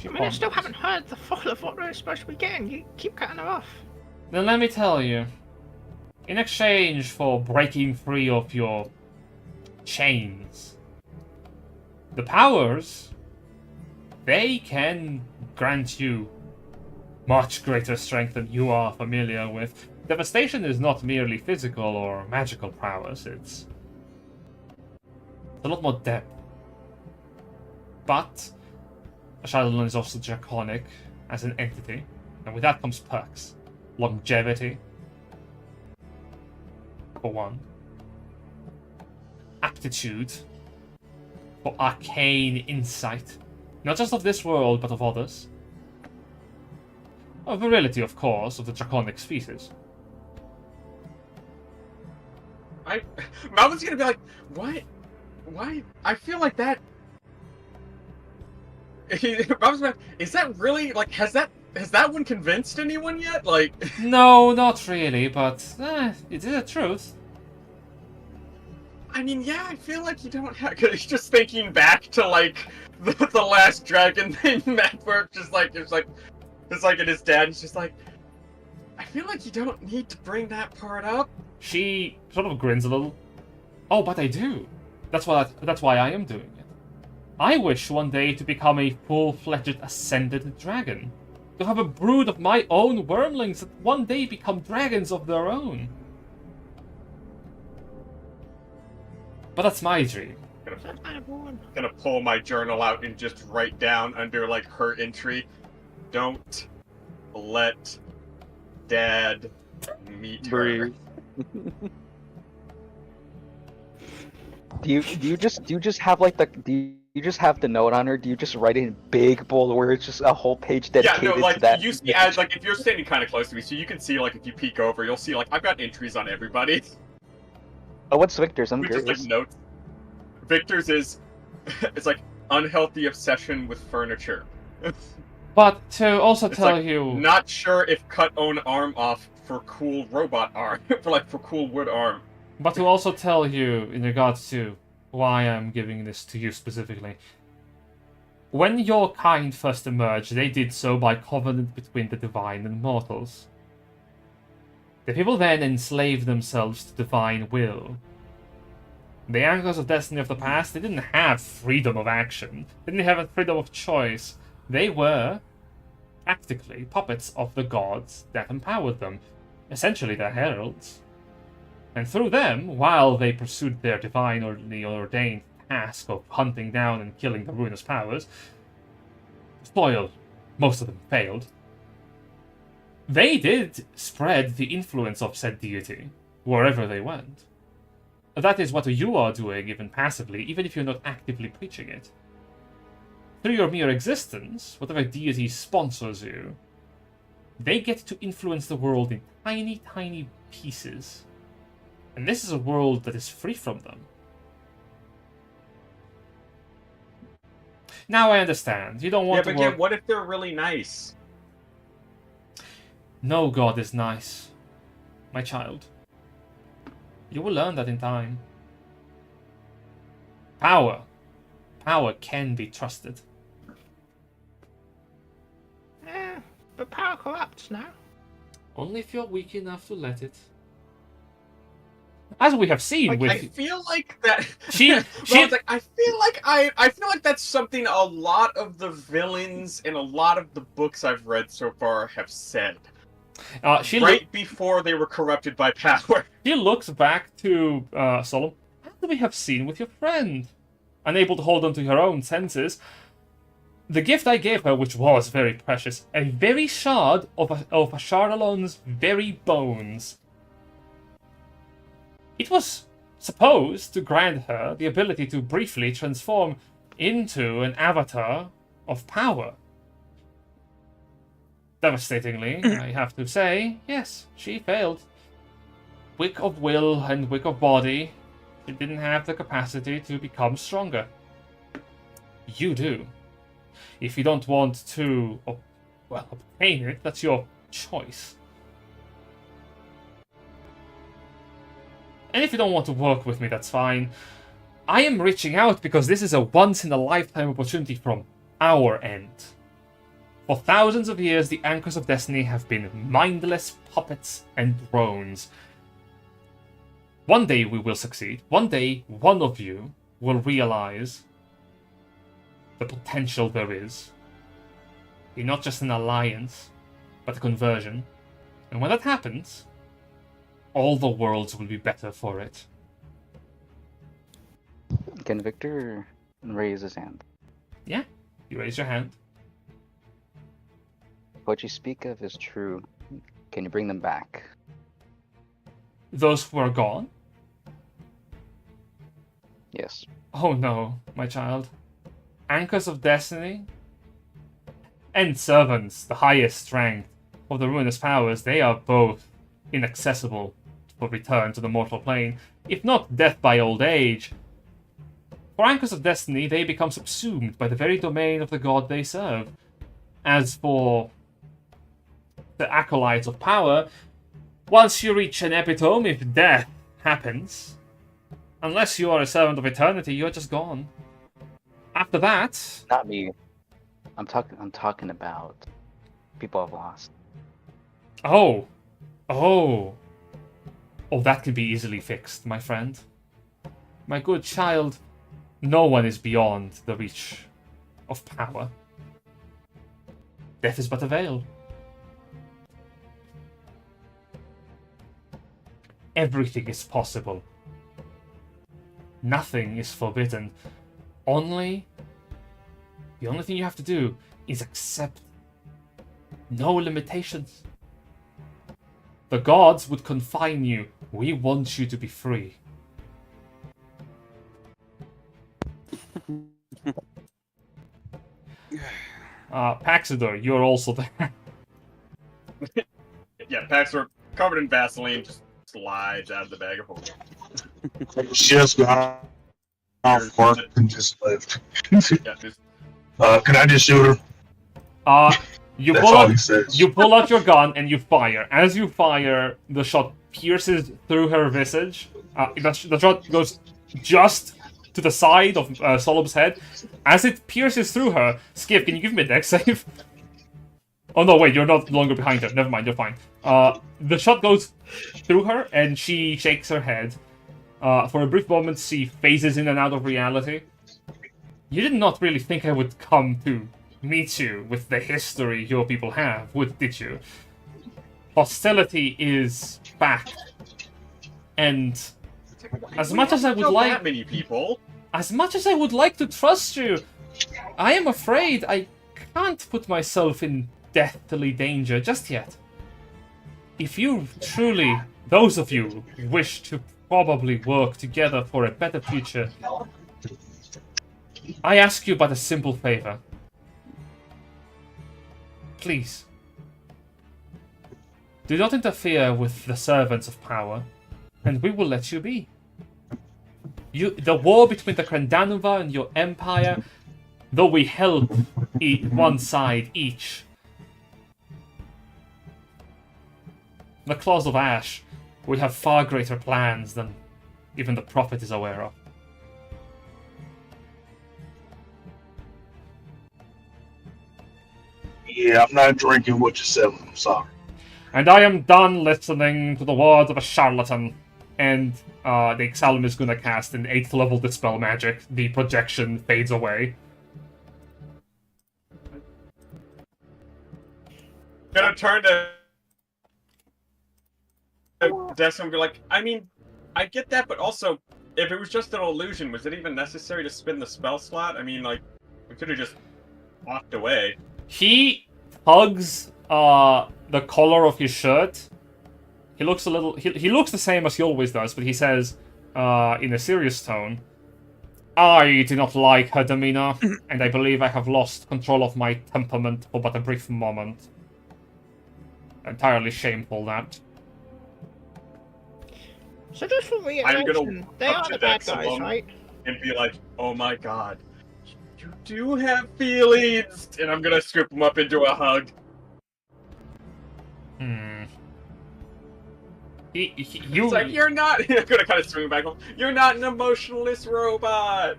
I still ponders. haven't heard the full of what we're supposed to be getting. You keep cutting her off. Then let me tell you. In exchange for breaking free of your chains, the powers, they can grant you much greater strength than you are familiar with. Devastation is not merely physical or magical prowess, it's a lot more depth. But Shadowland is also draconic as an entity, and with that comes perks. Longevity, for one. Aptitude for arcane insight, not just of this world, but of others. A virility, of course, of the draconic species. Melvin's gonna be like, what? Why? I feel like that. Melvin's like, is that really like? Has that one convinced anyone yet? Like, No, not really, but it is the truth. I mean, yeah, I feel like you don't have. Cause he's just thinking back to like the last dragon thing met where it's like in his dad. He's just like, I feel like you don't need to bring that part up. She sort of grins a little. Oh, but I do. That's why I am doing it. I wish one day to become a full-fledged ascended dragon. To have a brood of my own wormlings that one day become dragons of their own. But that's my dream. Gonna pull my journal out and just write down under like her entry, don't let Dad meet her. Do you just have like you just have the note on her? Do you just write it in big bold words, just a whole page Yeah, dedicated no, like to that? you see, as like if you're standing kind of close to me, so you can see like if you peek over, you'll see like I've got entries on everybody. Oh, what's Victor's? I'm We just curious. like notes. Victor's is it's like unhealthy obsession with furniture. But to also It's tell like, you... not sure if cut own arm off for cool robot arm, for cool wood arm. But to also tell you, in regards to why I'm giving this to you specifically, when your kind first emerged, they did so by covenant between the divine and mortals. The people then enslaved themselves to divine will. The anchors of destiny of the past, they didn't have freedom of action. They didn't have freedom of choice. They were, practically, puppets of the gods that empowered them. Essentially, their heralds. And through them, while they pursued their divinely ordained task of hunting down and killing the ruinous powers, spoiled, most of them failed, they did spread the influence of said deity wherever they went. That is what you are doing, even passively, even if you're not actively preaching it. Through your mere existence, whatever deity sponsors you, they get to influence the world in tiny, tiny pieces. And this is a world that is free from them. Now I understand. You don't want Yeah, to but work... yeah, what if they're really nice? No god is nice, my child. You will learn that in time. Power can be trusted. Yeah, but power corrupts now. Only if you're weak enough to let it. As we have seen Like, with... I feel like that. She- Well, it's like, I feel like that's something a lot of the villains in a lot of the books I've read so far have said. she Before they were corrupted by power. She looks back to Solum. As we have seen with your friend. Unable to hold on to her own senses. The gift I gave her, which was very precious, a very shard of a Chardalon's very bones. It was supposed to grant her the ability to briefly transform into an avatar of power. Devastatingly, I have to say, yes, she failed. weak of will and weak of body. She didn't have the capacity to become stronger. You do. If you don't want to, well, obtain it, that's your choice. And if you don't want to work with me, that's fine. I am reaching out because this is a once-in-a-lifetime opportunity from our end. For thousands of years, the Anchors of Destiny have been mindless puppets and drones. One day we will succeed. One day, one of you will realize the potential there is in not just an alliance, but a conversion. And when that happens, all the worlds will be better for it. Can Victor raise his hand? Yeah, you raise your hand. What you speak of is true. Can you bring them back? Those who are gone? Yes. Oh no, my child. Anchors of Destiny and servants, the highest rank of the ruinous powers, they are both inaccessible for return to the mortal plane, if not death by old age. For Anchors of Destiny, they become subsumed by the very domain of the god they serve. As for the Acolytes of Power, once you reach an epitome, if death happens, unless you are a servant of eternity, you're just gone. After that... Not me. I'm talking about people I've lost. Oh, that can be easily fixed, my friend. My good child, no one is beyond the reach of power. Death is but a veil. Everything is possible. Nothing is forbidden. The only thing you have to do is accept no limitations. The gods would confine you. We want you to be free. Paxidor, you're also there. Yeah, Paxidor, covered in Vaseline, just slides out of the bag of holding. Just got off work and just left. Yeah, just, Can I just shoot her? You That's pull all out, he says. you pull out your gun and you fire. As you fire, the shot pierces through her visage. The shot goes just to the side of Solum's head. As it pierces through her, Sk'iff, can you give me a dex save? Oh no, wait, you're no longer behind her. Never mind, you're fine. The shot goes through her and she shakes her head. For a brief moment, she phases in and out of reality. You did not really think I would come to meet you with the history your people have, did you? Hostility is back. And as much as I would like... that many people. As much as I would like to trust you, I am afraid I can't put myself in deathly danger just yet. If you truly, those of you, wish to probably work together for a better future, I ask you but a simple favor. Please, do not interfere with the servants of power, and we will let you be. The war between the Krendanuva and your empire, though we help one side each, the Claws of Ash, we have far greater plans than even the Prophet is aware of. Yeah, I'm not drinking what you're selling. I'm sorry. And I am done listening to the words of a charlatan. And the Exalum is gonna cast an 8th level Dispel Magic. The projection fades away. Gonna turn to Desmond and be like, I mean, I get that, but also, if it was just an illusion, was it even necessary to spin the spell slot? I mean, like, we could have just walked away. He tugs the collar of his shirt. He looks a little... He looks the same as he always does, but he says, in a serious tone, I do not like her demeanor, and I believe I have lost control of my temperament for but a brief moment. Entirely shameful, that. So just for reiteration, they up are to the bad guys, Dexalum right? and be like, "Oh my god, you do have feelings," and I'm gonna scoop him up into a hug. It's like, you're not. I'm gonna kind of swing back. You're not an emotionless robot.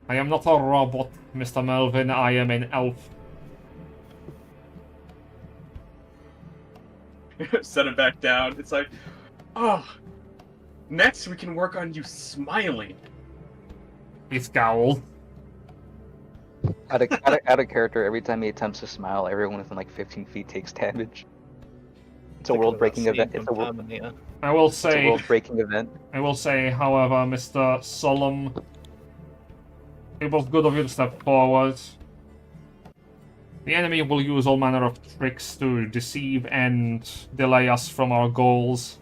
I am not a robot, Mr. Melvin. I am an elf. Set him back down. It's like, oh, next we can work on you smiling. He scowled. Out of character, every time he attempts to smile, everyone within like 15 feet takes damage. It's a world-breaking event. It's a I will It's a say, world-breaking event. I will say, however, Mr. Solum, it was good of you to step forward. The enemy will use all manner of tricks to deceive and delay us from our goals.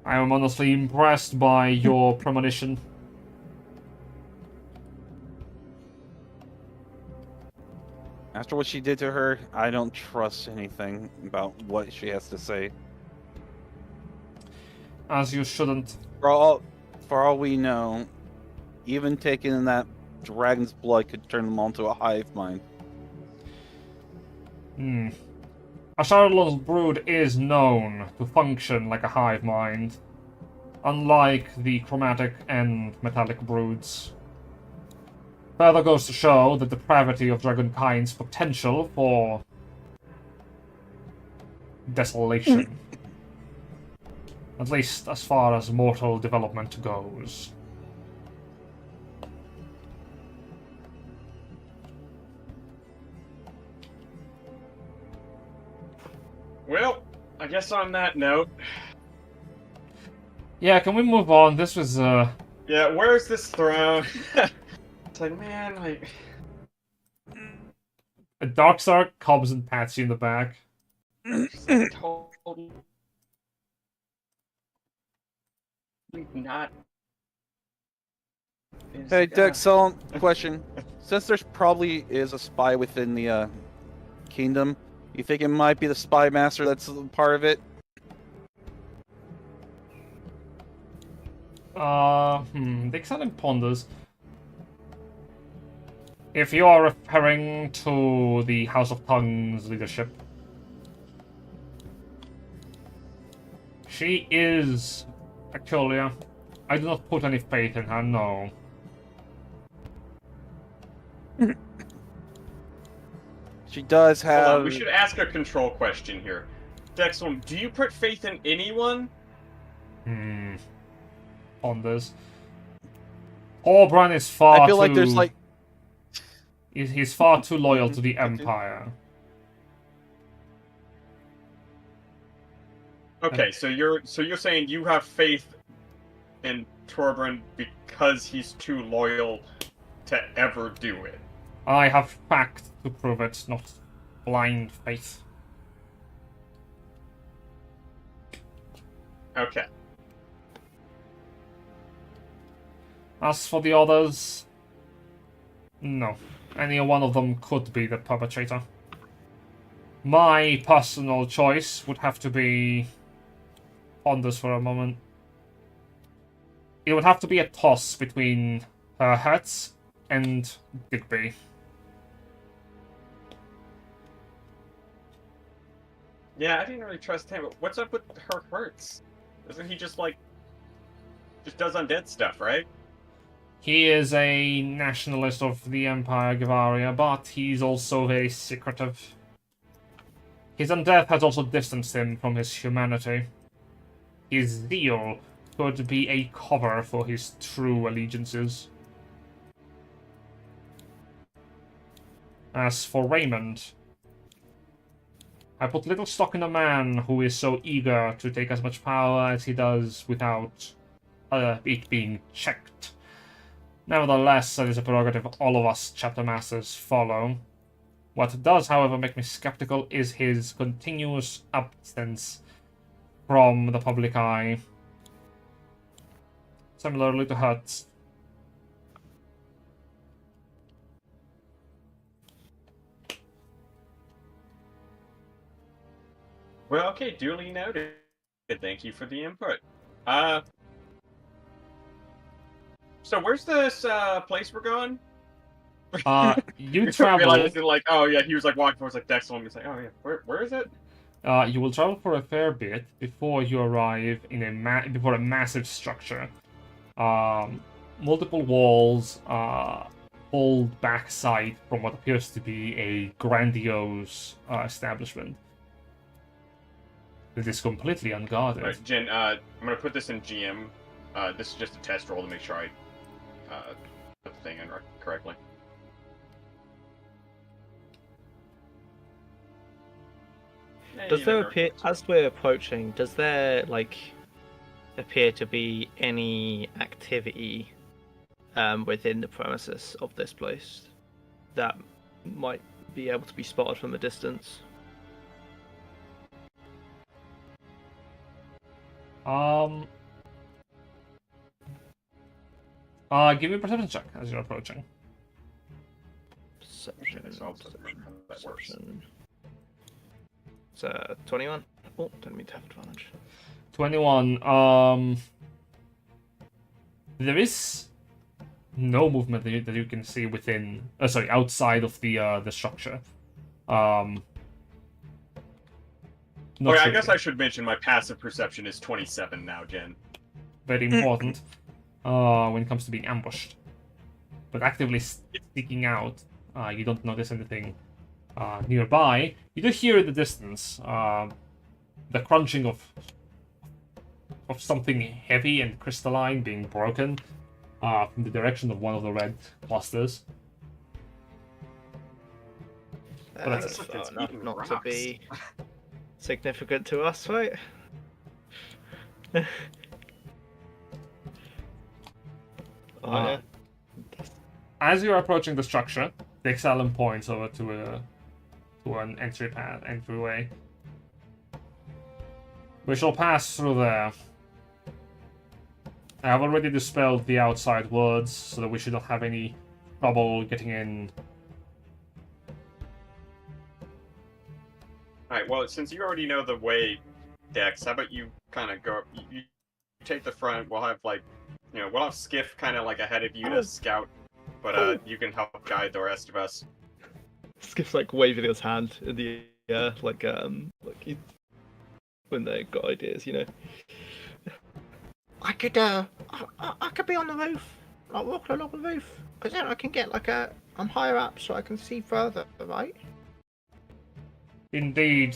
I am honestly impressed by your premonition. After what she did to her, I don't trust anything about what she has to say. As you shouldn't. For all we know, even taking that dragon's blood could turn them all into a hive mind. A Charlotte's brood is known to function like a hive mind, unlike the chromatic and metallic broods. Further goes to show the depravity of dragonkind's potential for desolation. At least as far as mortal development goes. Well, I guess on that note... Yeah, can we move on? This was, Yeah, where's this throne? It's like, man, like... A Darkstar comes and pats you in the back. Totally not... Hey, Dexalum, question. Since there's probably is a spy within the kingdom, you think it might be the spy master that's part of it? Dexalum ponders. If you are referring to the House of Tongues leadership, she is peculiar. I do not put any faith in her, no. She does have... Hold on, we should ask a control question here. Dexalum, do you put faith in anyone? Ponders. Orbran is far I feel too... like there's like... He's far too loyal to the Empire. Okay, so you're saying you have faith in Torbran because he's too loyal to ever do it. I have fact to prove it, not blind faith. Okay. As for the others, no. Any one of them could be the perpetrator. My personal choice would have to be... Ponders for a moment. It would have to be a toss between Hertz and Digby. Yeah, I didn't really trust him. What's up with her Hertz? Doesn't he just does undead stuff, right? He is a nationalist of the Empire Gavaria, but he's also very secretive. His undeath has also distanced him from his humanity. His zeal could be a cover for his true allegiances. As for Raymond, I put little stock in a man who is so eager to take as much power as he does without it being checked. Nevertheless, that is a prerogative all of us chapter masters follow. What does, however, make me skeptical is his continuous absence from the public eye. Similarly to Hertz. Well, okay, duly noted. Thank you for the input. So where's this place we're going? You travel. Realizing, like, oh yeah, he was like walking towards like Dexel, he's like, oh yeah, where is it? You will travel for a fair bit before you arrive in before a massive structure. Multiple walls hold back sight from what appears to be a grandiose establishment. It is completely unguarded. Right, Jen, I'm gonna put this in GM. This is just a test roll to make sure I put the thing in correctly. Does there appear, as we're approaching, does there like appear to be any activity within the premises of this place that might be able to be spotted from a distance? Give me a perception check as you're approaching. Perception. It's 21. Oh, don't mean to have advantage. 21. There is no movement that you can see within. Outside of the structure. Okay, I guess I should mention my passive perception is 27 now, Jen. Very important when it comes to being ambushed. But actively sticking out, you don't notice anything nearby. You do hear in the distance the crunching of something heavy and crystalline being broken from the direction of one of the red clusters. That's enough not to be significant to us, right? As you're approaching the structure, the Exalum points over to an entryway. We shall pass through there. I have already dispelled the outside wards, so that we should not have any trouble getting in. Alright, well, since you already know the way, Dex, how about you kind of go, you take the front, we'll have, like, we'll have Sk'iff kind of, like, ahead of you to scout, but, you can help guide the rest of us. Skiff's, like, waving his hand in the air, like he, when they got ideas, I could be on the roof, like walking along the roof, because then I can get I'm higher up, so I can see further, right? Indeed.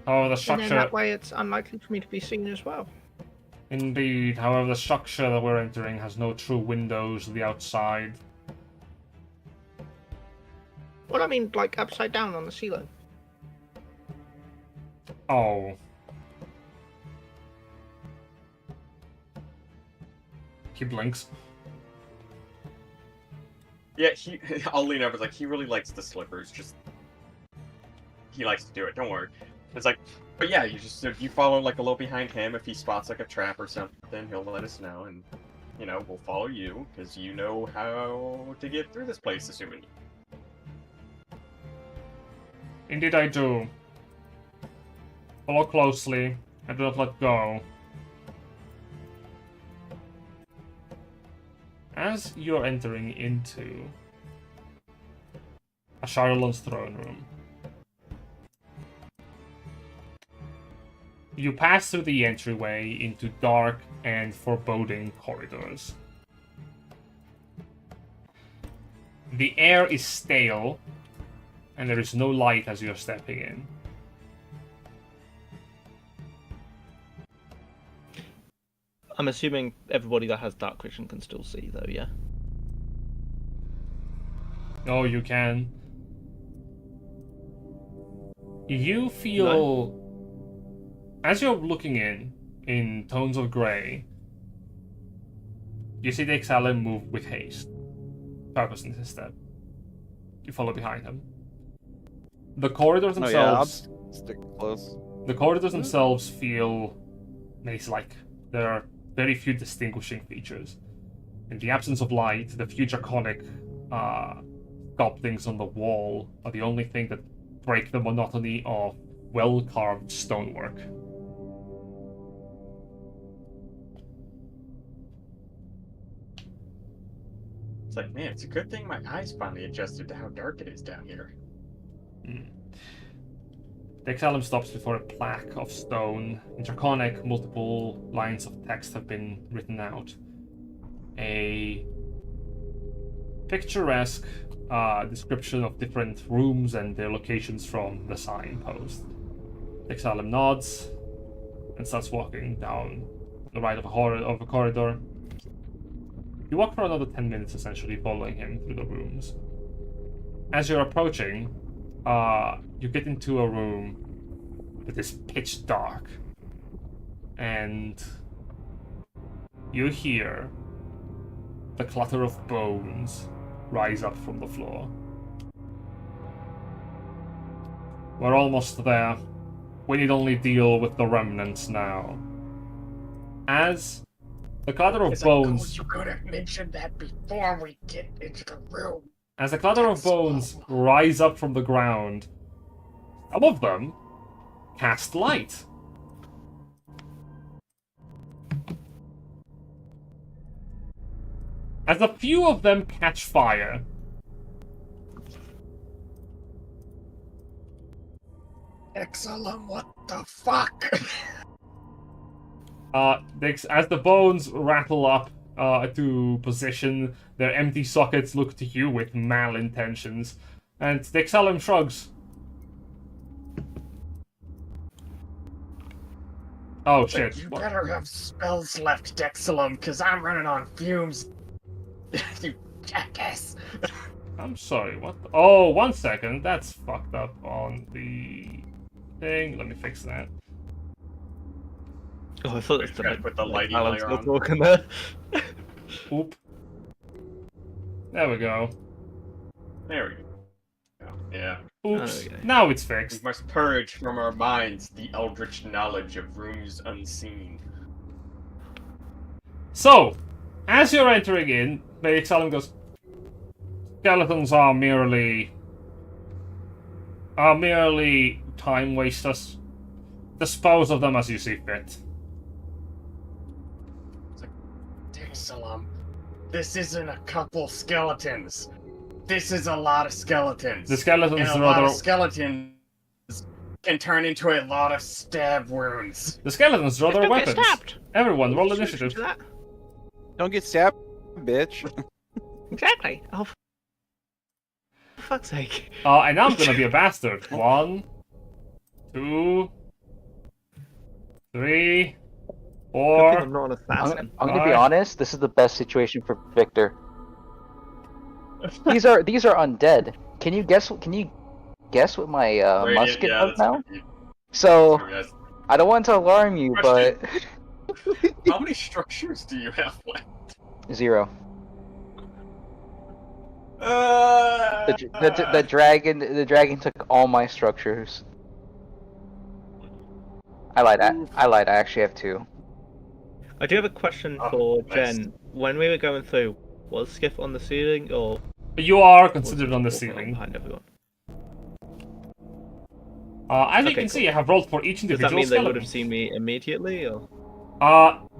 However, the And structure. then that way, it's unlikely for me to be seen as well. Indeed. However, the structure that we're entering has no true windows to the outside. Well, I mean, like upside down on the ceiling. Oh. He blinks. Yeah, I'll lean over, he really likes the slippers, he likes to do it, don't worry. It's like, but yeah, you follow, like, a little behind him. If he spots, like, a trap or something, he'll let us know, and, we'll follow you, because you know how to get through this place, assuming. Indeed I do. Follow closely, and do not let go. As you're entering into a Charlotte's throne room, you pass through the entryway into dark and foreboding corridors. The air is stale, and there is no light as you're stepping in. I'm assuming everybody that has dark vision can still see, though, yeah? Oh, you can. You feel... As you're looking in tones of grey, you see the Exalum move with haste. Purpose in his step. You follow behind him. The corridors themselves... Oh, yeah, I'll stick close. The corridors themselves feel maze-like. There are very few distinguishing features. In the absence of light, the few draconic sculptings on the wall are the only thing that break the monotony of well-carved stonework. It's like, man, it's a good thing my eyes finally adjusted to how dark it is down here. The Exalum stops before a plaque of stone. In Draconic, multiple lines of text have been written out. A picturesque description of different rooms and their locations from the signpost. The Exalum nods and starts walking down the right of a corridor. You walk for another 10 minutes, essentially, following him through the rooms. As you're approaching, you get into a room that is pitch dark, and you hear the clatter of bones rise up from the floor. We're almost there. We need only deal with the remnants now. As the clatter of bones... You could have mentioned that before we get into the room. As the clatter of bones rise up from the ground, some of them cast light. As a few of them catch fire, Excellent, what the fuck? as the bones rattle up to position, their empty sockets look to you with malintentions, and the Exalum shrugs. Oh shit. You better have spells left, Dexalum, because I'm running on fumes. You jackass. I'm sorry, what? Oh, 1 second. That's fucked up on the thing. Let me fix that. Oh, I thought We it was tried to put the lighting Alan layer still on. talking there. Oop. There we go. There we go. Yeah. Oops. Okay. Now it's We fixed. must purge from our minds the eldritch knowledge of rooms unseen. So, as you're entering in, the Exalum goes, skeletons are merely time wasters. Dispose of them as you see fit. Dexalum, this isn't a couple skeletons. This is a lot of skeletons. The skeletons and a are lot rather... of skeletons can turn into a lot of stab wounds. The skeletons draw their Don't get weapons. stabbed. Everyone, roll Shoot initiative. to that. Don't get stabbed, bitch. Exactly. Oh, for fuck's sake. And I'm gonna be a bastard. 1, 2, 3, Good thing 4. I'm not an assassin. I'm gonna be Alright. honest. This is the best situation for Victor. These are undead. Can you guess what my Radiant, musket yeah, does that's now? pretty- So yes. I don't want to alarm you, but Question. How many structures do you have left? 0. Uh, The dragon took all my structures. I lied. I actually have 2. I do have a question Oh, for nice. Jen. When we were going through, was Sk'iff on the ceiling or You are was considered he on the walking ceiling. behind everyone? As you Okay, can see, cool. I have rolled for each Does individual that mean they would skeleton. have seen me immediately, or?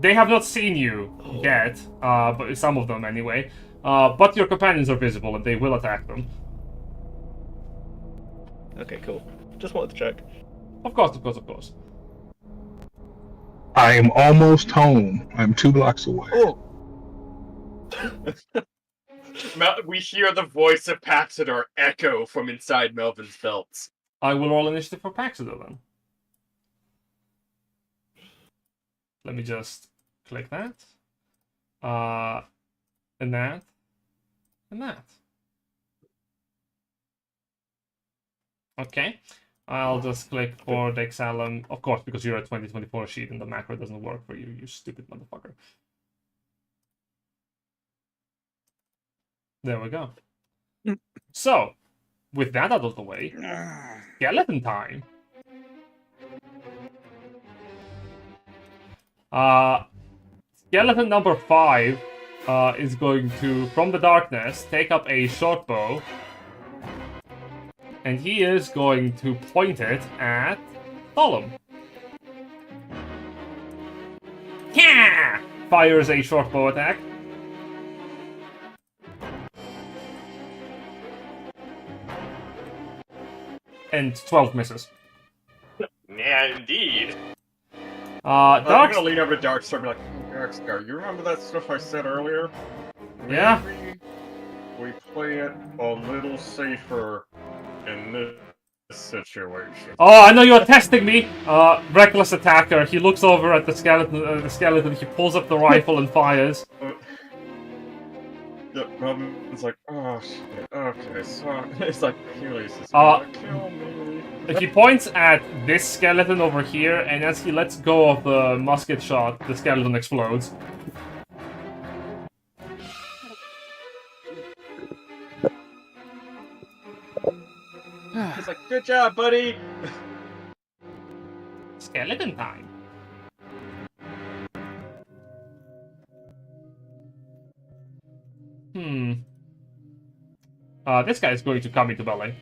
They have not seen you Oh. yet, but some of them anyway. But your companions are visible and they will attack them. Okay, cool. Just wanted to check. Of course, of course, of course. I am almost home. I'm 2 blocks away. Oh, We hear the voice of Paxidor echo from inside Melvin's belts. I will roll initiative for Paxidor then. Let me just click that. And that. And that. Okay. I'll just click for the Exalum. Of course, because you're a 2024 sheet and the macro doesn't work for you, you stupid motherfucker. There we go. So, with that out of the way, skeleton time. Skeleton number 5 is going to, from the darkness, take up a short bow. And he is going to point it at Solum. Yeah! Fires a short bow attack. And 12 misses. Yeah, indeed. Dark. I'm gonna lean over to Darkstar and be like, Darkstar, you remember that stuff I said earlier? Yeah. Maybe we play it a little safer in this situation. Oh, I know you're testing me. Reckless attacker. He looks over at the skeleton. He pulls up the rifle and fires. Yep, Melvin's like, oh shit, okay, so it's like, Helius is gonna kill me. He points at this skeleton over here, and as he lets go of the musket shot, the skeleton explodes. He's like, good job, buddy! Skeleton time. This guy is going to come into melee.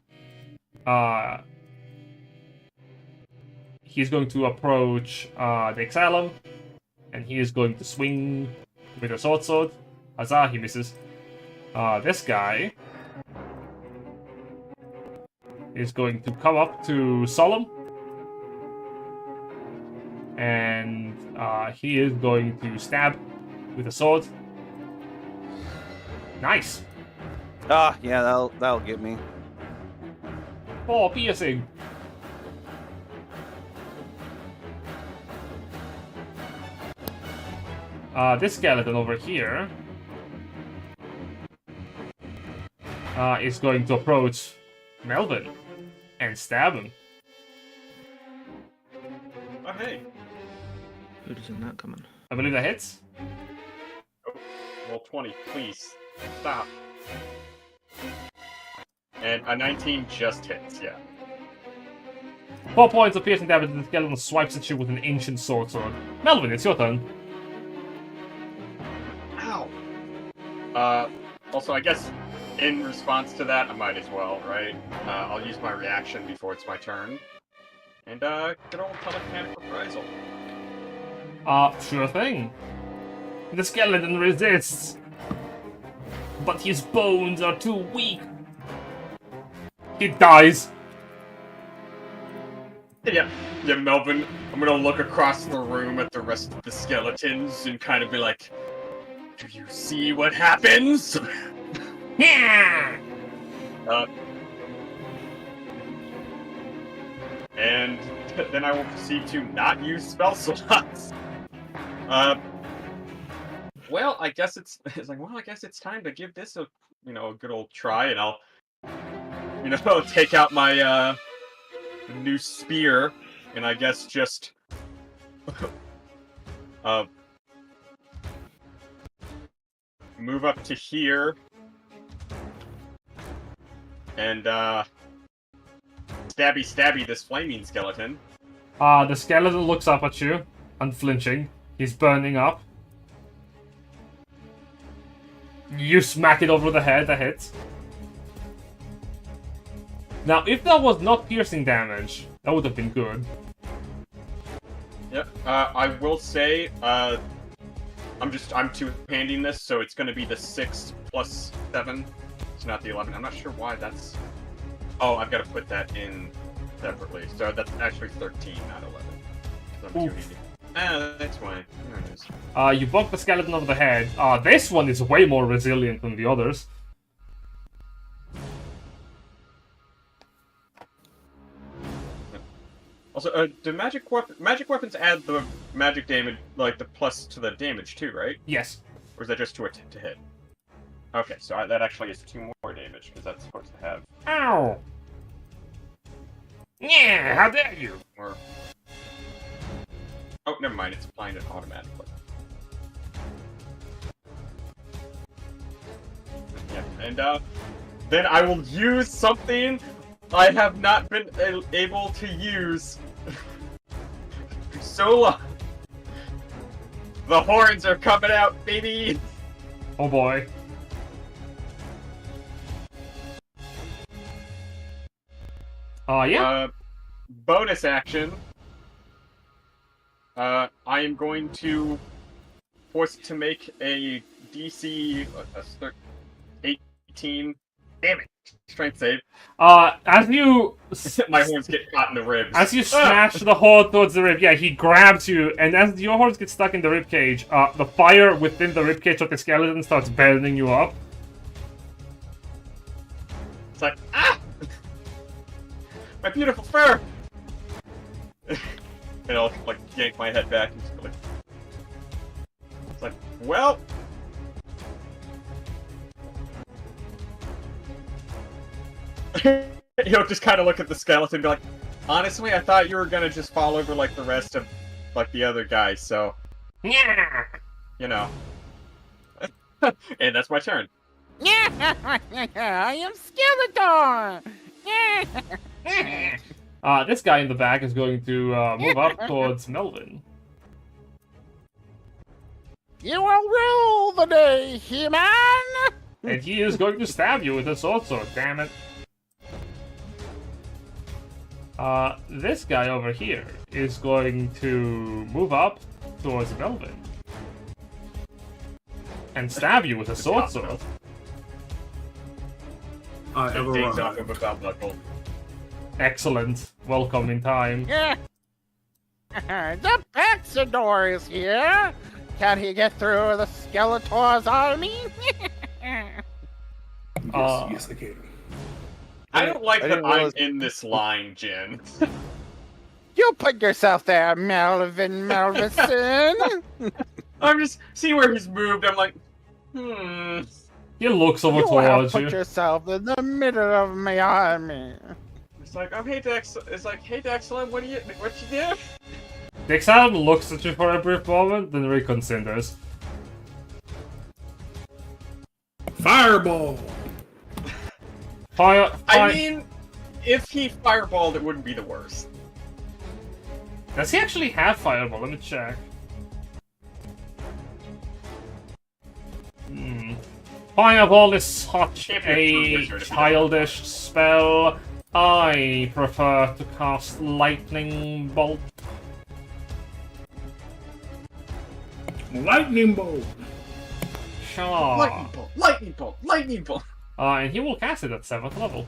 He's going to approach the Exilum, and he is going to swing with a sword. Huzzah, he misses. This guy is going to come up to Solum, and he is going to stab with a sword. Nice. Ah, yeah, that'll get me. 4 piercing. This skeleton over here is going to approach Melvin and stab him. Oh, hey. Who doesn't that coming? I believe that hits. Oh, roll 20, please. Stop. And a 19 just hits, yeah. 4 points of piercing damage, and the skeleton swipes at you with an ancient sword. Melvin, it's your turn. Ow! Also, I guess in response to that, I might as well, right? I'll use my reaction before it's my turn. And, good old telekinetic reprisal. Sure thing. The skeleton resists, but his bones are too weak. He dies. Yeah, Melvin, I'm gonna look across the room at the rest of the skeletons and kind of be like, do you see what happens? Yeah. And then I will proceed to not use spell slots. Well, I guess it's like, well, I guess it's time to give this a, a good old try, and I'll, take out my, new spear, and I guess just, move up to here, and, stabby this flaming skeleton. The skeleton looks up at you, unflinching. He's burning up. You smack it over the head, that hits. Now, if that was not piercing damage, that would have been good. Yep, I will say, I'm two-handing this, so it's gonna be the 6 plus 7. It's not the 11. I'm not sure why that's... Oh, I've got to put that in separately. So that's actually 13, not 11. So I'm two-handing. That's fine. There it is. You bonk the skeleton over the head. This one is way more resilient than the others. Also, do magic weapons add the magic damage, like the plus to the damage too, right? Yes. Or is that just to hit? Okay, so that actually is 2 more damage, because that's supposed to have... Ow! Yeah, how dare you! Or... Oh, never mind, it's applying it automatically. Yeah, and then I will use something I have not been able to use so long. The horns are coming out, baby! Oh boy. Bonus action. I am going to force it to make a DC 18. Damn it! Strength save. As you My horns get caught in the ribs. As you smash the hole towards the rib, yeah, he grabs you, and as your horns get stuck in the rib cage, the fire within the rib cage of the skeleton starts burning you up. It's like, ah! My beautiful fur! And I'll, like, yank my head back and just go like... It's like, well... He'll just kind of look at the skeleton and be like, honestly, I thought you were gonna just fall over like the rest of, like, the other guys, so... Yeah. You know. And that's my turn. I am Skeletor! This guy in the back is going to move up towards Melvin. You will rule the day, He-Man! And he is going to stab you with a sword, damn it. This guy over here is going to move up towards Melvin. And stab you with a sword. And takes off with a belt buckle. Excellent. Welcome in time. The Paxidor is here! Can he get through the Skeletor's army? Yes, I can. I don't like I that didn't I'm realize- in this line, Jen. You put yourself there, Melvin Melvison! I'm just see where he's moved. I'm like, He looks over You have towards put you. yourself in the middle of my army. It's like, oh hey Dex. It's like, hey Dexlin, what you do? Dexalum looks at you for a brief moment, then reconsiders. Fireball! Fire. I mean, if he fireballed, it wouldn't be the worst. Does he actually have Fireball? Let me check. Fireball is such Can't be a true a wizard if you don't. childish spell. I prefer to cast Lightning Bolt. Lightning bolt! Sure. Lightning bolt, lightning bolt, lightning bolt. And he will cast it at 7th level.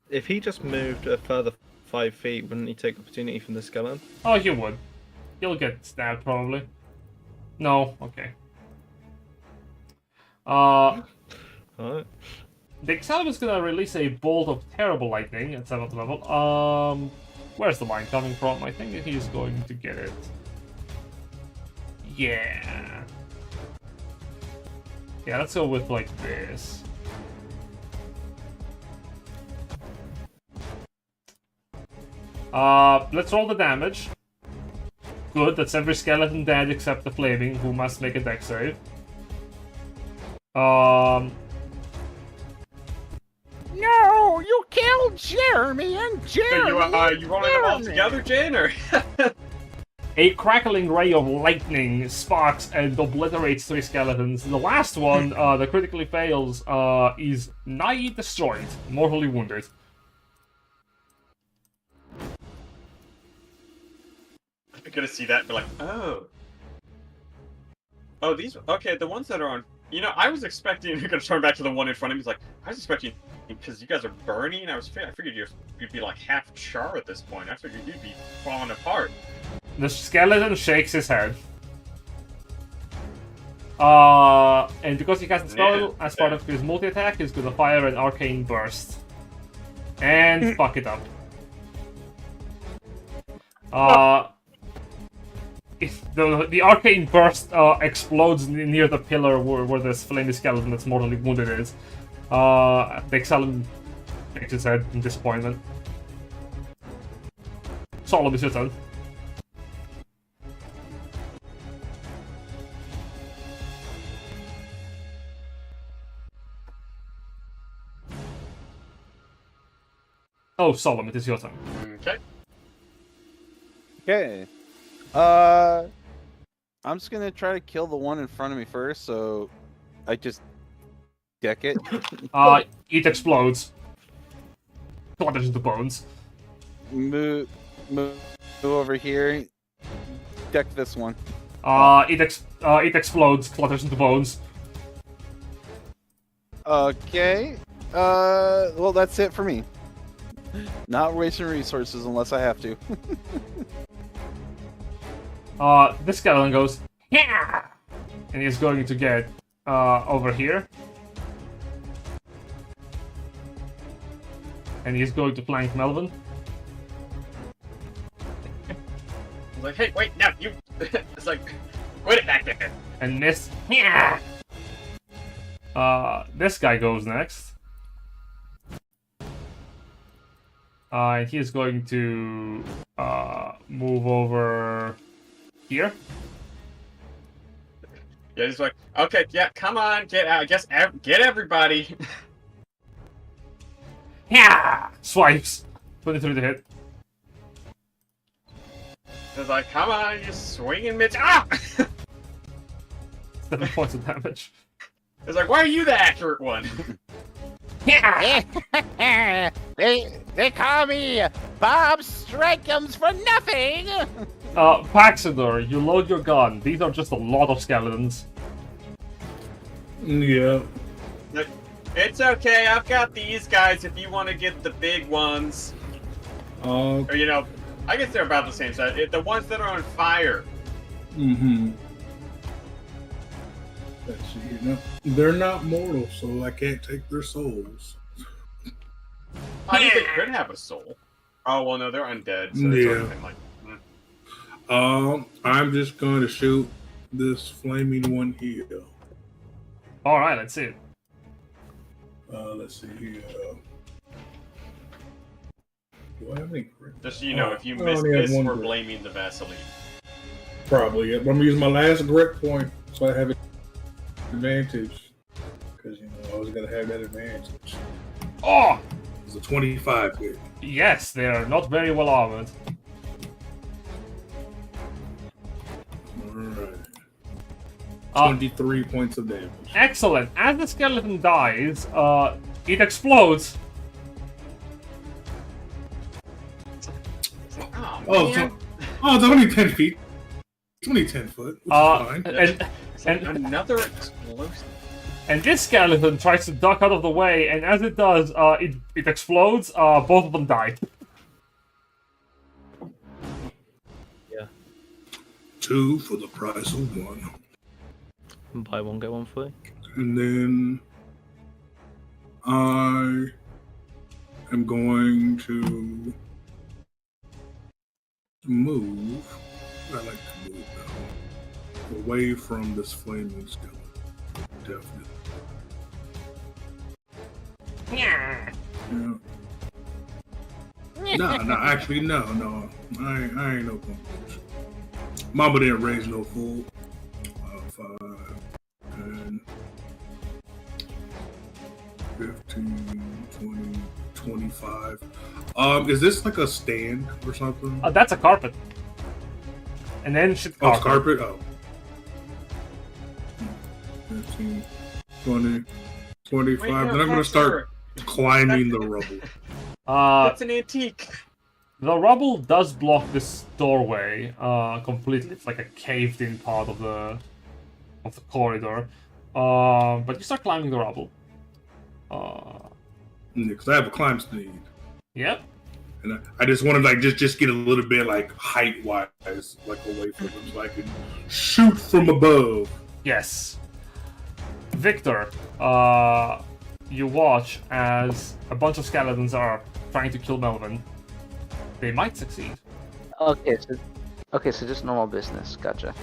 If he just moved a further 5 feet, wouldn't he take opportunity from the skeleton? Oh, he would. He'll get stabbed, probably. No, okay. Alright. The Excalibur is gonna release a bolt of terrible lightning at 7th level. Where's the line coming from? I think that he's going to get it. Yeah. Yeah, let's go with like this. Let's roll the damage. Good, that's every skeleton dead except the flaming, who must make a dex save. No, you killed Jeremy and So Jeremy. you rolling them all together, Jen, or? A crackling ray of lightning sparks and obliterates 3 skeletons. The last one, that critically fails, is nigh destroyed, mortally wounded. I'm gonna see that and be like, oh. Oh, these, okay, the ones that are on, you know, I was expecting, you're gonna turn back to the one in front of me, he's like, I was expecting, because you guys are burning, I figured you'd be like half char at this point, I figured you'd be falling apart. The skeleton shakes his head. And because he casts a spell as part of his multi-attack, he's gonna fire an arcane burst. And fuck it up. The arcane burst explodes near the pillar where this flaming skeleton that's mortally wounded is. The Exalum shakes his head in disappointment. Solum, is your turn. Oh, Solum, it is your turn. Okay. Okay. I'm just gonna try to kill the one in front of me first, so I just deck it. It explodes. Clatters into bones. Move over here. Deck this one. It explodes, clatters into bones. Okay. Well, that's it for me. Not wasting resources unless I have to. This skeleton goes, yeah, and he's going to get over here, and he's going to flank Melvin. I was like, hey, wait, no, you. It's like, quit it back there. And miss. Yeah. This guy goes next. And he is going to move over here. Yeah, he's like, okay, yeah, come on, get everybody. Yeah. Swipes. 23 to hit. It's like, come on, you swinging bitch. Ah! 7 points of damage. It's like, why are you the accurate one? Yeah. They call me Bob Strike'ems for nothing. Paxidor, you load your gun. These are just a lot of skeletons. Yeah. Like, it's okay, I've got these guys if you want to get the big ones. Or, you know, I guess they're about the same size. The ones that are on fire. Mm-hmm. Let's see here. No, they're not mortal, so I can't take their souls. I mean, they could have a soul. Oh, well, no, they're undead. So it's sort of like, I'm just going to shoot this flaming one here. Alright, let's see it. Let's see here. Do I have any crit? just so you know, if you I miss only have this, one we're crit. blaming the Vaseline. Probably. I'm going to use my last grit point so I have an advantage. Because, you know, I was going to have that advantage. Oh! It's a 25 hit. Yes, they are not very well armored. Alright. Uh, 23 points of damage. Excellent. As the skeleton dies, it explodes. Oh, man. it's only 10 feet. It's only 10 foot, which is fine. And Another explosive. and this skeleton tries to duck out of the way, and as it does, it explodes. Both of them die. Yeah. 2 for the price of 1. Buy one, get one free. And then I am going to move. I like to move now. Away from this flaming skeleton. Definitely. Yeah. Yeah. No, actually, no. I ain't no punk. Mama didn't raise no fool. 5, 10, 15, 20, 25. Is this like a stand or something? That's a carpet. And then shit Oh, carpet. it's carpet? Oh. 15, 20, 25. Wait, no, then I'm going to start climbing the rubble. That's an antique. The rubble does block this doorway completely. It's like a caved-in part of the corridor. But you start climbing the rubble. Because I have a climb speed. Yep. And I just want to like just get a little bit like height-wise, like away from them so I can shoot from above. Yes. Victor, you watch as a bunch of skeletons are trying to kill Melvin. They might succeed. Okay, so just normal business. Gotcha.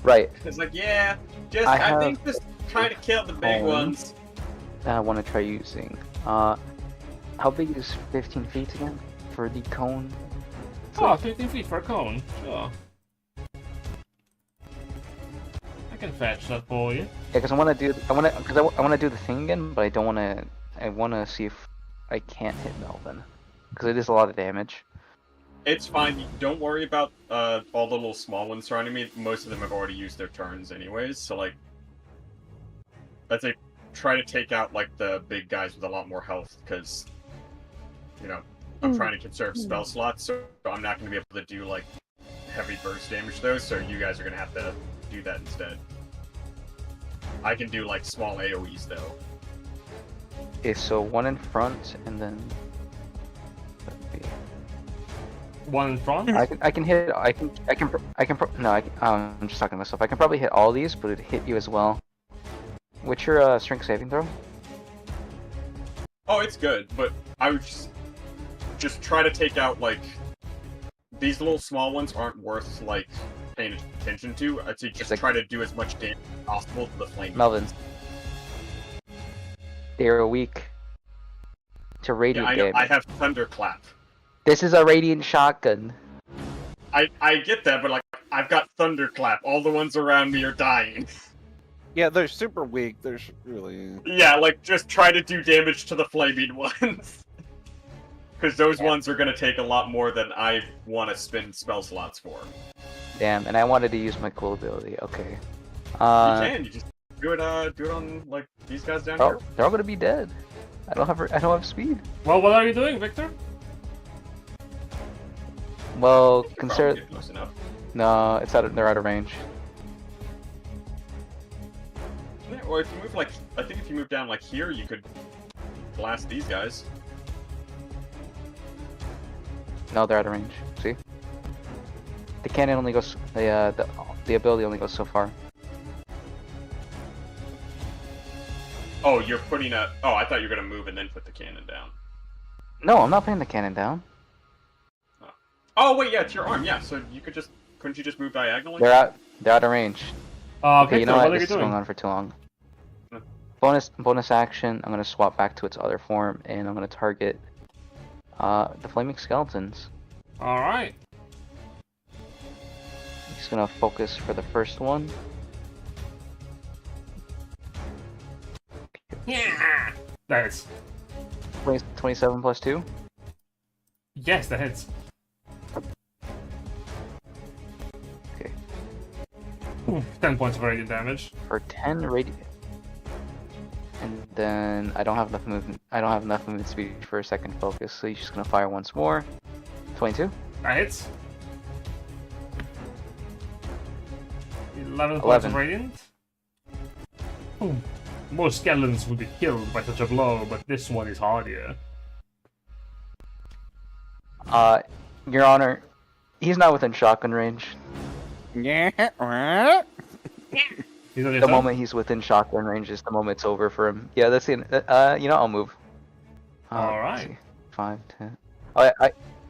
Right. It's like, yeah, just I I think just trying to kill the big ones. That I want to try using. How big is 15 feet again for the cone? Oh, 15 feet for a cone. Sure. I can fetch that for you. Yeah, because I want to do the thing again, but I don't want to. I want to see if I can't hit Melvin because it is a lot of damage. It's fine. Don't worry about all the little small ones surrounding me. Most of them have already used their turns anyways. So like, let's say try to take out like the big guys with a lot more health because, you know, I'm trying to conserve spell slots, so I'm not going to be able to do like heavy burst damage those. So you guys are going to have to do that instead. I can do like small AOE's though. Okay, so one in front, and then One in front? I can hit. No, I'm just talking to myself. I can probably hit all these, but it hit you as well. What's your strength saving throw? Oh, it's good, but I would just try to take out like these little small ones aren't worth like paying attention to. I'd say just try to do as much damage as possible to the flame. Melvin. They're weak to radiant I know. damage. I have thunderclap. This is a radiant shotgun. I get that, but like I've got thunderclap. All the ones around me are dying. Yeah, they're super weak. There's really. Yeah, like just try to do damage to the flaming ones. Because those ones are gonna take a lot more than I want to spend spell slots for. Damn, and I wanted to use my cool ability. Okay. You can. You just do it on like these guys down here. They're all gonna be dead. I don't have speed. Well, what are you doing, Victor? Well, You can consider. probably get close enough. No, they're out of range. Yeah, or if you move like, I think if you move down like here, you could blast these guys. No, they're out of range. See? The cannon only goes. The ability only goes so far. Oh, you're putting a. Oh, I thought you were gonna move and then put the cannon down. No, I'm not putting the cannon down. Oh wait, yeah, it's your arm. Yeah, so you could just. Couldn't you just move diagonally? They're out of range. Okay, Victor, you know what what? are This you is going doing? on for too long. Hmm. Bonus action. I'm gonna swap back to its other form, and I'm gonna target the flaming skeletons. Alright. He's gonna focus for the first one. Yeah! That hits. 27 plus 2. Yes, that hits. Okay. Ooh, 10 points of radiant damage. For 10 radiant. And then I don't have enough movement. I don't have enough movement speed for a second focus, so he's just gonna fire once more. 22. That hits. 11 points of 11. radiant. Ooh. Most skeletons would be killed by such a blow, but this one is hardier. Your Honor, he's not within shotgun range. Yeah. He's on your The turn? moment he's within shotgun range is the moment it's over for him. Yeah, that's the you know, I'll move. Alright. Let's see. 5, 10.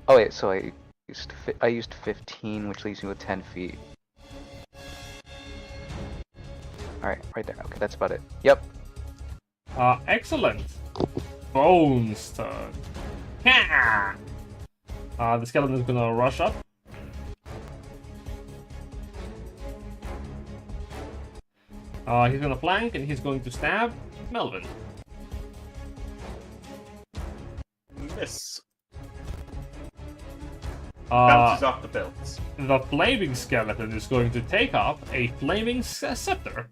Oh wait, so I used 15, which leaves me with 10 feet. Alright, right there. Okay, that's about it. Yep. Excellent. Bones turn. Ha! The skeleton's gonna rush up. He's gonna flank and he's going to stab Melvin. Miss. Uh, Bounces off the belts. the flaming skeleton is going to take up a flaming scepter.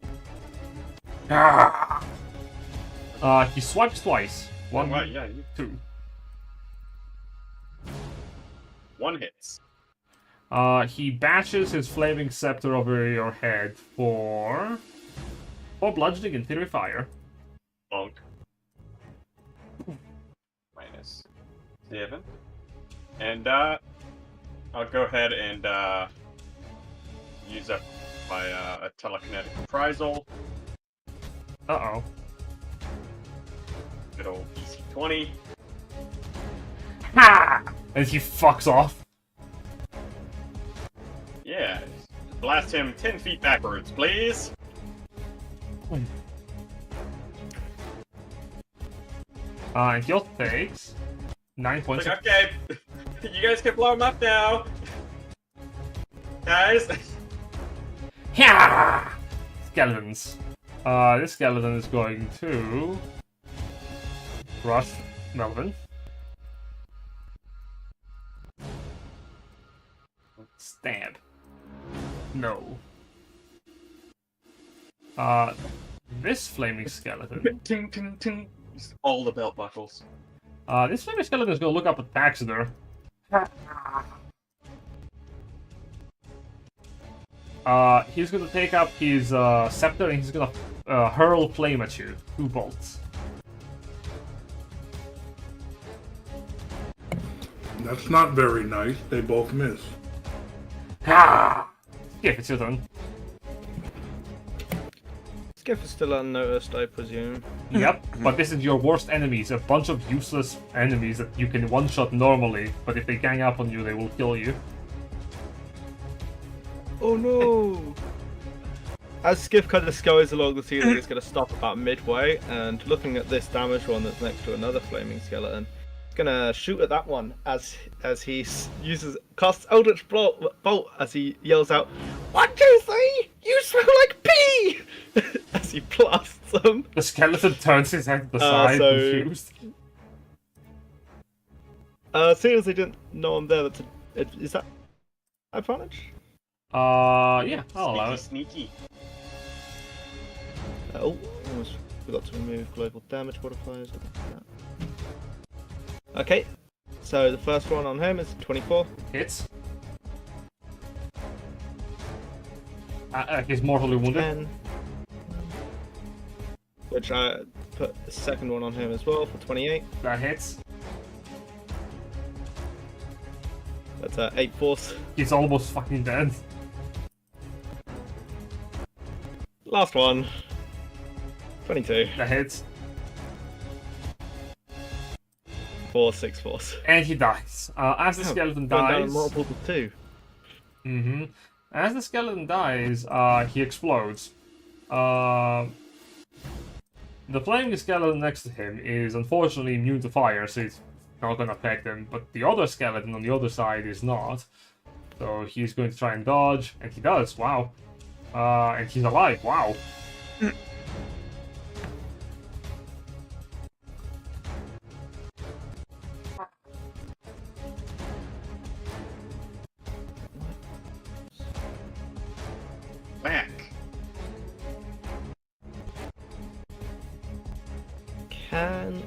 He swipes twice. One, Right, yeah, you, 2. one hits. He bashes his flaming scepter over your head for bludgeoning and theory fire. Bonk. Minus 7. And I'll go ahead and use up my a telekinetic reprisal. Uh-oh. Good old DC-20. Ha! And he fucks off. Yeah. Blast him 10 feet backwards, please. And he'll takes 9 points Like, of... okay, you guys can blow him up now. Guys. Yeah! Skeletons. This skeleton is going to rush Melvin. Stab. No. This flaming skeleton Ting, ting, ting. Just all the belt buckles. This flaming skeleton is gonna look up at Paxidor. He's gonna take up his scepter and he's gonna hurl flame at you. 2 bolts. That's not very nice. They both miss. Sk'iff, it's your turn. Sk'iff is still unnoticed, I presume. Yep, but this is your worst enemies. A bunch of useless enemies that you can one-shot normally, but if they gang up on you, they will kill you. Oh no! As Sk'iff kind of scurries along the ceiling, it's going to stop about midway, and looking at this damage one that's next to another flaming skeleton, it's going to shoot at that one as he casts Eldritch Bolt as he yells out, 1, 2, 3! You smell like pee! as he blasts them. The skeleton turns his head to the side, confused. Seeing as they didn't know I'm there, is that advantage? Yeah, I'll allow it. Sneaky. Almost forgot to remove global damage modifiers. Okay, so the first one on him is 24. Hits. He's mortally wounded. 10. Which I put the second one on him as well for 28. That hits. That's 8 force. He's almost fucking dead. Last one. 22. That hits. For 6 force. And he dies. As the skeleton Going down dies... multiple to 2. Mm-hmm. As the skeleton dies, he explodes. The flaming skeleton next to him is unfortunately immune to fire, so it's not going to affect him. But the other skeleton on the other side is not. So he's going to try and dodge, and he does. Wow. And he's alive. Wow. Back. Can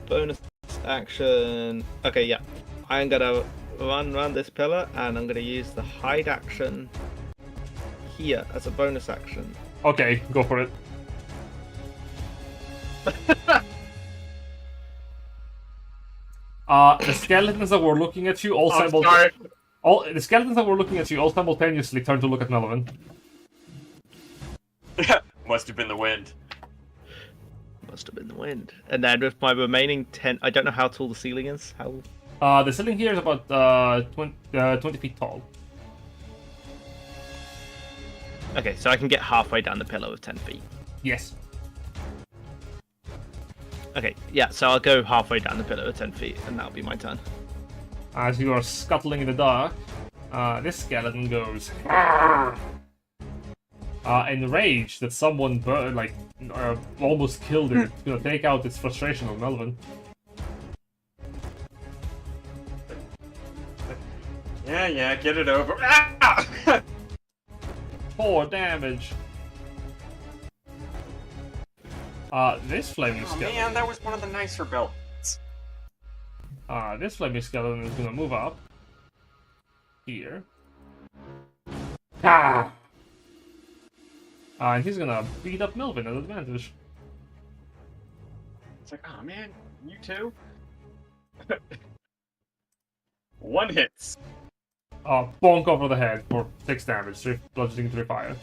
bonus action. Okay, yeah. I'm gonna run around this pillar and I'm gonna use the hide action here as a bonus action. Okay, go for it. The skeletons that were looking at you all the skeletons that were looking at you all simultaneously turn to look at Melvin. Must have been the wind. Must have been the wind. And then with my remaining 10, I don't know how tall the ceiling is. How? The ceiling here is about 20 feet tall. Okay, so I can get halfway down the pillar with 10 feet. Yes. Okay, yeah, so I'll go halfway down the pillar with 10 feet, and that'll be my turn. As you are scuttling in the dark, this skeleton goes enraged that someone almost killed it. It's gonna take out its frustration on Melvin. Yeah, get it over. Ah! 4 damage. This flaming Oh skeleton. man, that was one of the nicer belts. This flaming skeleton is gonna move up here. And he's gonna beat up Melvin at advantage. It's like, oh man, you too? 1 hits. Bonk over the head for 6 damage, 3 bludgeoning, 3 fire.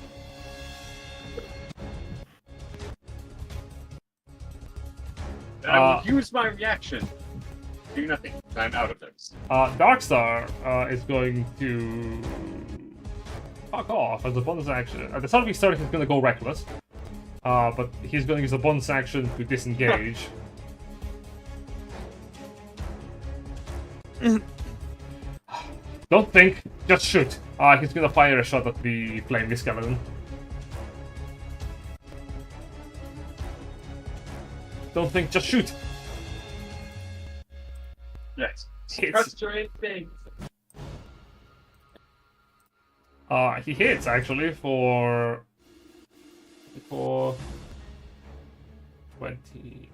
I will use my reaction. Do nothing. I'm out of those. Darkstar is going to fuck off as a bonus action. At the start of his turn, he's going to go reckless. But he's going to use a bonus action to disengage. Don't think, just shoot. He's going to fire a shot at the flaming skeleton. Don't think, just shoot. Yes. Hits. Trust your instincts. He hits actually for 20,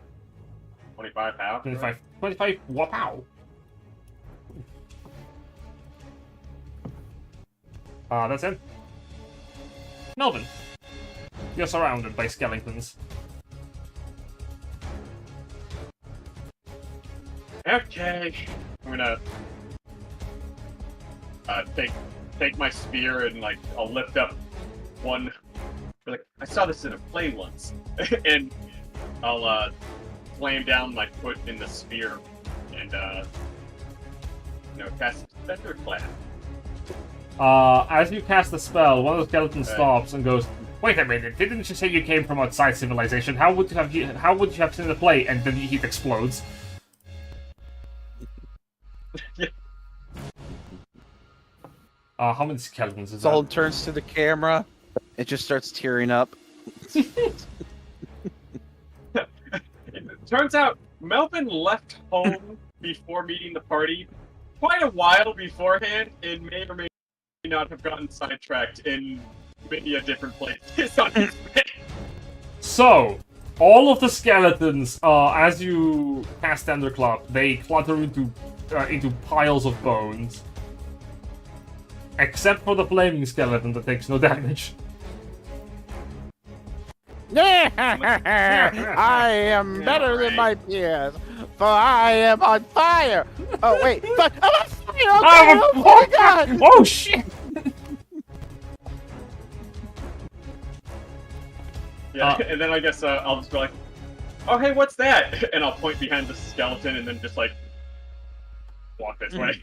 25 half. 25, 25, wow. That's him. Melvin, you're surrounded by skeletons. Okay, I'm gonna take my spear and like I'll lift up one. Like I saw this in a play once, and I'll slam down my foot in the spear and cast Thunderclap. As you cast the spell, one of the skeletons stops and goes, "Wait a minute! Didn't you say you came from outside civilization? How would you have seen the play?" And then he explodes. How many skeletons is Solum that? turns to the camera. It just starts tearing up. Turns out Melvin left home before meeting the party quite a while beforehand and may or may not have gotten sidetracked in many a different place on his way. So, all of the skeletons, as you cast Thunderclap, they clutter into piles of bones. Except for the flaming skeleton that takes no damage. I am better than my peers, for I am on fire. Oh wait, but I'm on fire! Oh my god! Oh shit! Yeah, and then I guess I'll just go like, "Oh hey, what's that?" And I'll point behind the skeleton and then just like walk this way.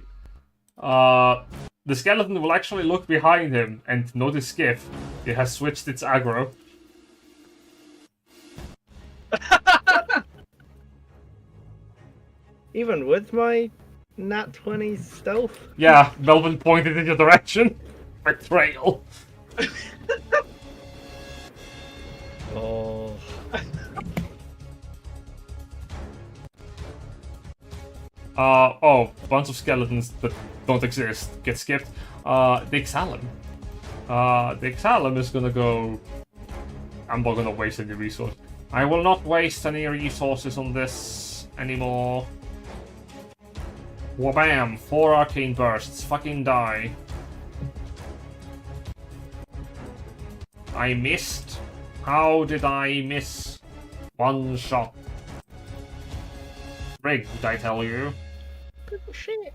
The skeleton will actually look behind him and notice Sk'iff. It has switched its aggro. Even with my nat 20 stealth? Yeah, Melvin pointed in your direction. Betrayal. Oh. Bunch of skeletons that don't exist get skipped. The Exhalum. The Exhalum is gonna go... I'm not gonna waste any resource. I will not waste any resources on this anymore. Wabam! 4 arcane bursts. Fucking die. I missed. How did I miss? One shot. Rigged, did I tell you? Good shit.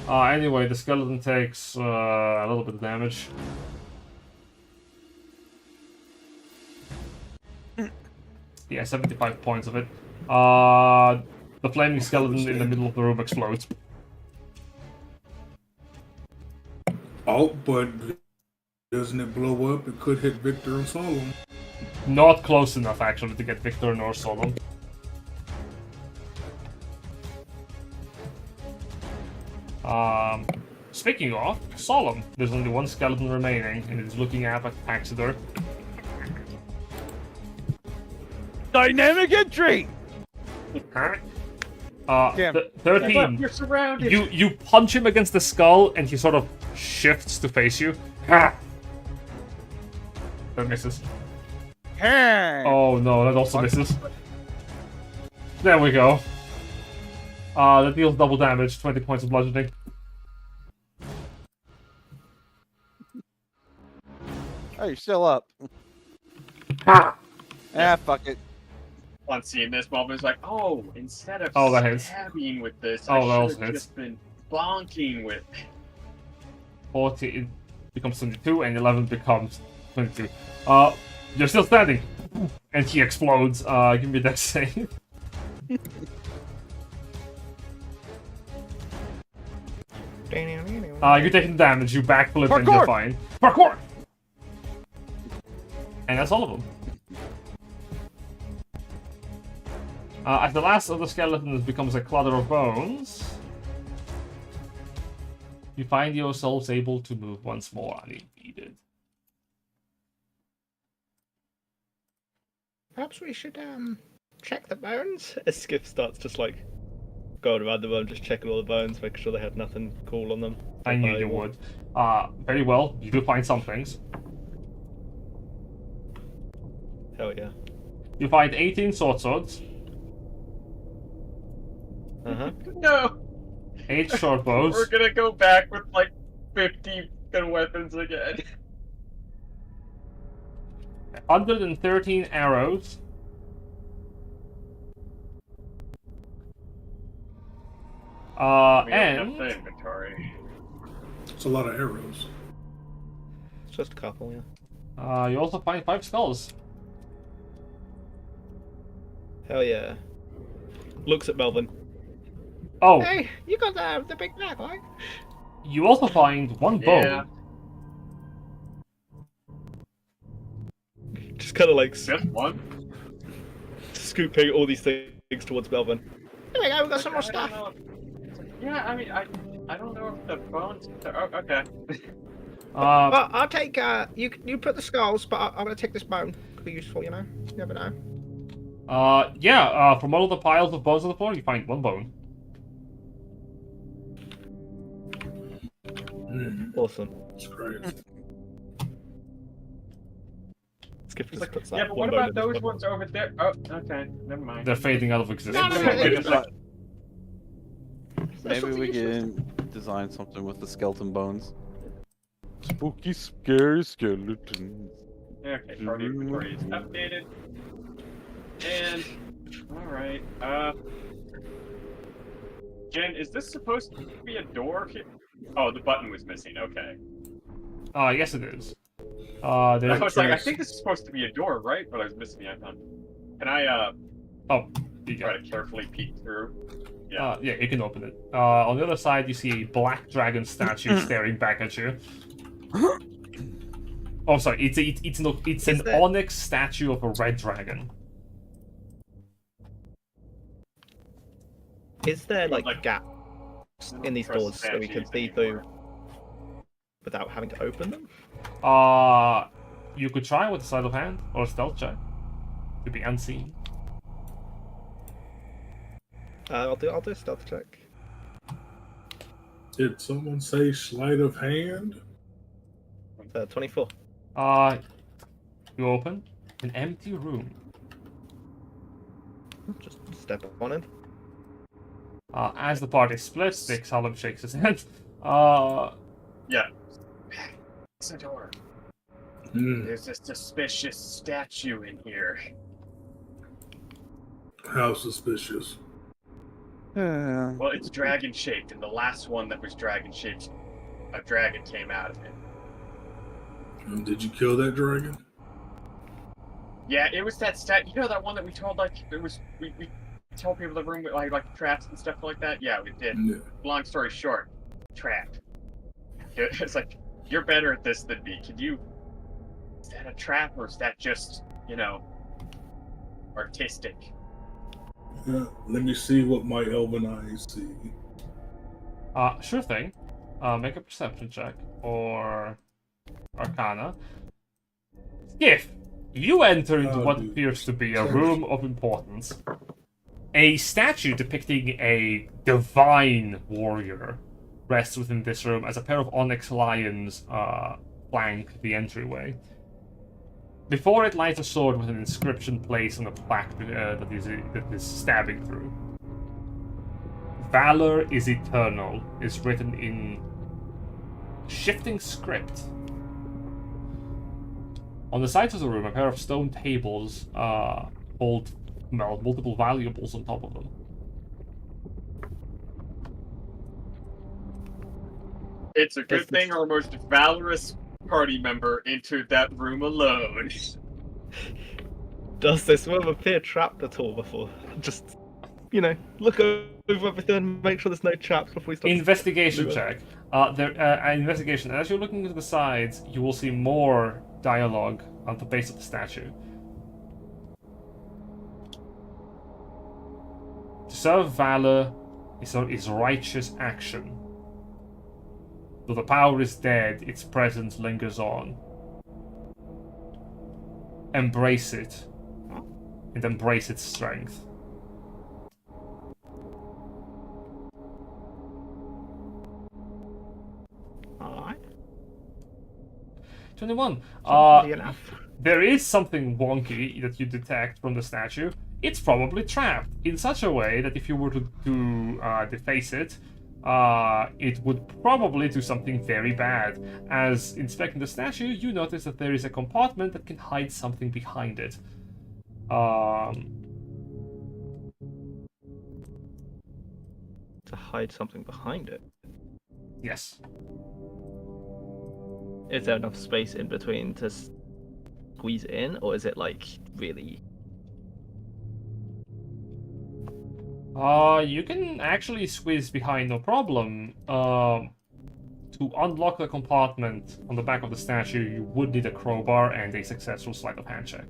Anyway, the skeleton takes a little bit of damage. Yeah, 75 points of it. The flaming skeleton in the middle of the room explodes. Oh, but doesn't it blow up? It could hit Victor and Solum. Not close enough, actually, to get Victor nor Solum. Speaking of, Solum, there's only one skeleton remaining, and it's looking up at Paxidor. Dynamic entry! Damn. 13. You're surrounded. You punch him against the skull, and he sort of shifts to face you. Ha! That misses. Oh no, that also misses. There we go. That deals double damage, 20 points of bludgeoning. Oh, you're still up. Ha! Fuck it. On seeing this, Melvin's like, "Oh, instead of that hits. stabbing with this, Oh, that I also should have hits. just been bonking with." 40 it becomes 22, and 11 becomes 22. You're still standing! And he explodes. Give me that save. You're taking damage, you backflip and you're fine. Parkour! And that's all of them. As the last of the skeletons becomes a clutter of bones, you find yourselves able to move once more unimpeded. Perhaps we should check the bones. As Sk'iff starts just like going around the room, just checking all the bones, making sure they had nothing cool on them. I knew you would. Very well, you do find some things. Hell yeah. You find 18 swords, No! 8 short bows, We're gonna go back with like 50 gun weapons again. 113 arrows, We don't have and the inventory. It's a lot of arrows. It's just a couple, yeah. you also find 5 skulls. Hell yeah. Looks at Melvin. Oh, Hey, you got the big bag, right? you also find 1 Yeah. bone. Just kind of like Just one? scooping all these things towards Melvin. Here we go, we got some more I don't stuff. know. Yeah, I mean, I don't know if the bones. Oh, okay. Well, I'll take, you put the skulls, but I'm gonna take this bone. Could be useful, you know? You never know. From all of the piles of bones on the floor, you find 1 bone. Awesome. That's great. Sk'iff just puts Yeah, that but one what bone about in his those bone. ones over there? Oh, okay, never mind. They're fading out of existence. No, Maybe we can design something with the skeleton bones. Spooky, scary skeletons. Okay, party inventory is updated. And alright, Jen, is this supposed to be a door here? Oh, the button was missing, okay. Yes it is. I There's was like, I think this is supposed to be a door, right? But I was missing the icon. Can I, you try got to carefully peek through? yeah, you can open it. On the other side, you see a black dragon statue staring back at you. Oh, sorry, it's an there- onyx statue of a red dragon. Is there Like- like gaps in these Press doors so we can statues see anymore. through without having to open them? You could try with a sleight of hand or a stealth check to be unseen. I'll do a stealth check. Did someone say sleight of hand? 24. You open an empty room. Just step on in. As the party splits, Dick Solum shakes his head. Yeah. It's a door. Hmm. There's a suspicious statue in here. How suspicious. Well, it's dragon shaped, and the last one that was dragon shaped, a dragon came out of it. Did you kill that dragon? Yeah, it was that you know that one that we told, like, it was, we told people the room with, like traps and stuff like that? Yeah, we did. Yeah. Long story short, trapped. It's like, you're better at this than me. Is that a trap, or is that just, artistic? Let me see what my elven eyes see. Sure thing. Make a perception check or Arcana. Sk'iff, you enter into what appears to be a room of importance. A statue depicting a divine warrior rests within this room as a pair of onyx lions flank the entryway. Before it lies a sword with an inscription placed on a plaque that is stabbing through. Valor is eternal is written in shifting script. On the sides of the room, a pair of stone tables hold multiple valuables on top of them. It's a good thing our most valorous party member entered that room alone. Does this room appear trapped at all before? Just, look over everything, make sure there's no traps before we start. Investigation Move check. Investigation. As you're looking to the sides, you will see more dialogue on the base of the statue. To serve valor is righteous action. Though the power is dead, its presence lingers on. Embrace it, and embrace its strength. Alright. 21. Easy enough. there is something wonky that you detect from the statue. It's probably trapped in such a way that if you were to deface it, it would probably do something very bad. As inspecting the statue, you notice that there is a compartment that can hide something behind it. To hide something behind it. Yes. Is there enough space in between to squeeze in, or is it like really? You can actually squeeze behind, no problem. To unlock the compartment on the back of the statue, you would need a crowbar and a successful sleight of hand check.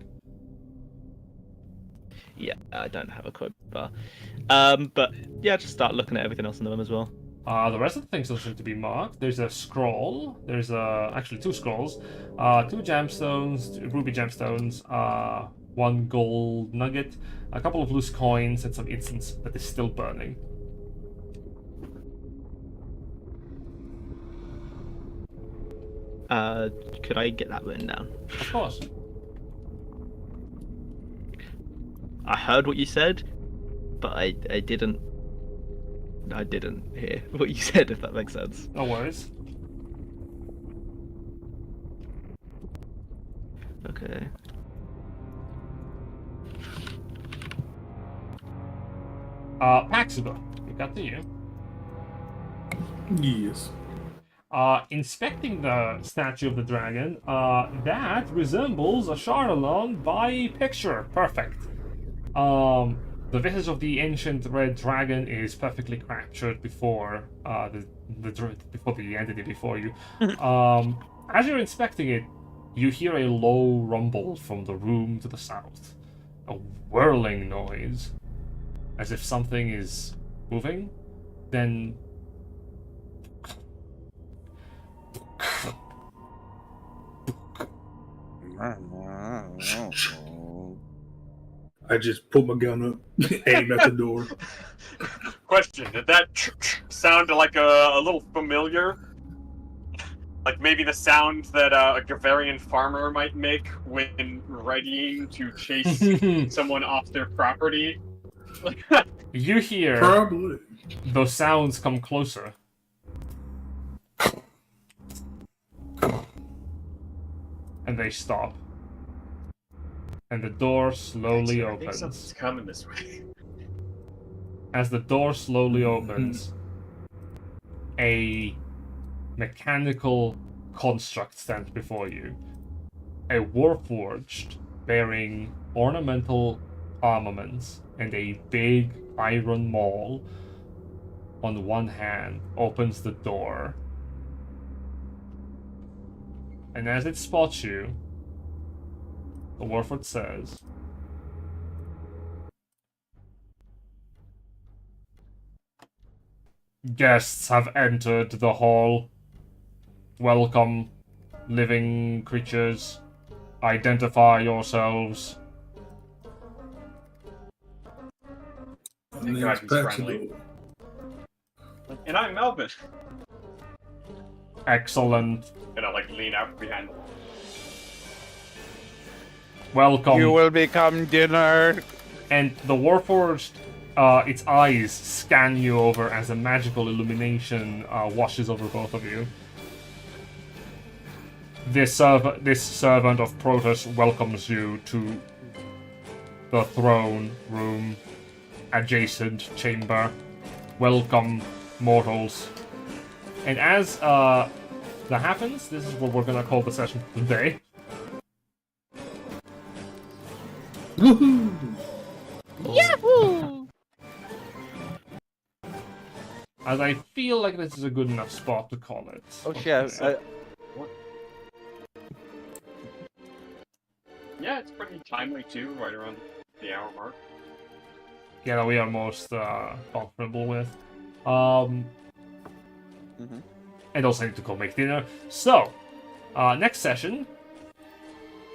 Yeah, I don't have a crowbar. But yeah, just start looking at everything else in the room as well. The rest of the things don't seem to be marked. There's a scroll. There's actually 2 scrolls, 2 gemstones, 2 ruby gemstones, 1 gold nugget, a couple of loose coins, and some incense that is still burning. Could I get that written down? Of course. I heard what you said, but I didn't hear what you said, if that makes sense. No worries. Okay. Paxidor, we got to you. Yes. Inspecting the statue of the dragon, that resembles a Charlatan by picture. Perfect. The visage of the ancient red dragon is perfectly captured before before the entity before you. As you're inspecting it, you hear a low rumble from the room to the south, a whirling noise, as if something is moving. Then I just put my gun up, aim at the door. Question: did that sound like a little familiar? Like maybe the sound that a Gavarian farmer might make when readying to chase someone off their property? you hear Probably. those sounds come closer. And they stop. And the door slowly I think opens. something's coming this way. As the door slowly opens, a mechanical construct stands before you. A warforged bearing ornamental armaments and a big iron maul on one hand opens the door. And as it spots you, the warforged says, "Guests have entered the hall. Welcome, living creatures. Identify yourselves." My name's God, he's friendly. Paxidor. And I'm Melvin. Excellent. And I lean out behind the wall. Welcome. You will become dinner. And the Warforged, its eyes scan you over as a magical illumination washes over both of you. This servant of Protoss welcomes you to the throne room, adjacent chamber. Welcome, mortals. And as that happens, this is what we're gonna call the session today. Woohoo! Yahoo! As I feel like this is a good enough spot to call it. Oh shit! Yeah, it's pretty timely too, right around the hour mark. Yeah, that we are most comfortable with. And also need to go make dinner. So, next session,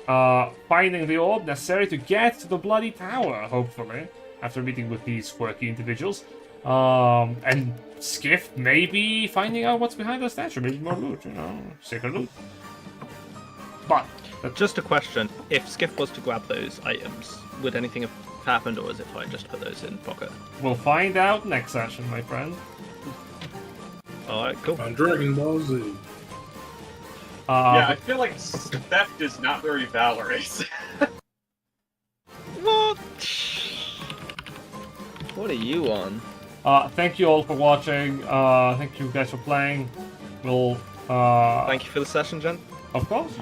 finding the orb necessary to get to the bloody tower, hopefully, after meeting with these quirky individuals. And Sk'iff maybe finding out what's behind the statue, maybe more loot, secret loot. But Just a question: if Sk'iff was to grab those items, would anything have happened, or is it fine just to put those in pocket? We'll find out next session, my friend. All right, cool. On Dragon Ball Z. Yeah, I feel like theft is not very valorous. What? What are you on? Thank you all for watching. Thank you guys for playing. We'll. Thank you for the session, Jen. Of course.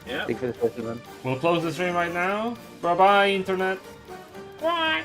Yeah. Thank you for the session, man. We'll close the stream right now. Bye bye, internet. Right.